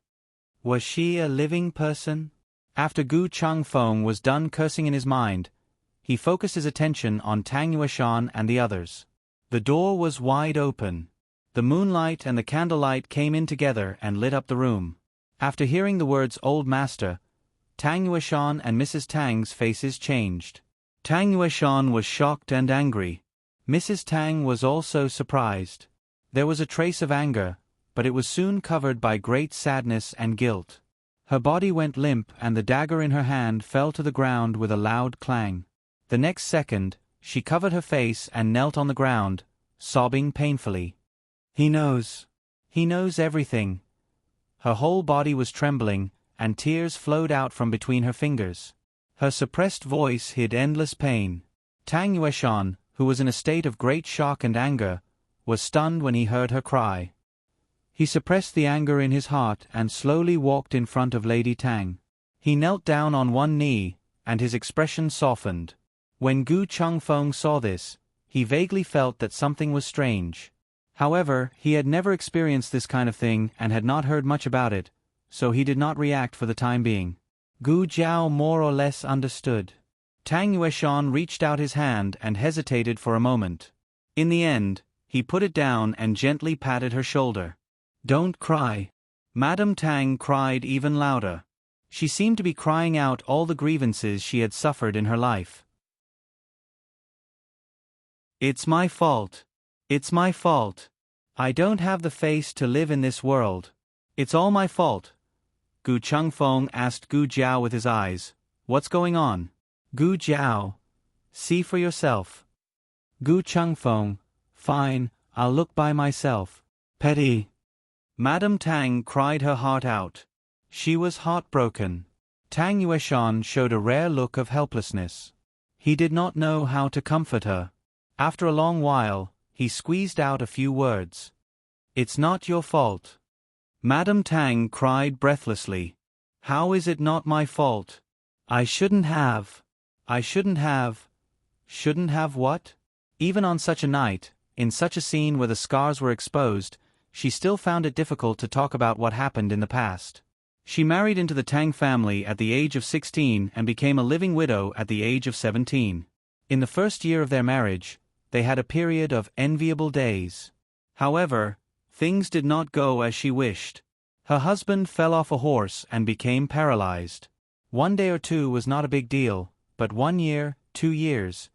Was she a living person? After Gu Changfeng was done cursing in his mind, he focused his attention on Tang Yueshan and the others. The door was wide open. The moonlight and the candlelight came in together and lit up the room. After hearing the words Old Master, Tang Yueshan and Mrs. Tang's faces changed. Tang Yueshan was shocked and angry. Mrs. Tang was also surprised. There was a trace of anger, but it was soon covered by great sadness and guilt. Her body went limp and the dagger in her hand fell to the ground with a loud clang. The next second, she covered her face and knelt on the ground, sobbing painfully. He knows everything. Her whole body was trembling, and tears flowed out from between her fingers. Her suppressed voice hid endless pain. Tang Yueshan, who was in a state of great shock and anger, was stunned when he heard her cry. He suppressed the anger in his heart and slowly walked in front of Lady Tang. He knelt down on one knee, and his expression softened. When Gu Changfeng saw this, he vaguely felt that something was strange. However, he had never experienced this kind of thing and had not heard much about it, so he did not react for the time being. Gu Jiao more or less understood. Tang Yueshan reached out his hand and hesitated for a moment. In the end, he put it down and gently patted her shoulder. Don't cry. Madame Tang cried even louder. She seemed to be crying out all the grievances she had suffered in her life. It's my fault. It's my fault. I don't have the face to live in this world. It's all my fault. Gu Changfeng asked Gu Jiao with his eyes. What's going on? Gu Jiao. See for yourself. Gu Changfeng. Fine, I'll look by myself. Petty. Madame Tang cried her heart out. She was heartbroken. Tang Yueshan showed a rare look of helplessness. He did not know how to comfort her. After a long while, he squeezed out a few words. It's not your fault. Madame Tang cried breathlessly. How is it not my fault? I shouldn't have. Shouldn't have what? Even on such a night, in such a scene where the scars were exposed, she still found it difficult to talk about what happened in the past. She married into the Tang family at the age of 16 and became a living widow at the age of 17. In the first year of their marriage, they had a period of enviable days. However, things did not go as she wished. Her husband fell off a horse and became paralyzed. 1 day or 2 was not a big deal, but 1 year, 2 years.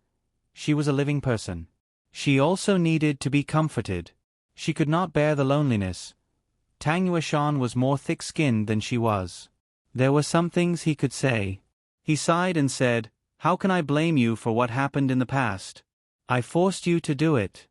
She was a living person. She also needed to be comforted. She could not bear the loneliness. Tang Yueshan was more thick-skinned than she was. There were some things he could say. He sighed and said, "How can I blame you for what happened in the past? I forced you to do it."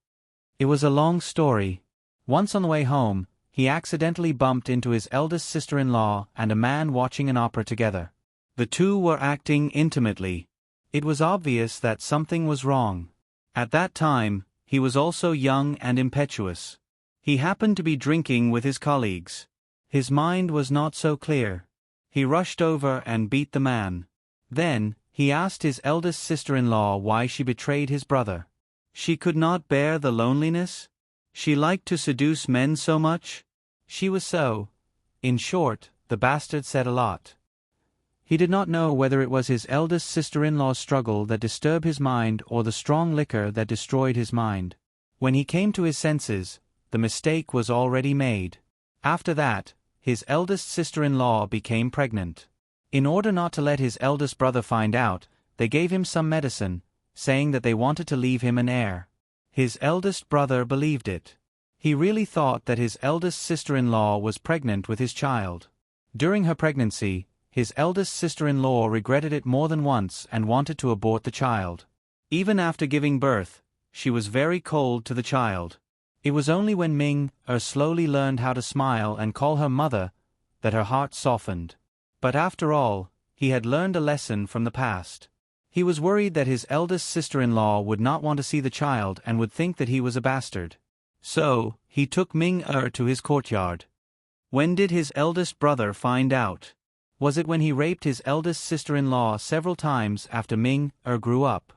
It was a long story. Once on the way home, he accidentally bumped into his eldest sister-in-law and a man watching an opera together. The two were acting intimately. It was obvious that something was wrong. At that time, he was also young and impetuous. He happened to be drinking with his colleagues. His mind was not so clear. He rushed over and beat the man. Then, he asked his eldest sister-in-law why she betrayed his brother. She could not bear the loneliness? She liked to seduce men so much? She was so. In short, the bastard said a lot. He did not know whether it was his eldest sister-in-law's struggle that disturbed his mind or the strong liquor that destroyed his mind. When he came to his senses, the mistake was already made. After that, his eldest sister-in-law became pregnant. In order not to let his eldest brother find out, they gave him some medicine, saying that they wanted to leave him an heir. His eldest brother believed it. He really thought that his eldest sister-in-law was pregnant with his child. During her pregnancy, his eldest sister-in-law regretted it more than once and wanted to abort the child. Even after giving birth, she was very cold to the child. It was only when Ming-er slowly learned how to smile and call her mother that her heart softened. But after all, he had learned a lesson from the past. He was worried that his eldest sister-in-law would not want to see the child and would think that he was a bastard. So, he took Ming-er to his courtyard. When did his eldest brother find out? Was it when he raped his eldest sister-in-law several times after Ming-er grew up?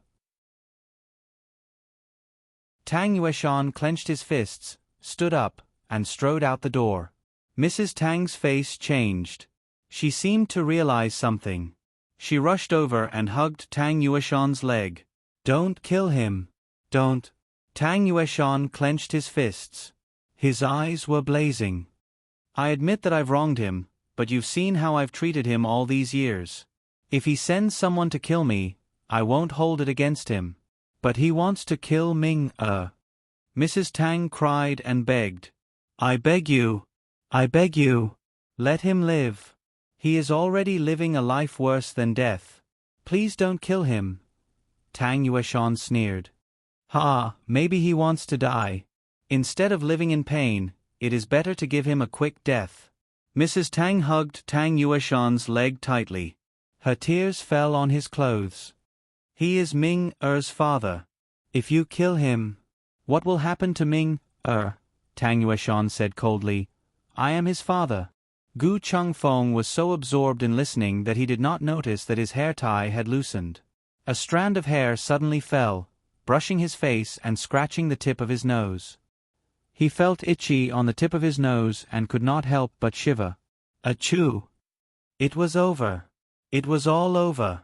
Tang Yueshan clenched his fists, stood up, and strode out the door. Mrs. Tang's face changed. She seemed to realize something. She rushed over and hugged Tang Yueshan's leg. "Don't kill him. Don't." Tang Yueshan clenched his fists. His eyes were blazing. "I admit that I've wronged him, but you've seen how I've treated him all these years. If he sends someone to kill me, I won't hold it against him. But he wants to kill Ming-er." Mrs. Tang cried and begged. I beg you, let him live. He is already living a life worse than death. Please don't kill him." Tang Yueshan sneered. "Ha, maybe he wants to die. Instead of living in pain, it is better to give him a quick death." Mrs. Tang hugged Tang Yueshan's leg tightly. Her tears fell on his clothes. "He is Ming-er's father. If you kill him, what will happen to Ming-er?" Tang Yueshan said coldly. "I am his father." Gu Chengfeng was so absorbed in listening that he did not notice that his hair tie had loosened. A strand of hair suddenly fell, brushing his face and scratching the tip of his nose. He felt itchy on the tip of his nose and could not help but shiver. Achoo! It was over. It was all over.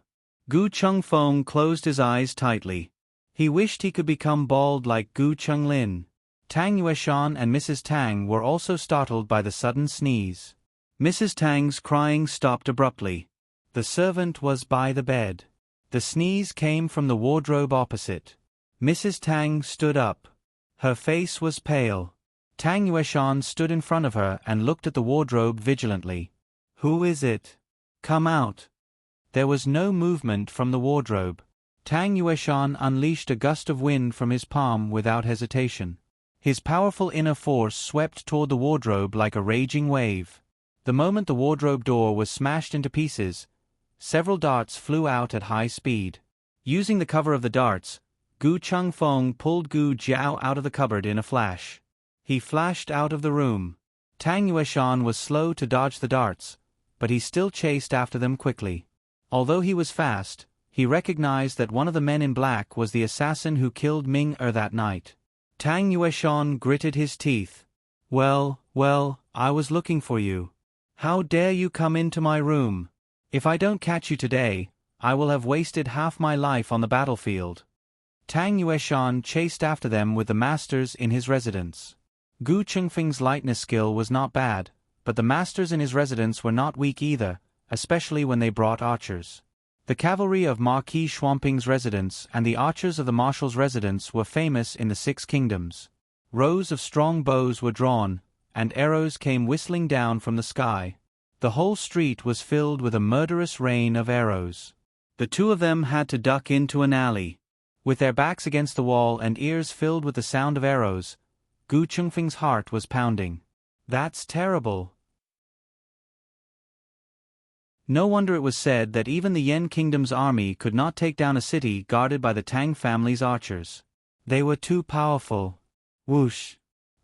Gu Chengfeng closed his eyes tightly. He wished he could become bald like Gu Chenglin. Tang Yueshan and Mrs. Tang were also startled by the sudden sneeze. Mrs. Tang's crying stopped abruptly. The servant was by the bed. The sneeze came from the wardrobe opposite. Mrs. Tang stood up. Her face was pale. Tang Yueshan stood in front of her and looked at the wardrobe vigilantly. "Who is it? Come out." There was no movement from the wardrobe. Tang Yueshan unleashed a gust of wind from his palm without hesitation. His powerful inner force swept toward the wardrobe like a raging wave. The moment the wardrobe door was smashed into pieces, several darts flew out at high speed. Using the cover of the darts, Gu Chengfeng pulled Gu Jiao out of the cupboard in a flash. He flashed out of the room. Tang Yueshan was slow to dodge the darts, but he still chased after them quickly. Although he was fast, he recognized that one of the men in black was the assassin who killed Ming-er that night. Tang Yueshan gritted his teeth. Well, I was looking for you. How dare you come into my room? If I don't catch you today, I will have wasted half my life on the battlefield." Tang Yueshan chased after them with the masters in his residence. Gu Chengfeng's lightness skill was not bad, but the masters in his residence were not weak either, especially when they brought archers. The cavalry of Marquis Schwamping's residence and the archers of the marshal's residence were famous in the 6 kingdoms. Rows of strong bows were drawn, and arrows came whistling down from the sky. The whole street was filled with a murderous rain of arrows. The two of them had to duck into an alley. With their backs against the wall and ears filled with the sound of arrows, Gu Chengfeng's heart was pounding. That's terrible. No wonder it was said that even the Yen Kingdom's army could not take down a city guarded by the Tang family's archers. They were too powerful. Whoosh!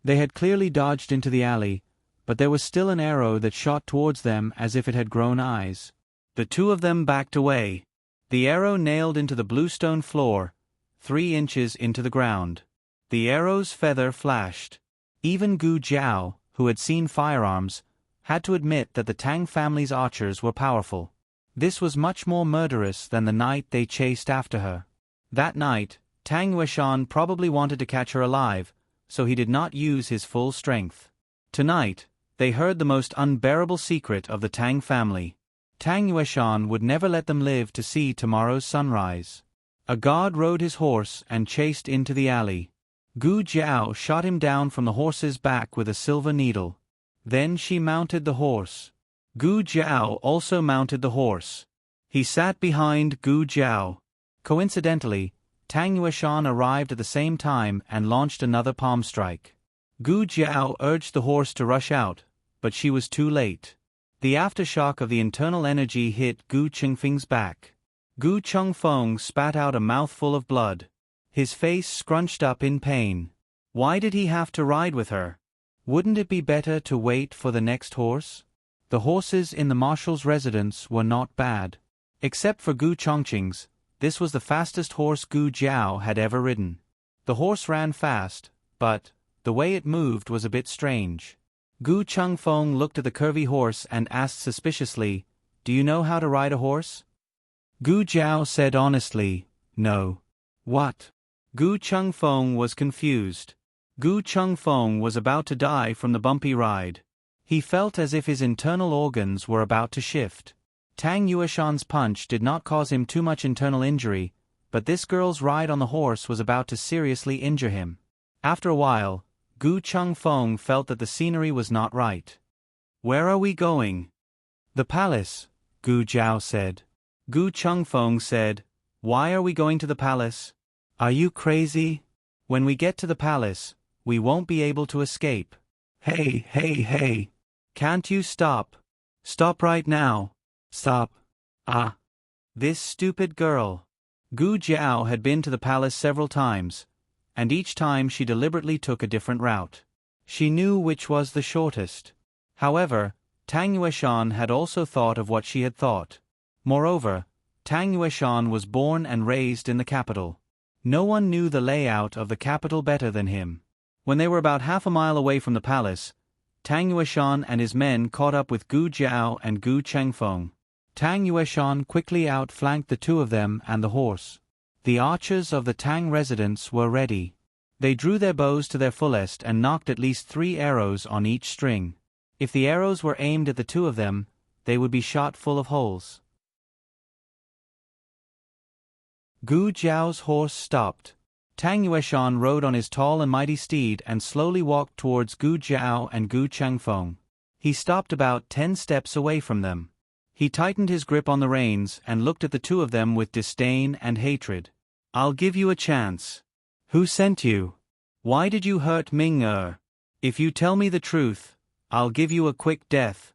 They had clearly dodged into the alley, but there was still an arrow that shot towards them as if it had grown eyes. The two of them backed away. The arrow nailed into the bluestone floor, 3 inches into the ground. The arrow's feather flashed. Even Gu Jiao, who had seen firearms, had to admit that the Tang family's archers were powerful. This was much more murderous than the night they chased after her. That night, Tang Yueshan probably wanted to catch her alive, so he did not use his full strength. Tonight, they heard the most unbearable secret of the Tang family. Tang Yueshan would never let them live to see tomorrow's sunrise. A guard rode his horse and chased into the alley. Gu Jiao shot him down from the horse's back with a silver needle. Then she mounted the horse. Gu Jiao also mounted the horse. He sat behind Gu Jiao. Coincidentally, Tang Yueshan arrived at the same time and launched another palm strike. Gu Jiao urged the horse to rush out, but she was too late. The aftershock of the internal energy hit Gu Chengfeng's back. Gu Chengfeng spat out a mouthful of blood. His face scrunched up in pain. Why did he have to ride with her? Wouldn't it be better to wait for the next horse? The horses in the marshal's residence were not bad. Except for Gu Chongqing's, this was the fastest horse Gu Jiao had ever ridden. The horse ran fast, but the way it moved was a bit strange. Gu Chengfeng looked at the curvy horse and asked suspiciously, "Do you know how to ride a horse?" Gu Jiao said honestly, "No." "What?" Gu Chengfeng was confused. Gu Chengfeng was about to die from the bumpy ride. He felt as if his internal organs were about to shift. Tang Yueshan's punch did not cause him too much internal injury, but this girl's ride on the horse was about to seriously injure him. After a while, Gu Chengfeng felt that the scenery was not right. "Where are we going?" "The palace," Gu Jiao said. Gu Chengfeng said, "Why are we going to the palace?" "Are you crazy? When we get to the palace, we won't be able to escape." "Hey, hey, hey! Can't you stop? Stop right now! Stop! Ah! This stupid girl!" Gu Jiao had been to the palace several times, and each time she deliberately took a different route. She knew which was the shortest. However, Tang Yueshan had also thought of what she had thought. Moreover, Tang Yueshan was born and raised in the capital. No one knew the layout of the capital better than him. When they were about half a mile away from the palace, Tang Yueshan and his men caught up with Gu Jiao and Gu Chengfeng. Tang Yueshan quickly outflanked the two of them and the horse. The archers of the Tang residence were ready. They drew their bows to their fullest and knocked at least 3 arrows on each string. If the arrows were aimed at the two of them, they would be shot full of holes. Gu Jiao's horse stopped. Tang Yueshan rode on his tall and mighty steed and slowly walked towards Gu Jiao and Gu Chengfeng. He stopped about 10 steps away from them. He tightened his grip on the reins and looked at the two of them with disdain and hatred. "I'll give you a chance. Who sent you? Why did you hurt Ming-er? If you tell me the truth, I'll give you a quick death.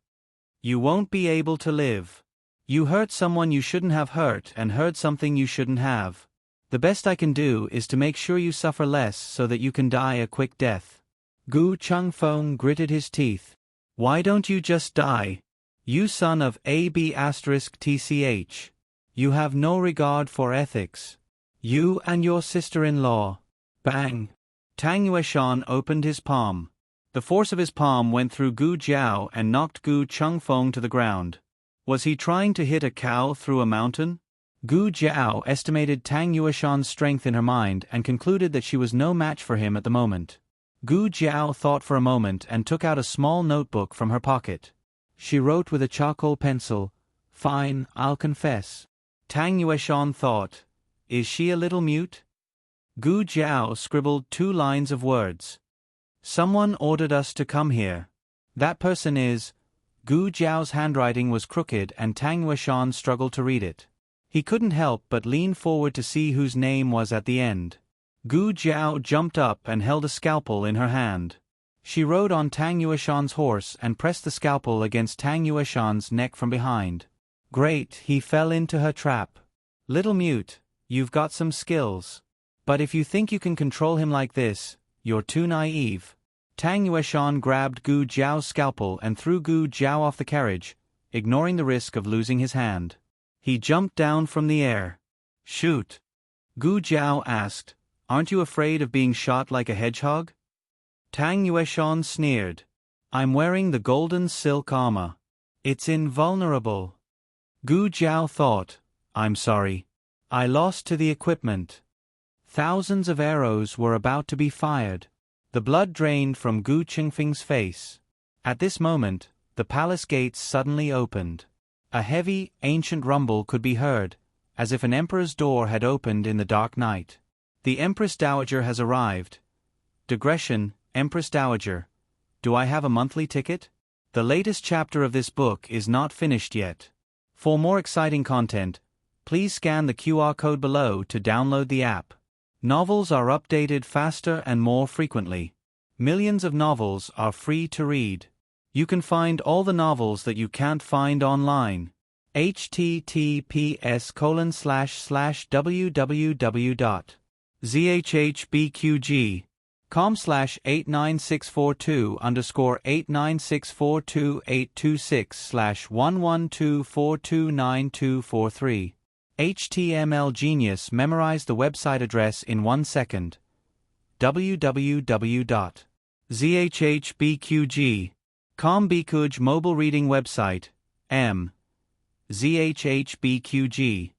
You won't be able to live. You hurt someone you shouldn't have hurt and heard something you shouldn't have. The best I can do is to make sure you suffer less so that you can die a quick death." Gu Chengfeng gritted his teeth. "Why don't you just die? You son of AB*TCH. You have no regard for ethics. You and your sister-in-law." Bang! Tang Yueshan opened his palm. The force of his palm went through Gu Jiao and knocked Gu Chengfeng to the ground. Was he trying to hit a cow through a mountain? Gu Jiao estimated Tang Yueshan's strength in her mind and concluded that she was no match for him at the moment. Gu Jiao thought for a moment and took out a small notebook from her pocket. She wrote with a charcoal pencil, "Fine, I'll confess." Tang Yueshan thought, "Is she a little mute?" Gu Jiao scribbled 2 lines of words. "Someone ordered us to come here. That person is Gu Jiao's handwriting was crooked and Tang Yueshan struggled to read it. He couldn't help but lean forward to see whose name was at the end. Gu Jiao jumped up and held a scalpel in her hand. She rode on Tang Yueshan's horse and pressed the scalpel against Tang Yueshan's neck from behind. Great, he fell into her trap. Little mute, you've got some skills. But if you think you can control him like this, you're too naive. Tang Yueshan grabbed Gu Jiao's scalpel and threw Gu Jiao off the carriage, ignoring the risk of losing his hand. He jumped down from the air. Shoot. Gu Jiao asked, aren't you afraid of being shot like a hedgehog? Tang Yueshan sneered. I'm wearing the golden silk armor. It's invulnerable. Gu Jiao thought, I'm sorry. I lost to the equipment. Thousands of arrows were about to be fired. The blood drained from Gu Qingfeng's face. At this moment, the palace gates suddenly opened. A heavy, ancient rumble could be heard, as if an emperor's door had opened in the dark night. The Empress Dowager has arrived. Digression, Empress Dowager. Do I have a monthly ticket? The latest chapter of this book is not finished yet. For more exciting content, please scan the QR code below to download the app. Novels are updated faster and more frequently. Millions of novels are free to read. You can find all the novels that you can't find online. https://www.zhbqg.com/89642_896428226/112429243. HTML Genius memorized the website address in 1 second. www.zhbqg.com Bikuj mobile reading website. zhbqg.com.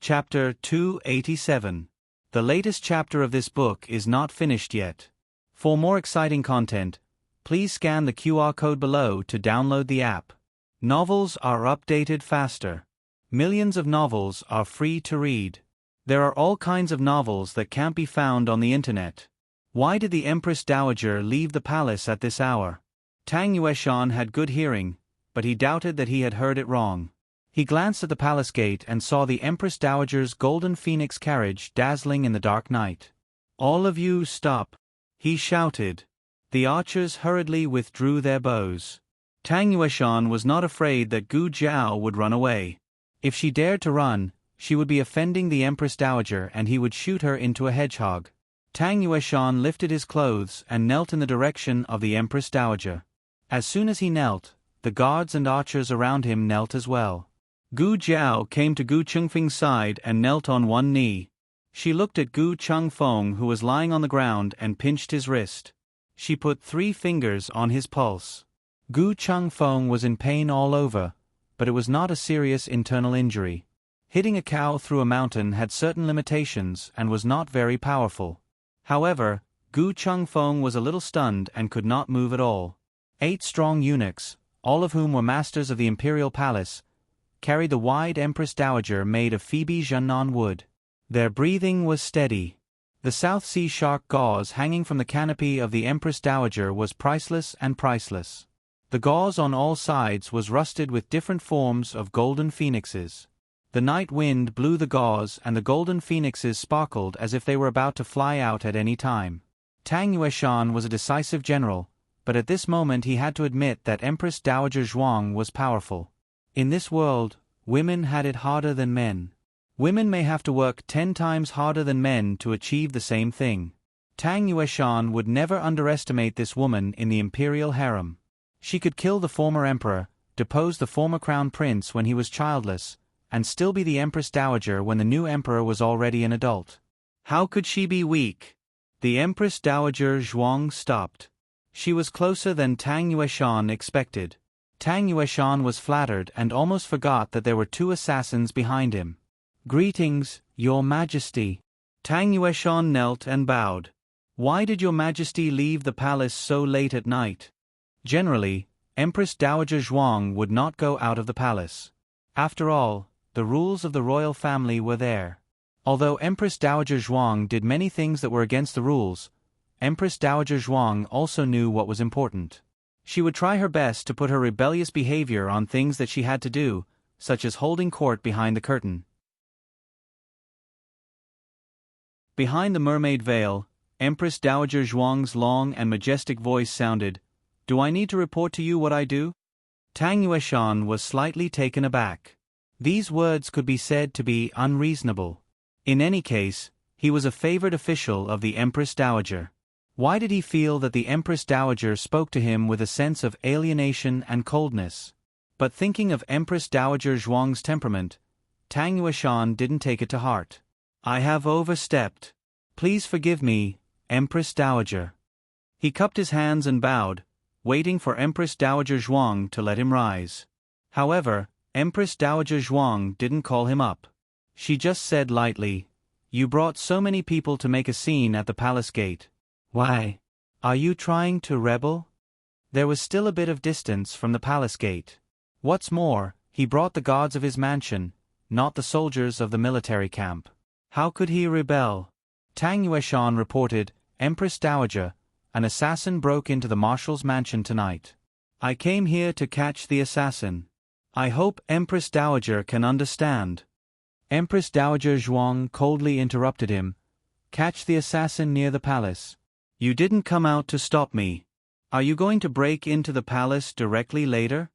Chapter 287. The latest chapter of this book is not finished yet. For more exciting content, please scan the QR code below to download the app. Novels are updated faster. Millions of novels are free to read. There are all kinds of novels that can't be found on the internet. Why did the Empress Dowager leave the palace at this hour? Tang Yueshan had good hearing, but he doubted that he had heard it wrong. He glanced at the palace gate and saw the Empress Dowager's golden phoenix carriage dazzling in the dark night. All of you stop, he shouted. The archers hurriedly withdrew their bows. Tang Yueshan was not afraid that Gu Jiao would run away. If she dared to run, she would be offending the Empress Dowager and he would shoot her into a hedgehog. Tang Yueshan lifted his clothes and knelt in the direction of the Empress Dowager. As soon as he knelt, the guards and archers around him knelt as well. Gu Jiao came to Gu Qingfeng's side and knelt on one knee. She looked at Gu Changfeng, who was lying on the ground, and pinched his wrist. She put 3 fingers on his pulse. Gu Changfeng was in pain all over, but it was not a serious internal injury. Hitting a cow through a mountain had certain limitations and was not very powerful. However, Gu Changfeng was a little stunned and could not move at all. 8 strong eunuchs, all of whom were masters of the imperial palace, carried the wide Empress Dowager made of Phoebe Jiannan wood. Their breathing was steady. The South Sea shark gauze hanging from the canopy of the Empress Dowager was priceless and priceless. The gauze on all sides was rusted with different forms of golden phoenixes. The night wind blew the gauze and the golden phoenixes sparkled as if they were about to fly out at any time. Tang Yueshan was a decisive general, but at this moment he had to admit that Empress Dowager Zhuang was powerful. In this world, women had it harder than men. Women may have to work 10 times harder than men to achieve the same thing. Tang Yueshan would never underestimate this woman in the imperial harem. She could kill the former emperor, depose the former crown prince when he was childless, and still be the Empress Dowager when the new emperor was already an adult. How could she be weak? The Empress Dowager Zhuang stopped. She was closer than Tang Yueshan expected. Tang Yueshan was flattered and almost forgot that there were 2 assassins behind him. Greetings, Your Majesty. Tang Yueshan knelt and bowed. Why did Your Majesty leave the palace so late at night? Generally, Empress Dowager Zhuang would not go out of the palace. After all, the rules of the royal family were there. Although Empress Dowager Zhuang did many things that were against the rules, Empress Dowager Zhuang also knew what was important. She would try her best to put her rebellious behavior on things that she had to do, such as holding court behind the curtain. Behind the mermaid veil, Empress Dowager Zhuang's long and majestic voice sounded, "Do I need to report to you what I do?" Tang Yueshan was slightly taken aback. These words could be said to be unreasonable. In any case, he was a favored official of the Empress Dowager. Why did he feel that the Empress Dowager spoke to him with a sense of alienation and coldness? But thinking of Empress Dowager Zhuang's temperament, Tang Yueshan didn't take it to heart. "I have overstepped. Please forgive me, Empress Dowager." He cupped his hands and bowed, waiting for Empress Dowager Zhuang to let him rise. However, Empress Dowager Zhuang didn't call him up. She just said lightly, "You brought so many people to make a scene at the palace gate. Why? Are you trying to rebel?" There was still a bit of distance from the palace gate. What's more, he brought the guards of his mansion, not the soldiers of the military camp. How could he rebel? Tang Yueshan reported, "Empress Dowager, an assassin broke into the marshal's mansion tonight. I came here to catch the assassin. I hope Empress Dowager can understand." Empress Dowager Zhuang coldly interrupted him, "Catch the assassin near the palace. You didn't come out to stop me. Are you going to break into the palace directly later?"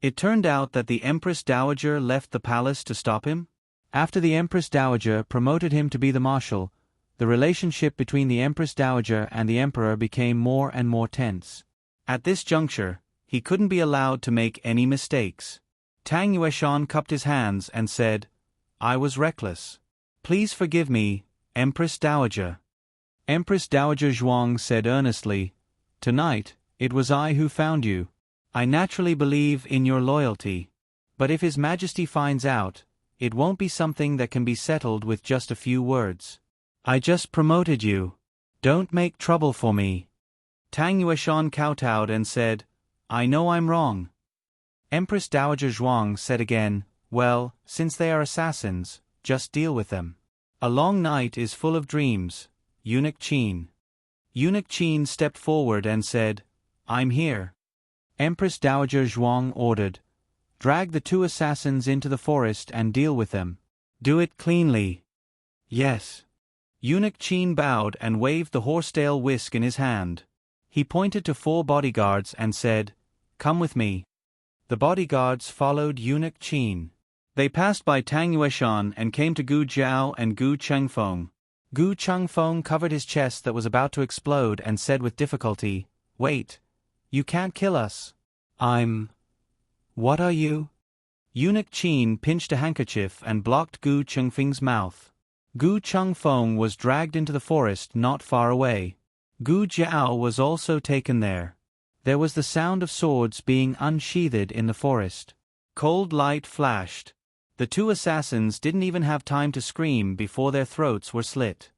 It turned out that the Empress Dowager left the palace to stop him. After the Empress Dowager promoted him to be the marshal, the relationship between the Empress Dowager and the Emperor became more and more tense. At this juncture, he couldn't be allowed to make any mistakes. Tang Yueshan cupped his hands and said, "I was reckless. Please forgive me, Empress Dowager." Empress Dowager Zhuang said earnestly, "Tonight, it was I who found you. I naturally believe in your loyalty. But if His Majesty finds out, it won't be something that can be settled with just a few words. I just promoted you. Don't make trouble for me." Tang Yueshan kowtowed and said, "I know I'm wrong." Empress Dowager Zhuang said again, "Well, since they are assassins, just deal with them. A long night is full of dreams, Eunuch Qin." Eunuch Qin stepped forward and said, "I'm here." Empress Dowager Zhuang ordered, "Drag the two assassins into the forest and deal with them. Do it cleanly." "Yes." Eunuch Qin bowed and waved the horsetail whisk in his hand. He pointed to 4 bodyguards and said, "Come with me." The bodyguards followed Eunuch Qin. They passed by Tang Yueshan and came to Gu Jiao and Gu Chengfeng. Gu Chengfeng covered his chest that was about to explode and said with difficulty, "Wait. You can't kill us." What are you?" Eunuch Qin pinched a handkerchief and blocked Gu Chengfeng's mouth. Gu Chengfeng was dragged into the forest not far away. Gu Jiao was also taken there. There was the sound of swords being unsheathed in the forest. Cold light flashed. The 2 assassins didn't even have time to scream before their throats were slit.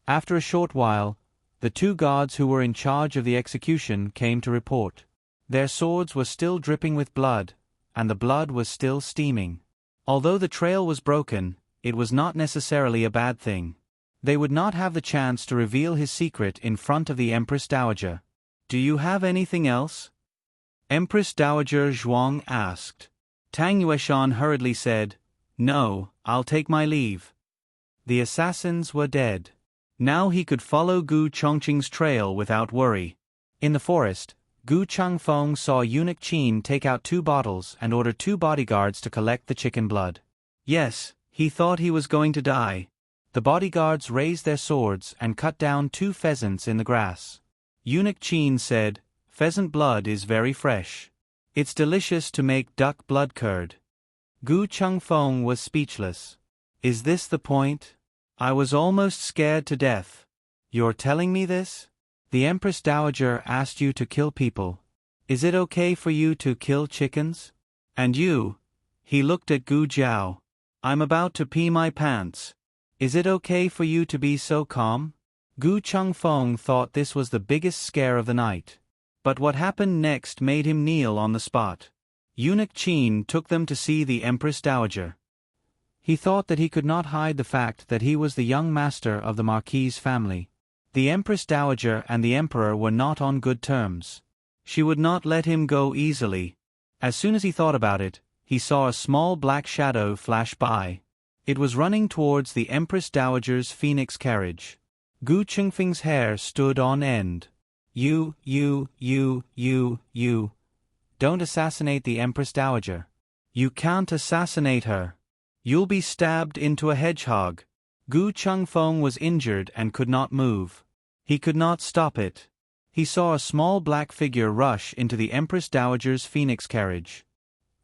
After a short while, the 2 guards who were in charge of the execution came to report. Their swords were still dripping with blood, and the blood was still steaming. Although the trail was broken, it was not necessarily a bad thing. They would not have the chance to reveal his secret in front of the Empress Dowager. "Do you have anything else?" Empress Dowager Zhuang asked. Tang Yueshan hurriedly said, "No, I'll take my leave." The assassins were dead. Now he could follow Gu Chongqing's trail without worry. In the forest, Gu Chengfeng saw Eunuch Qin take out 2 bottles and order 2 bodyguards to collect the chicken blood. Yes, he thought he was going to die. The bodyguards raised their swords and cut down 2 pheasants in the grass. Eunuch Qin said, "Pheasant blood is very fresh. It's delicious to make duck blood curd." Gu Chengfeng was speechless. "Is this the point? I was almost scared to death. You're telling me this? The Empress Dowager asked you to kill people. Is it okay for you to kill chickens? And you?" He looked at Gu Jiao. "I'm about to pee my pants. Is it okay for you to be so calm?" Gu Chengfeng thought this was the biggest scare of the night. But what happened next made him kneel on the spot. Eunuch Qin took them to see the Empress Dowager. He thought that he could not hide the fact that he was the young master of the Marquis's family. The Empress Dowager and the Emperor were not on good terms. She would not let him go easily. As soon as he thought about it, he saw a small black shadow flash by. It was running towards the Empress Dowager's phoenix carriage. Gu Chengfeng's hair stood on end. You. Don't assassinate the Empress Dowager. You can't assassinate her. You'll be stabbed into a hedgehog. Gu Chengfeng was injured and could not move. He could not stop it. He saw a small black figure rush into the Empress Dowager's phoenix carriage.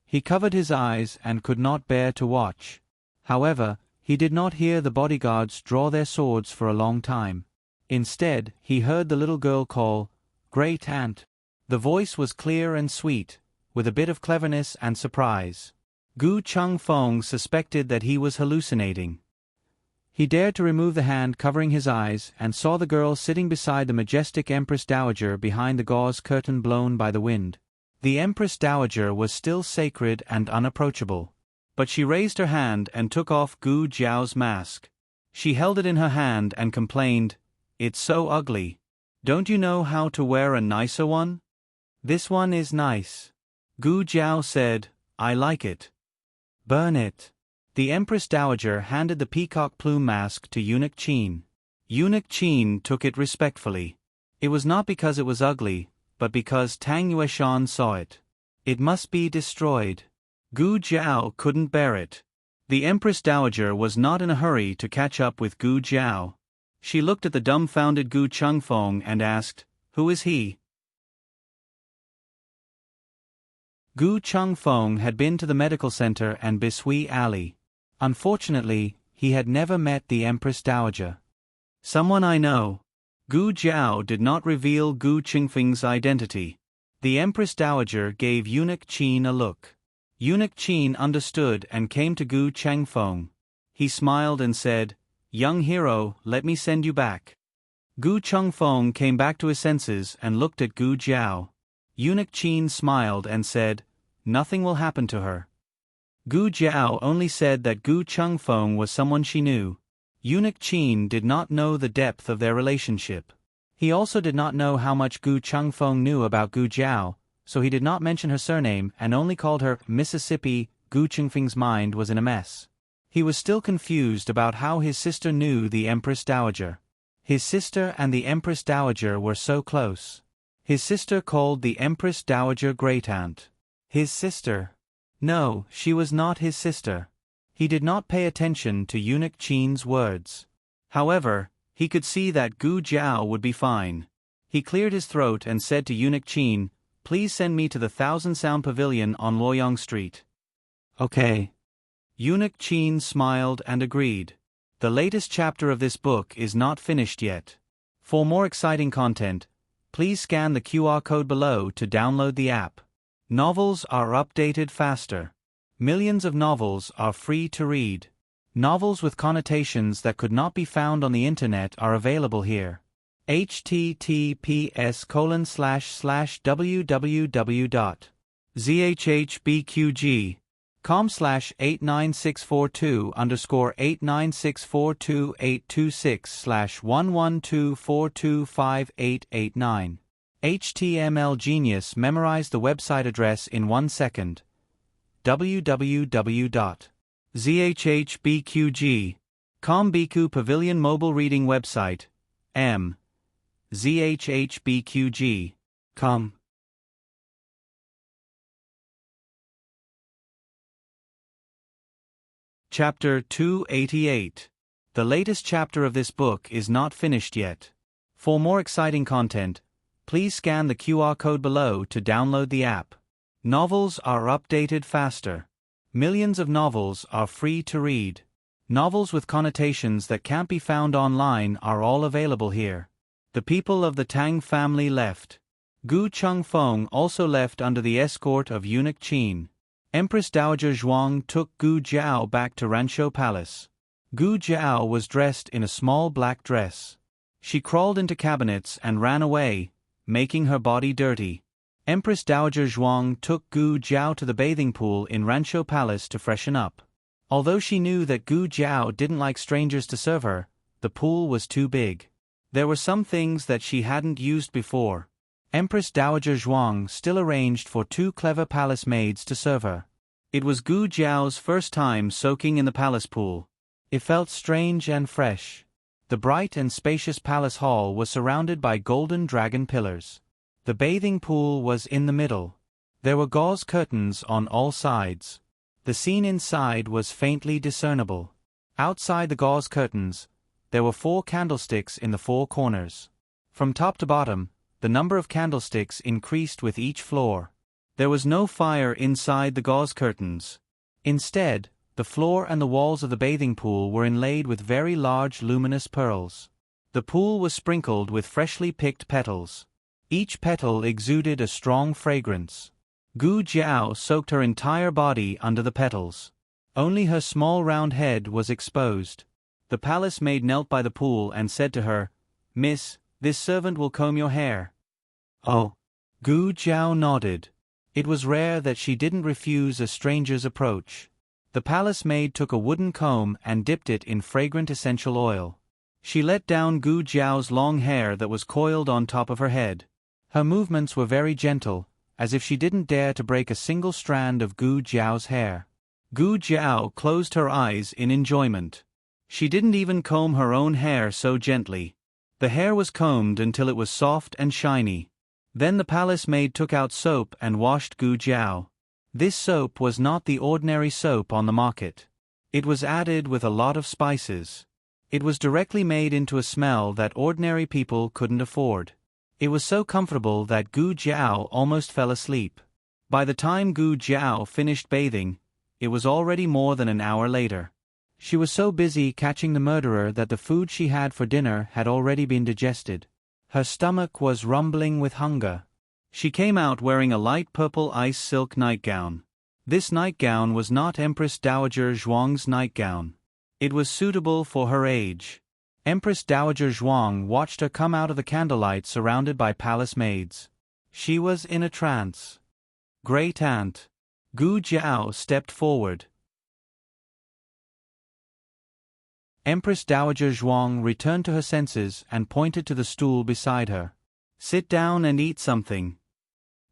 He covered his eyes and could not bear to watch. However, he did not hear the bodyguards draw their swords for a long time. Instead, he heard the little girl call, "Great Aunt." The voice was clear and sweet, with a bit of cleverness and surprise. Gu Chengfeng suspected that he was hallucinating. He dared to remove the hand covering his eyes and saw the girl sitting beside the majestic Empress Dowager behind the gauze curtain blown by the wind. The Empress Dowager was still sacred and unapproachable. But she raised her hand and took off Gu Jiao's mask. She held it in her hand and complained, "It's so ugly. Don't you know how to wear a nicer one?" "This one is nice." Gu Jiao said, "I like it." "Burn it." The Empress Dowager handed the peacock plume mask to Eunuch Qin. Eunuch Qin took it respectfully. It was not because it was ugly, but because Tang Yueshan saw it. It must be destroyed. Gu Jiao couldn't bear it. The Empress Dowager was not in a hurry to catch up with Gu Jiao. She looked at the dumbfounded Gu Chengfeng and asked, "Who is he?" Gu Chengfeng had been to the medical center and Bishui Alley. Unfortunately, he had never met the Empress Dowager. "Someone I know." Gu Jiao did not reveal Gu Chengfeng's identity. The Empress Dowager gave Eunuch Qin a look. Eunuch Qin understood and came to Gu Chengfeng. He smiled and said, "Young hero, let me send you back." Gu Chengfeng came back to his senses and looked at Gu Jiao. Eunuch Qin smiled and said, "Nothing will happen to her." Gu Jiao only said that Gu Chengfeng was someone she knew. Eunuch Qin did not know the depth of their relationship. He also did not know how much Gu Chengfeng knew about Gu Jiao, so he did not mention her surname and only called her Mississippi. Gu Chengfeng's mind was in a mess. He was still confused about how his sister knew the Empress Dowager. His sister and the Empress Dowager were so close. His sister called the Empress Dowager great-aunt. His sister. No, she was not his sister. He did not pay attention to Eunuch Qin's words. However, he could see that Gu Jiao would be fine. He cleared his throat and said to Eunuch Qin, "Please send me to the Thousand Sound Pavilion on Luoyang Street." "Okay." Eunuch Qin smiled and agreed. The latest chapter of this book is not finished yet. For more exciting content, please scan the QR code below to download the app. Novels are updated faster. Millions of novels are free to read. Novels with connotations that could not be found on the internet are available here. https://www.zhbqg.com/896428226/112425889. HTML Genius memorized the website address in 1 second. www.zhbqg.com Biku Pavilion Mobile Reading Website. zhbqg.com. Chapter 288. The latest chapter of this book is not finished yet. For more exciting content, please scan the QR code below to download the app. Novels are updated faster. Millions of novels are free to read. Novels with connotations that can't be found online are all available here. The people of the Tang family left. Gu Chengfeng also left under the escort of Eunuch Qin. Empress Dowager Zhuang took Gu Jiao back to Ranshou Palace. Gu Jiao was dressed in a small black dress. She crawled into cabinets and ran away, making her body dirty. Empress Dowager Zhuang took Gu Jiao to the bathing pool in Ranshou Palace to freshen up. Although she knew that Gu Jiao didn't like strangers to serve her, the pool was too big. There were some things that she hadn't used before. Empress Dowager Zhuang still arranged for 2 clever palace maids to serve her. It was Gu Jiao's first time soaking in the palace pool. It felt strange and fresh. The bright and spacious palace hall was surrounded by golden dragon pillars. The bathing pool was in the middle. There were gauze curtains on all sides. The scene inside was faintly discernible. Outside the gauze curtains, there were 4 candlesticks in the 4 corners. From top to bottom, the number of candlesticks increased with each floor. There was no fire inside the gauze curtains. Instead, the floor and the walls of the bathing pool were inlaid with very large luminous pearls. The pool was sprinkled with freshly picked petals. Each petal exuded a strong fragrance. Gu Jiao soaked her entire body under the petals. Only her small round head was exposed. The palace maid knelt by the pool and said to her, "Miss, this servant will comb your hair." "Oh." Gu Jiao nodded. It was rare that she didn't refuse a stranger's approach. The palace maid took a wooden comb and dipped it in fragrant essential oil. She let down Gu Jiao's long hair that was coiled on top of her head. Her movements were very gentle, as if she didn't dare to break a single strand of Gu Jiao's hair. Gu Jiao closed her eyes in enjoyment. She didn't even comb her own hair so gently. The hair was combed until it was soft and shiny. Then the palace maid took out soap and washed Gu Jiao. This soap was not the ordinary soap on the market. It was added with a lot of spices. It was directly made into a smell that ordinary people couldn't afford. It was so comfortable that Gu Jiao almost fell asleep. By the time Gu Jiao finished bathing, it was already more than an hour later. She was so busy catching the murderer that the food she had for dinner had already been digested. Her stomach was rumbling with hunger. She came out wearing a light purple ice silk nightgown. This nightgown was not Empress Dowager Zhuang's nightgown. It was suitable for her age. Empress Dowager Zhuang watched her come out of the candlelight surrounded by palace maids. She was in a trance. "Great Aunt." Gu Jiao stepped forward. Empress Dowager Zhuang returned to her senses and pointed to the stool beside her. "Sit down and eat something."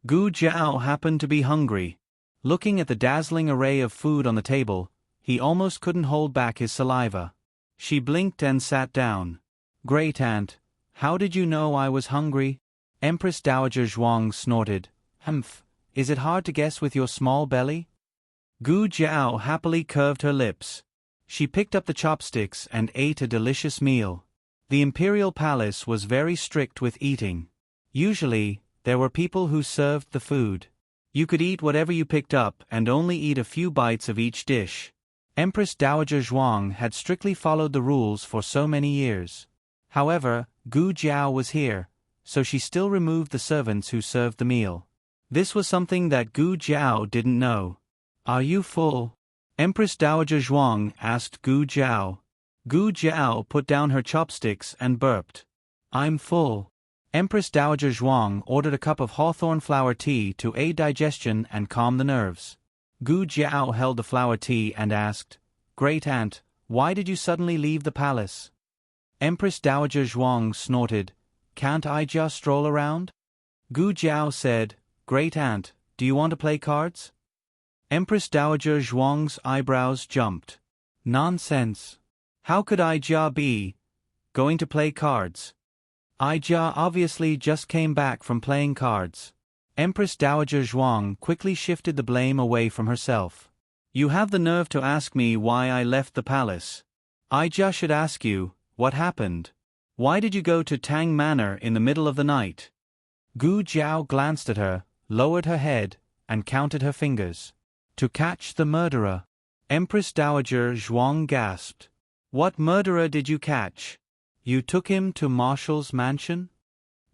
Gu Jiao happened to be hungry. Looking at the dazzling array of food on the table, he almost couldn't hold back his saliva. She blinked and sat down. "Great Aunt, how did you know I was hungry?" Empress Dowager Zhuang snorted. "Humph, is it hard to guess with your small belly?" Gu Jiao happily curved her lips. She picked up the chopsticks and ate a delicious meal. The imperial palace was very strict with eating. Usually, there were people who served the food. You could eat whatever you picked up and only eat a few bites of each dish. Empress Dowager Zhuang had strictly followed the rules for so many years. However, Gu Jiao was here, so she still removed the servants who served the meal. This was something that Gu Jiao didn't know. "Are you full?" Empress Dowager Zhuang asked Gu Jiao. Gu Jiao put down her chopsticks and burped. "I'm full." Empress Dowager Zhuang ordered a cup of hawthorn flower tea to aid digestion and calm the nerves. Gu Jiao held the flower tea and asked, "Great Aunt, why did you suddenly leave the palace?" Empress Dowager Zhuang snorted, "Can't I just stroll around?" Gu Jiao said, "Great Aunt, do you want to play cards?" Empress Dowager Zhuang's eyebrows jumped. "Nonsense. How could Aijia be going to play cards? Aijia obviously just came back from playing cards." Empress Dowager Zhuang quickly shifted the blame away from herself. "You have the nerve to ask me why I left the palace. Aijia should ask you, what happened? Why did you go to Tang Manor in the middle of the night?" Gu Jiao glanced at her, lowered her head, and counted her fingers. "To catch the murderer." Empress Dowager Zhuang gasped. "What murderer did you catch? You took him to Marshal's mansion?"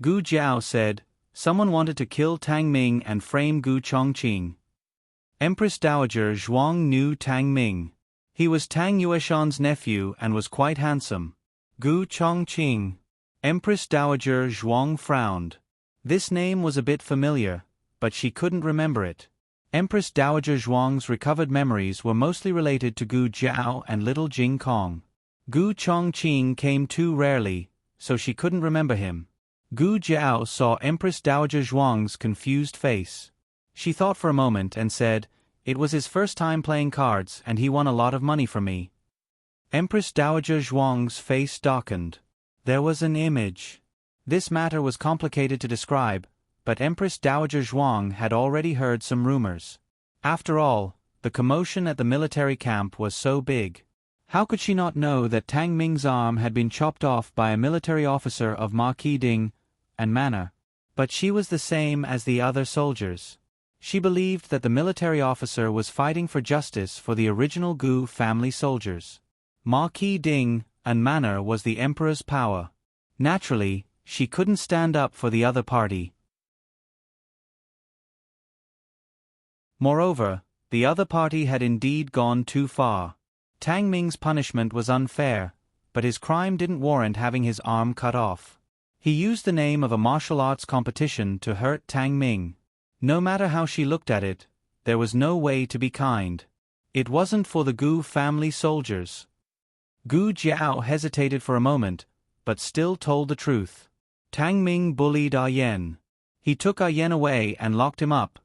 Gu Jiao said, "Someone wanted to kill Tang Ming and frame Gu Chongqing." Empress Dowager Zhuang knew Tang Ming. He was Tang Yueshan's nephew and was quite handsome. Gu Chongqing. Empress Dowager Zhuang frowned. This name was a bit familiar, but she couldn't remember it. Empress Dowager Zhuang's recovered memories were mostly related to Gu Jiao and little Jing Kong. Gu Chongqing came too rarely, so she couldn't remember him. Gu Jiao saw Empress Dowager Zhuang's confused face. She thought for a moment and said, "It was his first time playing cards and he won a lot of money from me." Empress Dowager Zhuang's face darkened. There was an image. This matter was complicated to describe, but Empress Dowager Zhuang had already heard some rumors. After all, the commotion at the military camp was so big. How could she not know that Tang Ming's arm had been chopped off by a military officer of Marquis Ding and manner? But she was the same as the other soldiers. She believed that the military officer was fighting for justice for the original Gu family soldiers. Marquis Ding and manner was the emperor's power. Naturally, she couldn't stand up for the other party. Moreover, the other party had indeed gone too far. Tang Ming's punishment was unfair, but his crime didn't warrant having his arm cut off. He used the name of a martial arts competition to hurt Tang Ming. No matter how she looked at it, there was no way to be kind. It wasn't for the Gu family soldiers. Gu Jiao hesitated for a moment, but still told the truth. Tang Ming bullied Ah Yen. He took Ah Yen away and locked him up.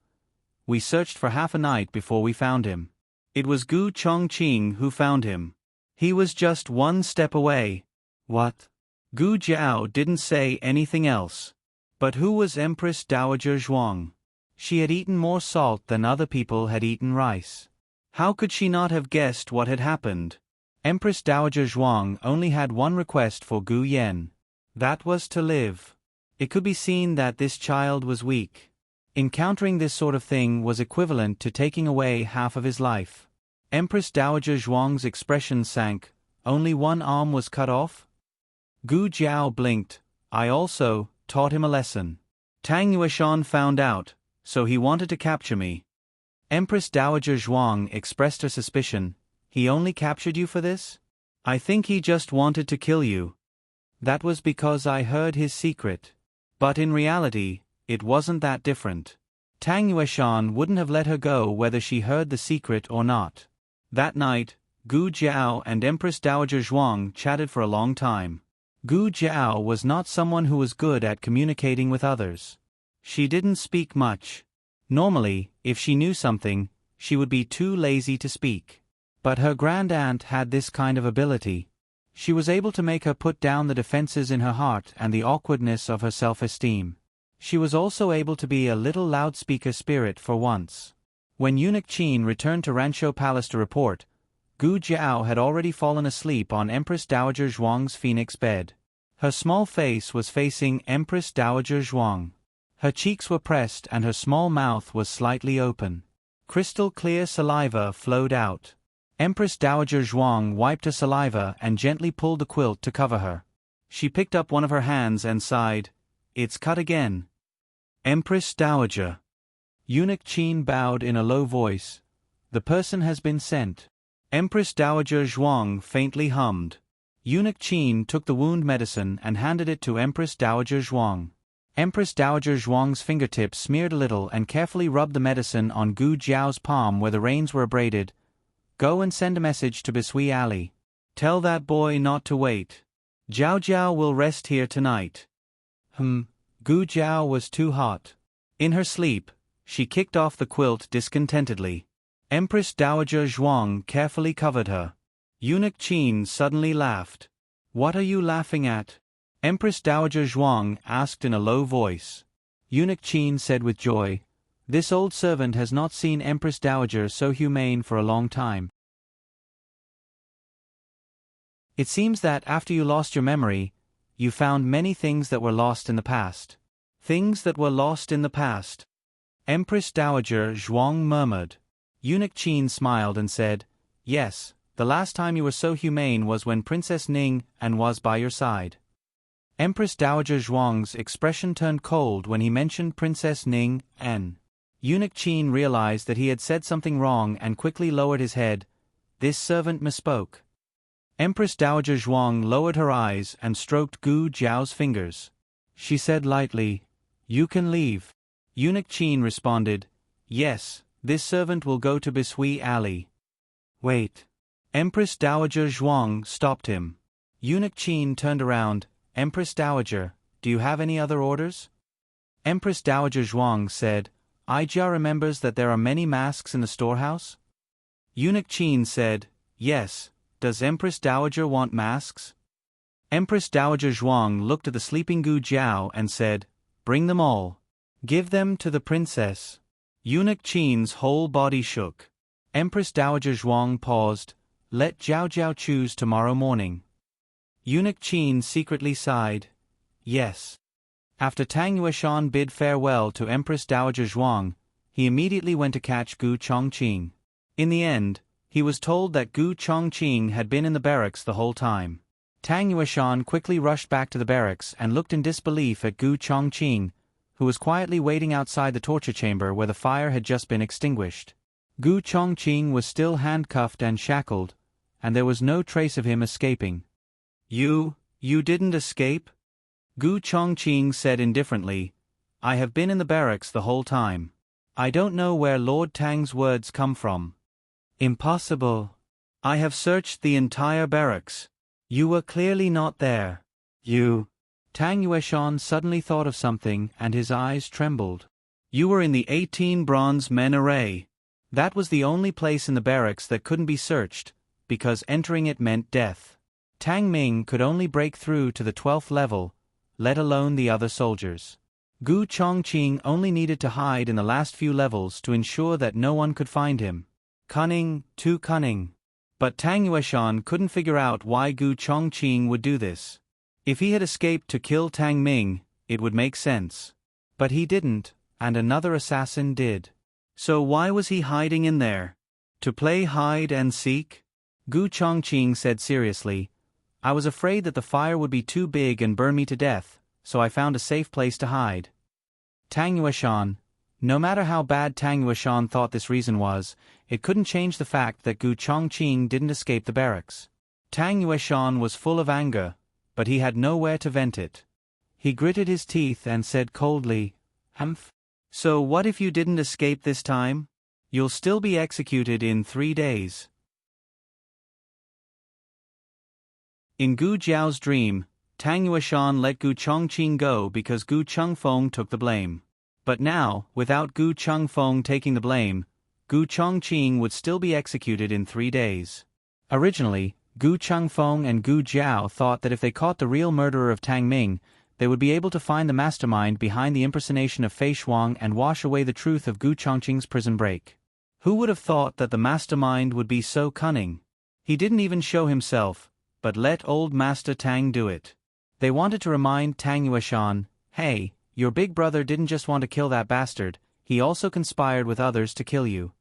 We searched for half a night before we found him. It was Gu Chongqing who found him. He was just one step away. What? Gu Jiao didn't say anything else. But who was Empress Dowager Zhuang? She had eaten more salt than other people had eaten rice. How could she not have guessed what had happened? Empress Dowager Zhuang only had one request for Gu Yen. That was to live. It could be seen that this child was weak. Encountering this sort of thing was equivalent to taking away half of his life. Empress Dowager Zhuang's expression sank. Only one arm was cut off? Gu Jiao blinked. I also taught him a lesson. Tang Yueshan found out, so he wanted to capture me. Empress Dowager Zhuang expressed her suspicion. He only captured you for this? I think he just wanted to kill you. That was because I heard his secret. But in reality, it wasn't that different. Tang Yueshan wouldn't have let her go whether she heard the secret or not. That night, Gu Jiao and Empress Dowager Zhuang chatted for a long time. Gu Jiao was not someone who was good at communicating with others. She didn't speak much. Normally, if she knew something, she would be too lazy to speak. But her grand aunt had this kind of ability. She was able to make her put down the defenses in her heart and the awkwardness of her self-esteem. She was also able to be a little loudspeaker spirit for once. When Eunuch Qin returned to Rancho Palace to report, Gu Jiao had already fallen asleep on Empress Dowager Zhuang's phoenix bed. Her small face was facing Empress Dowager Zhuang. Her cheeks were pressed and her small mouth was slightly open. Crystal clear saliva flowed out. Empress Dowager Zhuang wiped her saliva and gently pulled the quilt to cover her. She picked up one of her hands and sighed, "It's cut again." Empress Dowager. Eunuch Qin bowed in a low voice. "The person has been sent." Empress Dowager Zhuang faintly hummed. Eunuch Qin took the wound medicine and handed it to Empress Dowager Zhuang. Empress Dowager Zhuang's fingertips smeared a little and carefully rubbed the medicine on Gu Jiao's palm where the reins were abraded. "Go and send a message to Bisui Ali. Tell that boy not to wait. Jiao Jiao will rest here tonight." Gu Jiao was too hot. In her sleep, she kicked off the quilt discontentedly. Empress Dowager Zhuang carefully covered her. Eunuch Qin suddenly laughed. "What are you laughing at?" Empress Dowager Zhuang asked in a low voice. Eunuch Qin said with joy, "This old servant has not seen Empress Dowager so humane for a long time. It seems that after you lost your memory, you found many things that were lost in the past." "Things that were lost in the past?" Empress Dowager Zhuang murmured. Eunuch Qin smiled and said, "Yes, the last time you were so humane was when Princess Ning and was by your side." Empress Dowager Zhuang's expression turned cold when he mentioned Princess Ning and Eunuch Qin realized that he had said something wrong and quickly lowered his head. This servant misspoke. Empress Dowager Zhuang lowered her eyes and stroked Gu Jiao's fingers. She said lightly, "You can leave." Eunuch Qin responded, "Yes, this servant will go to Bishui Alley. Wait. Empress Dowager Zhuang stopped him. Eunuch Qin turned around. Empress Dowager, do you have any other orders? Empress Dowager Zhuang said, Ijia remembers that there are many masks in the storehouse? Eunuch Qin said, yes, does Empress Dowager want masks? Empress Dowager Zhuang looked at the sleeping Gu Jiao and said, bring them all. Give them to the princess. Eunuch Qin's whole body shook. Empress Dowager Zhuang paused, let Jiao Jiao choose tomorrow morning. Eunuch Qin secretly sighed, yes. After Tang Yueshan bid farewell to Empress Dowager Zhuang, he immediately went to catch Gu Chongqing. In the end, he was told that Gu Chongqing had been in the barracks the whole time. Tang Yueshan quickly rushed back to the barracks and looked in disbelief at Gu Chongqing, who was quietly waiting outside the torture chamber where the fire had just been extinguished. Gu Chongqing was still handcuffed and shackled, and there was no trace of him escaping. You didn't escape? Gu Chongqing said indifferently, I have been in the barracks the whole time. I don't know where Lord Tang's words come from. Impossible. I have searched the entire barracks. You were clearly not there. Tang Yueshan suddenly thought of something and his eyes trembled. You were in the 18 bronze men array. That was the only place in the barracks that couldn't be searched, because entering it meant death. Tang Ming could only break through to the 12th level, let alone the other soldiers. Gu Chongqing only needed to hide in the last few levels to ensure that no one could find him. Cunning, too cunning. But Tang Yueshan couldn't figure out why Gu Chongqing would do this. If he had escaped to kill Tang Ming, it would make sense. But he didn't, and another assassin did. So why was he hiding in there? To play hide and seek? Gu Chongqing said seriously, I was afraid that the fire would be too big and burn me to death, so I found a safe place to hide. Tang Yueshan, no matter how bad Tang Yueshan thought this reason was, it couldn't change the fact that Gu Chongqing didn't escape the barracks. Tang Yueshan was full of anger, but he had nowhere to vent it. He gritted his teeth and said coldly, Humph. So what if you didn't escape this time? You'll still be executed in 3 days. In Gu Jiao's dream, Tang Yueshan let Gu Chongqing go because Gu Chengfeng took the blame. But now, without Gu Chengfeng taking the blame, Gu Chongqing would still be executed in 3 days. Originally, Gu Chengfeng and Gu Jiao thought that if they caught the real murderer of Tang Ming, they would be able to find the mastermind behind the impersonation of Fei Shuang and wash away the truth of Gu Chongqing's prison break. Who would have thought that the mastermind would be so cunning? He didn't even show himself, but let old Master Tang do it. They wanted to remind Tang Yueshan, hey, your big brother didn't just want to kill that bastard, he also conspired with others to kill you.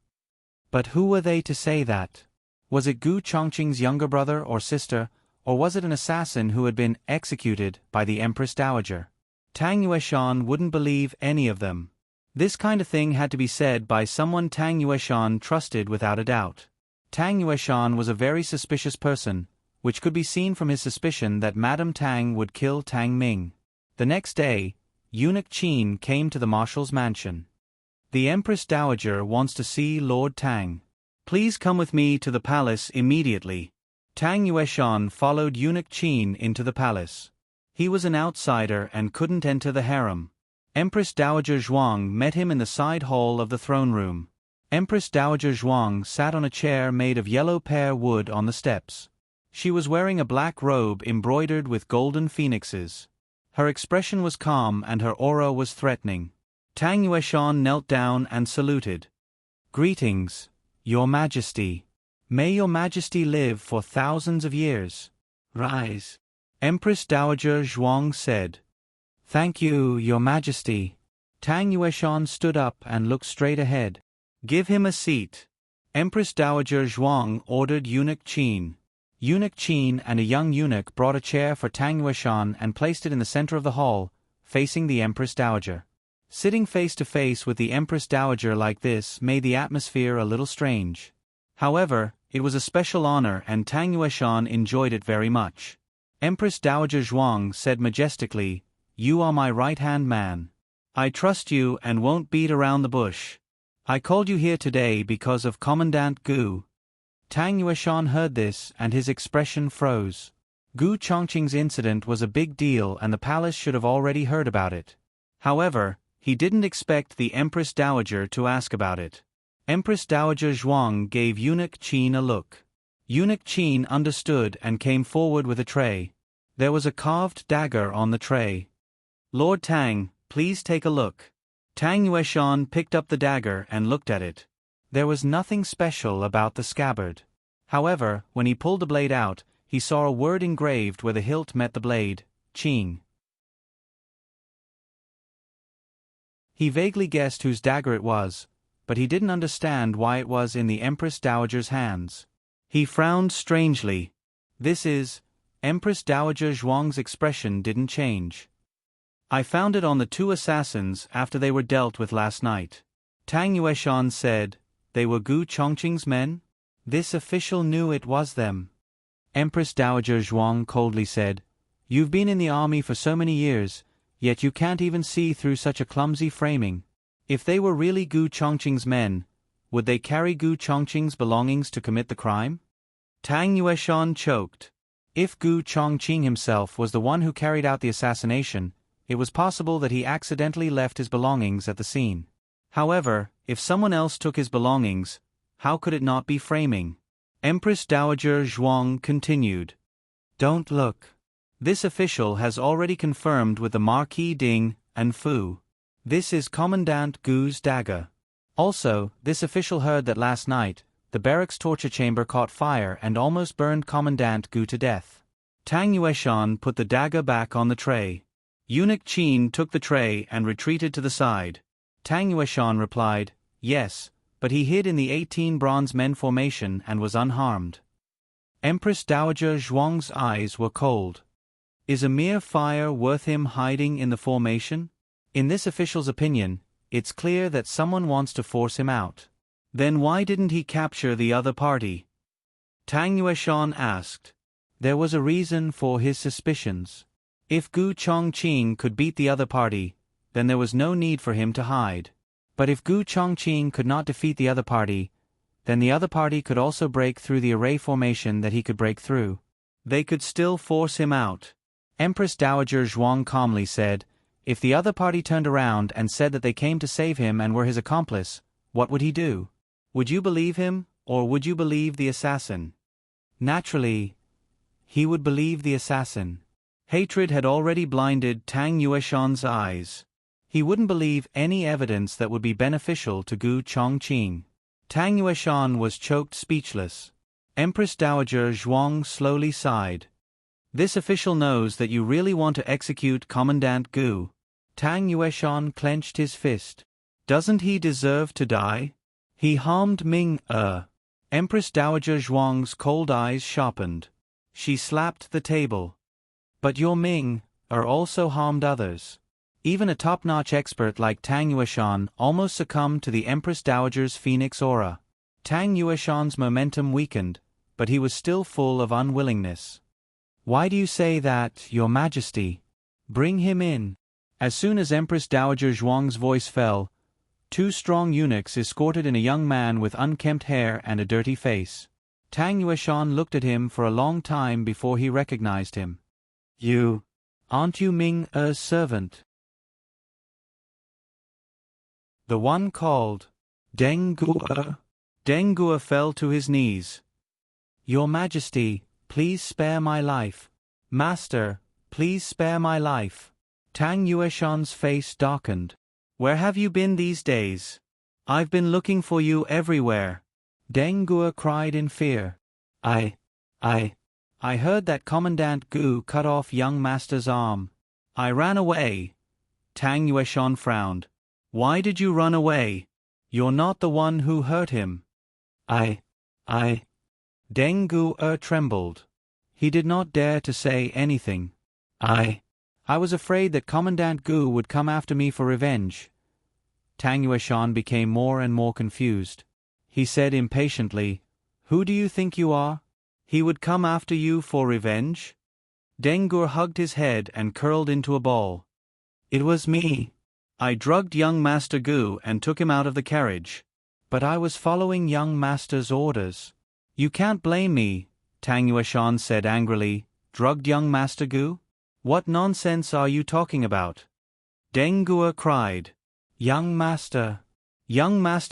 But who were they to say that? Was it Gu Chongqing's younger brother or sister, or was it an assassin who had been executed by the Empress Dowager? Tang Yueshan wouldn't believe any of them. This kind of thing had to be said by someone Tang Yueshan trusted without a doubt. Tang Yueshan was a very suspicious person, which could be seen from his suspicion that Madame Tang would kill Tang Ming. The next day, Eunuch Qin came to the marshal's mansion. The Empress Dowager wants to see Lord Tang. Please come with me to the palace immediately. Tang Yueshan followed Eunuch Qin into the palace. He was an outsider and couldn't enter the harem. Empress Dowager Zhuang met him in the side hall of the throne room. Empress Dowager Zhuang sat on a chair made of yellow pear wood on the steps. She was wearing a black robe embroidered with golden phoenixes. Her expression was calm and her aura was threatening. Tang Yueshan knelt down and saluted. Greetings, Your Majesty. May Your Majesty live for thousands of years. Rise. Empress Dowager Zhuang said. Thank you, Your Majesty. Tang Yueshan stood up and looked straight ahead. Give him a seat. Empress Dowager Zhuang ordered Eunuch Qin. Eunuch Qin and a young eunuch brought a chair for Tang Yueshan and placed it in the center of the hall, facing the Empress Dowager. Sitting face to face with the Empress Dowager like this made the atmosphere a little strange. However, it was a special honor and Tang Yueshan enjoyed it very much. Empress Dowager Zhuang said majestically, You are my right-hand man. I trust you and won't beat around the bush. I called you here today because of Commandant Gu. Tang Yueshan heard this and his expression froze. Gu Chongqing's incident was a big deal and the palace should have already heard about it. However, he didn't expect the Empress Dowager to ask about it. Empress Dowager Zhuang gave Eunuch Qin a look. Eunuch Qin understood and came forward with a tray. There was a carved dagger on the tray. Lord Tang, please take a look. Tang Yueshan picked up the dagger and looked at it. There was nothing special about the scabbard. However, when he pulled the blade out, he saw a word engraved where the hilt met the blade, Qing. He vaguely guessed whose dagger it was, but he didn't understand why it was in the Empress Dowager's hands. He frowned strangely. This is... Empress Dowager Zhuang's expression didn't change. I found it on the two assassins after they were dealt with last night. Tang Yueshan said, they were Gu Chongqing's men? This official knew it was them. Empress Dowager Zhuang coldly said, you've been in the army for so many years, yet you can't even see through such a clumsy framing. If they were really Gu Chongqing's men, would they carry Gu Chongqing's belongings to commit the crime? Tang Yueshan choked. If Gu Chongqing himself was the one who carried out the assassination, it was possible that he accidentally left his belongings at the scene. However, if someone else took his belongings, how could it not be framing? Empress Dowager Zhuang continued. Don't look. This official has already confirmed with the Marquis Ding and Fu. This is Commandant Gu's dagger. Also, this official heard that last night, the barracks torture chamber caught fire and almost burned Commandant Gu to death. Tang Yueshan put the dagger back on the tray. Eunuch Qin took the tray and retreated to the side. Tang Yueshan replied, yes, but he hid in the 18 bronze men formation and was unharmed. Empress Dowager Zhuang's eyes were cold. Is a mere fire worth him hiding in the formation? In this official's opinion, it's clear that someone wants to force him out. Then why didn't he capture the other party? Tang Yueshan asked. There was a reason for his suspicions. If Gu Chongqing could beat the other party, then there was no need for him to hide. But if Gu Chongqing could not defeat the other party, then the other party could also break through the array formation that he could break through. They could still force him out. Empress Dowager Zhuang calmly said, if the other party turned around and said that they came to save him and were his accomplice, what would he do? Would you believe him, or would you believe the assassin? Naturally, he would believe the assassin. Hatred had already blinded Tang Yueshan's eyes. He wouldn't believe any evidence that would be beneficial to Gu Chongqing. Tang Yueshan was choked speechless. Empress Dowager Zhuang slowly sighed. This official knows that you really want to execute Commandant Gu. Tang Yueshan clenched his fist. Doesn't he deserve to die? He harmed Ming-er. Empress Dowager Zhuang's cold eyes sharpened. She slapped the table. But your Ming-er also harmed others. Even a top-notch expert like Tang Yueshan almost succumbed to the Empress Dowager's phoenix aura. Tang Yueshan's momentum weakened, but he was still full of unwillingness. Why do you say that, Your Majesty? Bring him in. As soon as Empress Dowager Zhuang's voice fell, 2 strong eunuchs escorted in a young man with unkempt hair and a dirty face. Tang Yueshan looked at him for a long time before he recognized him. Aren't you Ming-er's servant? The one called Deng Guo. Deng Guo fell to his knees. Your Majesty, please spare my life. Master, please spare my life. Tang Yueshan's face darkened. Where have you been these days? I've been looking for you everywhere. Deng Guo cried in fear. I heard that Commandant Gu cut off young master's arm. I ran away. Tang Yueshan frowned. Why did you run away? You're not the one who hurt him. Deng Guo trembled. He did not dare to say anything. I was afraid that Commandant Gu would come after me for revenge. Tang Yueshan became more and more confused. He said impatiently, Who do you think you are? He would come after you for revenge? Deng Guo hugged his head and curled into a ball. It was me. I drugged young Master Gu and took him out of the carriage. But I was following young master's orders. You can't blame me, Tang Yueshan said angrily. Drugged young Master Gu? What nonsense are you talking about? Deng Guo cried. Young Master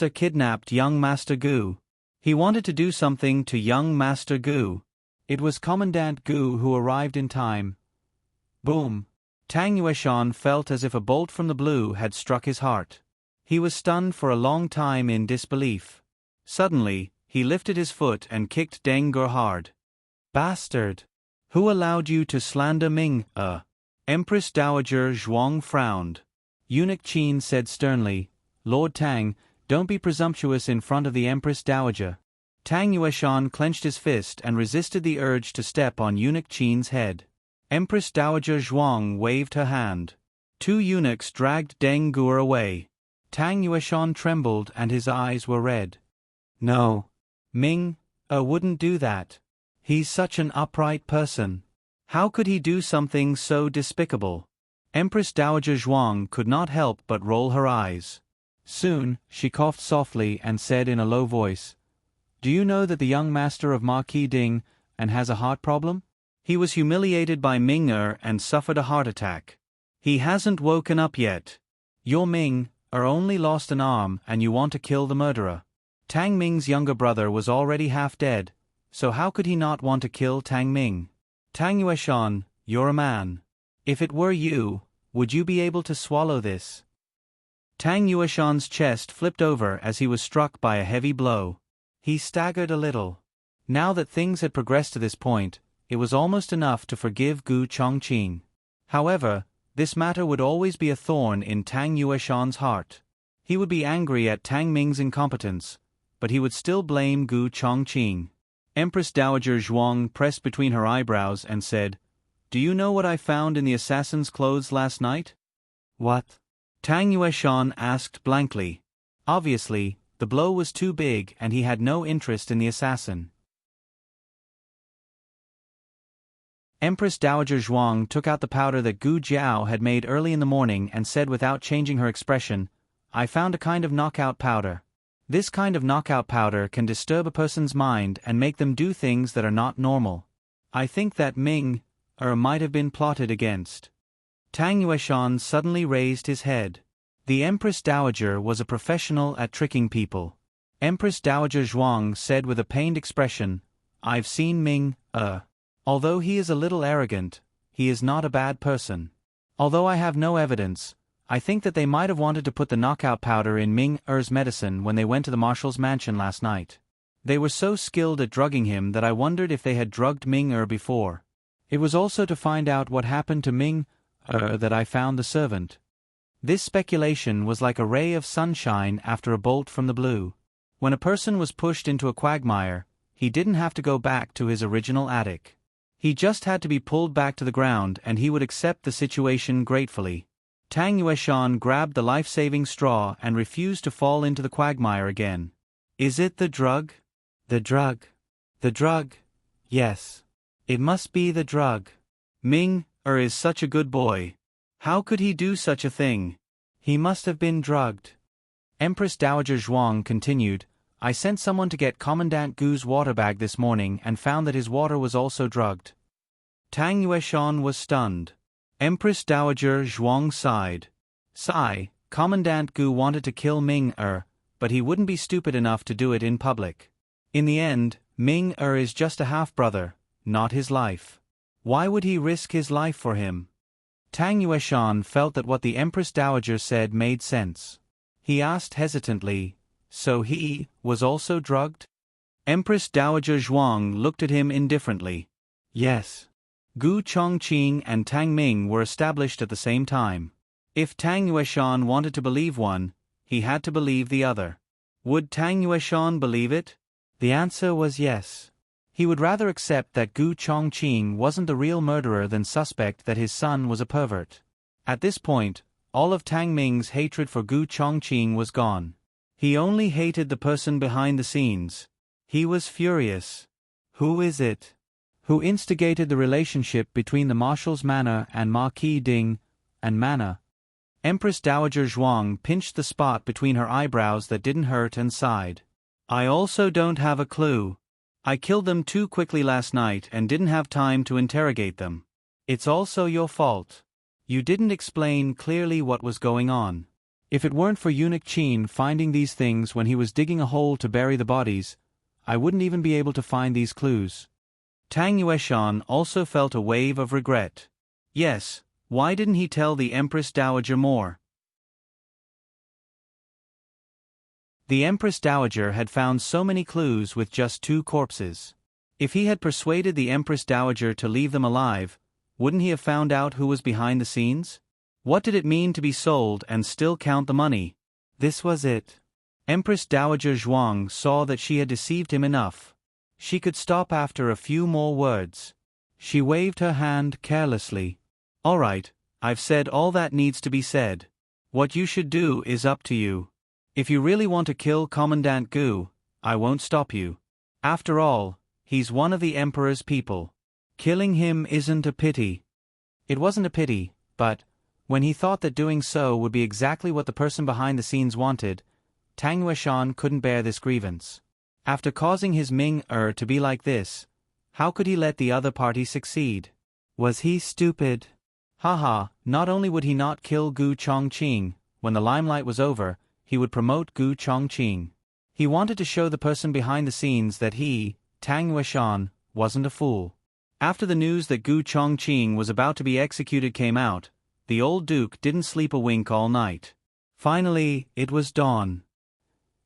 kidnapped young Master Gu. He wanted to do something to young Master Gu. It was Commandant Gu who arrived in time. Boom. Tang Yueshan felt as if a bolt from the blue had struck his heart. He was stunned for a long time in disbelief. Suddenly, he lifted his foot and kicked Deng Guo hard. Bastard! Who allowed you to slander Ming? Empress Dowager Zhuang frowned. Eunuch Qin said sternly, Lord Tang, don't be presumptuous in front of the Empress Dowager. Tang Yueshan clenched his fist and resisted the urge to step on Eunuch Qin's head. Empress Dowager Zhuang waved her hand. Two eunuchs dragged Deng Guo away. Tang Yueshan trembled and his eyes were red. No. Ming wouldn't do that. He's such an upright person. How could he do something so despicable? Empress Dowager Zhuang could not help but roll her eyes. Soon, she coughed softly and said in a low voice, Do you know that the young master of Marquis Ding and has a heart problem? He was humiliated by Ming and suffered a heart attack. He hasn't woken up yet. Your Ming only lost an arm and you want to kill the murderer. Tang Ming's younger brother was already half dead, so how could he not want to kill Tang Ming? Tang Yueshan, you're a man. If it were you, would you be able to swallow this? Tang Yueshan's chest flipped over as he was struck by a heavy blow. He staggered a little. Now that things had progressed to this point, it was almost enough to forgive Gu Chongqing. However, this matter would always be a thorn in Tang Yueshan's heart. He would be angry at Tang Ming's incompetence, but he would still blame Gu Chongqing. Empress Dowager Zhuang pressed between her eyebrows and said, Do you know what I found in the assassin's clothes last night? What? Tang Yueshan asked blankly. Obviously, the blow was too big and he had no interest in the assassin. Empress Dowager Zhuang took out the powder that Gu Jiao had made early in the morning and said without changing her expression, I found a kind of knockout powder. This kind of knockout powder can disturb a person's mind and make them do things that are not normal. I think that Ming might have been plotted against. Tang Yueshan suddenly raised his head. The Empress Dowager was a professional at tricking people. Empress Dowager Zhuang said with a pained expression, I've seen Ming, Although he is a little arrogant, he is not a bad person. Although I have no evidence, I think that they might have wanted to put the knockout powder in Ming-er's medicine when they went to the marshal's mansion last night. They were so skilled at drugging him that I wondered if they had drugged Ming-er before. It was also to find out what happened to Ming-er that I found the servant. This speculation was like a ray of sunshine after a bolt from the blue. When a person was pushed into a quagmire, he didn't have to go back to his original attic. He just had to be pulled back to the ground and he would accept the situation gratefully. Tang Yueshan grabbed the life-saving straw and refused to fall into the quagmire again. Is it the drug? The drug. The drug. Yes. It must be the drug. Ming-er is such a good boy. How could he do such a thing? He must have been drugged. Empress Dowager Zhuang continued, I sent someone to get Commandant Gu's water bag this morning and found that his water was also drugged. Tang Yueshan was stunned. Empress Dowager Zhuang sighed. Sigh, Commandant Gu wanted to kill Ming-er, but he wouldn't be stupid enough to do it in public. In the end, Ming-er is just a half-brother, not his life. Why would he risk his life for him? Tang Yueshan felt that what the Empress Dowager said made sense. He asked hesitantly, So he was also drugged? Empress Dowager Zhuang looked at him indifferently. Yes. Gu Chongqing and Tang Ming were established at the same time. If Tang Yueshan wanted to believe one, he had to believe the other. Would Tang Yueshan believe it? The answer was yes. He would rather accept that Gu Chongqing wasn't the real murderer than suspect that his son was a pervert. At this point, all of Tang Ming's hatred for Gu Chongqing was gone. He only hated the person behind the scenes. He was furious. Who is it? Who instigated the relationship between the Marshal's manor and Marquis Ding and manor? Empress Dowager Zhuang pinched the spot between her eyebrows that didn't hurt and sighed. I also don't have a clue. I killed them too quickly last night and didn't have time to interrogate them. It's also your fault. You didn't explain clearly what was going on. If it weren't for Eunuch Qin finding these things when he was digging a hole to bury the bodies, I wouldn't even be able to find these clues. Tang Yueshan also felt a wave of regret. Yes, why didn't he tell the Empress Dowager more? The Empress Dowager had found so many clues with just 2 corpses. If he had persuaded the Empress Dowager to leave them alive, wouldn't he have found out who was behind the scenes? What did it mean to be sold and still count the money? This was it. Empress Dowager Zhuang saw that she had deceived him enough. She could stop after a few more words. She waved her hand carelessly. All right, I've said all that needs to be said. What you should do is up to you. If you really want to kill Commandant Gu, I won't stop you. After all, he's one of the Emperor's people. Killing him isn't a pity. It wasn't a pity, but, when he thought that doing so would be exactly what the person behind the scenes wanted, Tang Yueshan couldn't bear this grievance. After causing his Ming-er to be like this, how could he let the other party succeed? Was he stupid? Haha, not only would he not kill Gu Chongqing, when the limelight was over, he would promote Gu Chongqing. He wanted to show the person behind the scenes that he, Tang Yueshan, wasn't a fool. After the news that Gu Chongqing was about to be executed came out, the old duke didn't sleep a wink all night. Finally, it was dawn.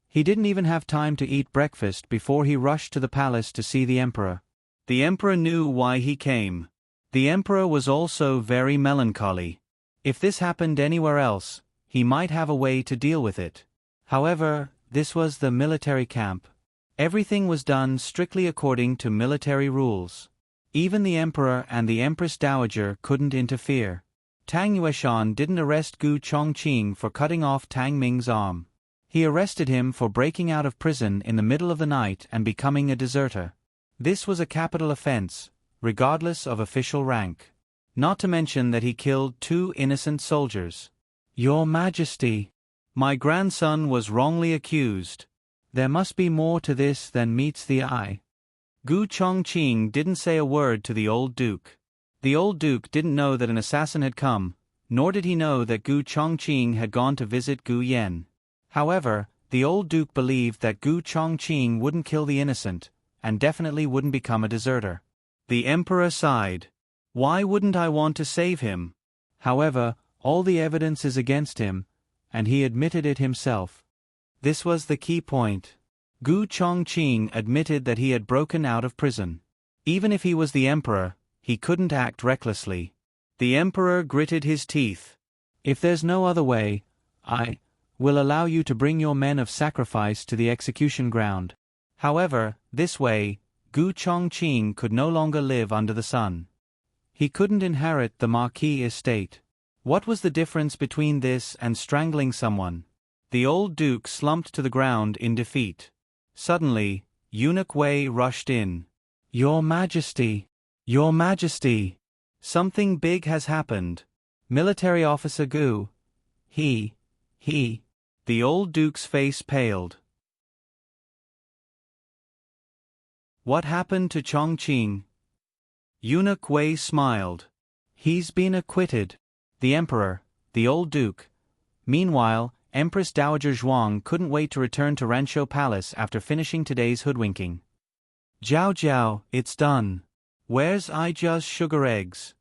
He didn't even have time to eat breakfast before he rushed to the palace to see the emperor. The emperor knew why he came. The emperor was also very melancholy. If this happened anywhere else, he might have a way to deal with it. However, this was the military camp. Everything was done strictly according to military rules. Even the emperor and the Empress Dowager couldn't interfere. Tang Yueshan didn't arrest Gu Chongqing for cutting off Tang Ming's arm. He arrested him for breaking out of prison in the middle of the night and becoming a deserter. This was a capital offense, regardless of official rank. Not to mention that he killed 2 innocent soldiers. Your Majesty, my grandson was wrongly accused. There must be more to this than meets the eye. Gu Chongqing didn't say a word to the old duke. The old duke didn't know that an assassin had come, nor did he know that Gu Chongqing had gone to visit Gu Yen. However, the old duke believed that Gu Chongqing wouldn't kill the innocent, and definitely wouldn't become a deserter. The emperor sighed. Why wouldn't I want to save him? However, all the evidence is against him, and he admitted it himself. This was the key point. Gu Chongqing admitted that he had broken out of prison. Even if he was the emperor, he couldn't act recklessly. The emperor gritted his teeth. If there's no other way, I will allow you to bring your men of sacrifice to the execution ground. However, this way, Gu Chongqing could no longer live under the sun. He couldn't inherit the Marquis estate. What was the difference between this and strangling someone? The old duke slumped to the ground in defeat. Suddenly, Eunuch Wei rushed in. Your Majesty! Your Majesty! Something big has happened. Military officer Gu. He. The old duke's face paled. What happened to Chongqing? Eunuch Wei smiled. He's been acquitted. The emperor, the old duke. Meanwhile, Empress Dowager Zhuang couldn't wait to return to Ranshou Palace after finishing today's hoodwinking. Jiao Jiao, it's done. Where's Ija's sugar eggs?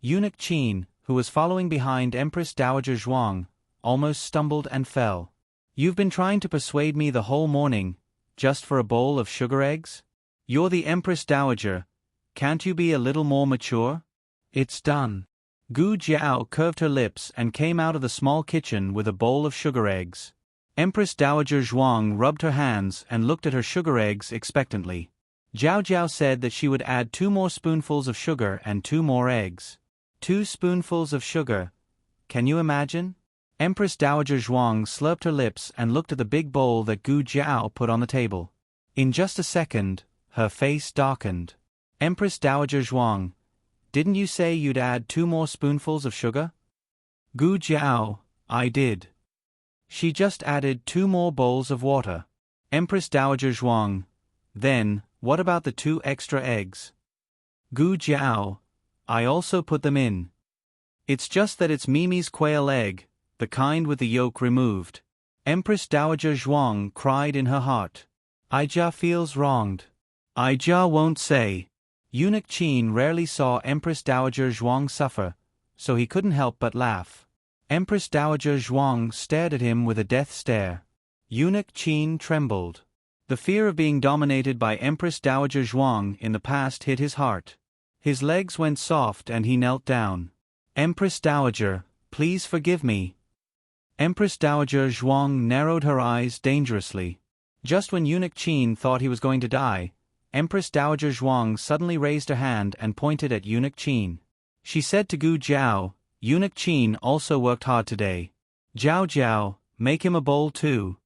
Eunuch Qin, who was following behind Empress Dowager Zhuang, almost stumbled and fell. You've been trying to persuade me the whole morning, just for a bowl of sugar eggs? You're the Empress Dowager, can't you be a little more mature? It's done. Gu Jiao curved her lips and came out of the small kitchen with a bowl of sugar eggs. Empress Dowager Zhuang rubbed her hands and looked at her sugar eggs expectantly. Jiao Jiao said that she would add 2 more spoonfuls of sugar and 2 more eggs. 2 spoonfuls of sugar. Can you imagine? Empress Dowager Zhuang slurped her lips and looked at the big bowl that Gu Jiao put on the table. In just a second, her face darkened. Empress Dowager Zhuang, didn't you say you'd add 2 more spoonfuls of sugar? Gu Jiao, I did. She just added 2 more bowls of water. Empress Dowager Zhuang, then, what about the 2 extra eggs? Gu Jiao, I also put them in. It's just that it's Mimi's quail egg, the kind with the yolk removed. Empress Dowager Zhuang cried in her heart. Aijia feels wronged. Aijia won't say. Eunuch Qin rarely saw Empress Dowager Zhuang suffer, so he couldn't help but laugh. Empress Dowager Zhuang stared at him with a death stare. Eunuch Qin trembled. The fear of being dominated by Empress Dowager Zhuang in the past hit his heart. His legs went soft and he knelt down. Empress Dowager, please forgive me. Empress Dowager Zhuang narrowed her eyes dangerously. Just when Eunuch Qin thought he was going to die, Empress Dowager Zhuang suddenly raised her hand and pointed at Eunuch Qin. She said to Gu Jiao, Eunuch Qin also worked hard today. Jiao Jiao, make him a bowl too.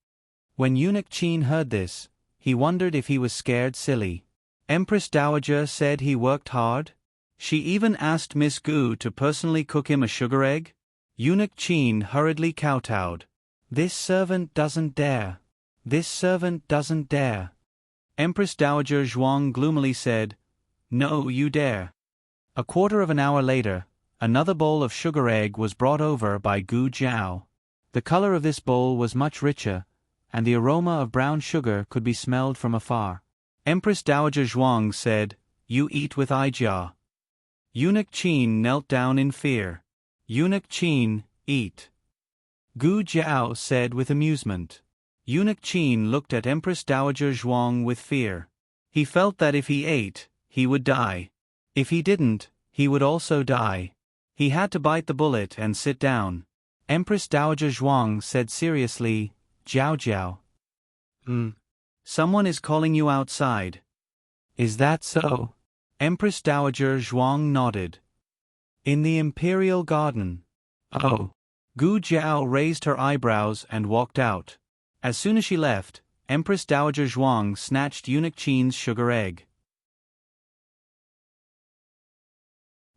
When Eunuch Qin heard this, he wondered if he was scared silly. Empress Dowager said he worked hard? She even asked Miss Gu to personally cook him a sugar egg? Eunuch Qin hurriedly kowtowed. This servant doesn't dare. This servant doesn't dare. Empress Dowager Zhuang gloomily said, No, you dare. A quarter of an hour later, another bowl of sugar egg was brought over by Gu Jiao. The color of this bowl was much richer, and the aroma of brown sugar could be smelled from afar. Empress Dowager Zhuang said, You eat with Aijia. Eunuch Qin knelt down in fear. Eunuch Qin, eat. Gu Jiao said with amusement. Eunuch Qin looked at Empress Dowager Zhuang with fear. He felt that if he ate, he would die. If he didn't, he would also die. He had to bite the bullet and sit down. Empress Dowager Zhuang said seriously, Jiao Jiao. Someone is calling you outside. Is that so? Empress Dowager Zhuang nodded. In the Imperial Garden. Oh. Gu Jiao raised her eyebrows and walked out. As soon as she left, Empress Dowager Zhuang snatched Eunuch Qin's sugar egg.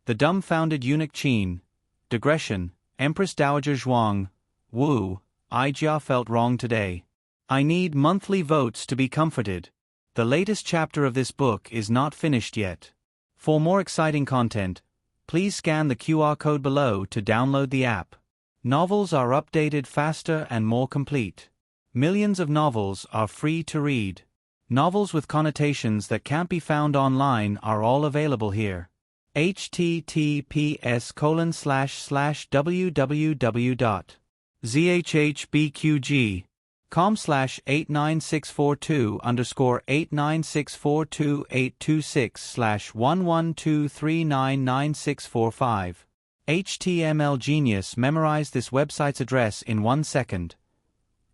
The dumbfounded Eunuch Qin. Digression. Empress Dowager Zhuang. Wu, Aijia felt wrong today. I need monthly votes to be comforted. The latest chapter of this book is not finished yet. For more exciting content, please scan the QR code below to download the app. Novels are updated faster and more complete. Millions of novels are free to read. Novels with connotations that can't be found online are all available here. https://www.zhbqg.com/89642_826/112399645. HTML Genius memorized this website's address in 1 second.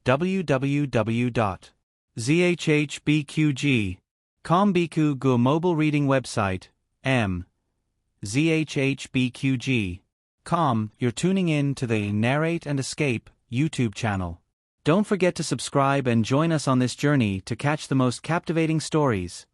www.zhbqg.com Biku Gu mobile reading website, zhbqg.com. You're tuning in to the Narrate and Escape YouTube channel. Don't forget to subscribe and join us on this journey to catch the most captivating stories.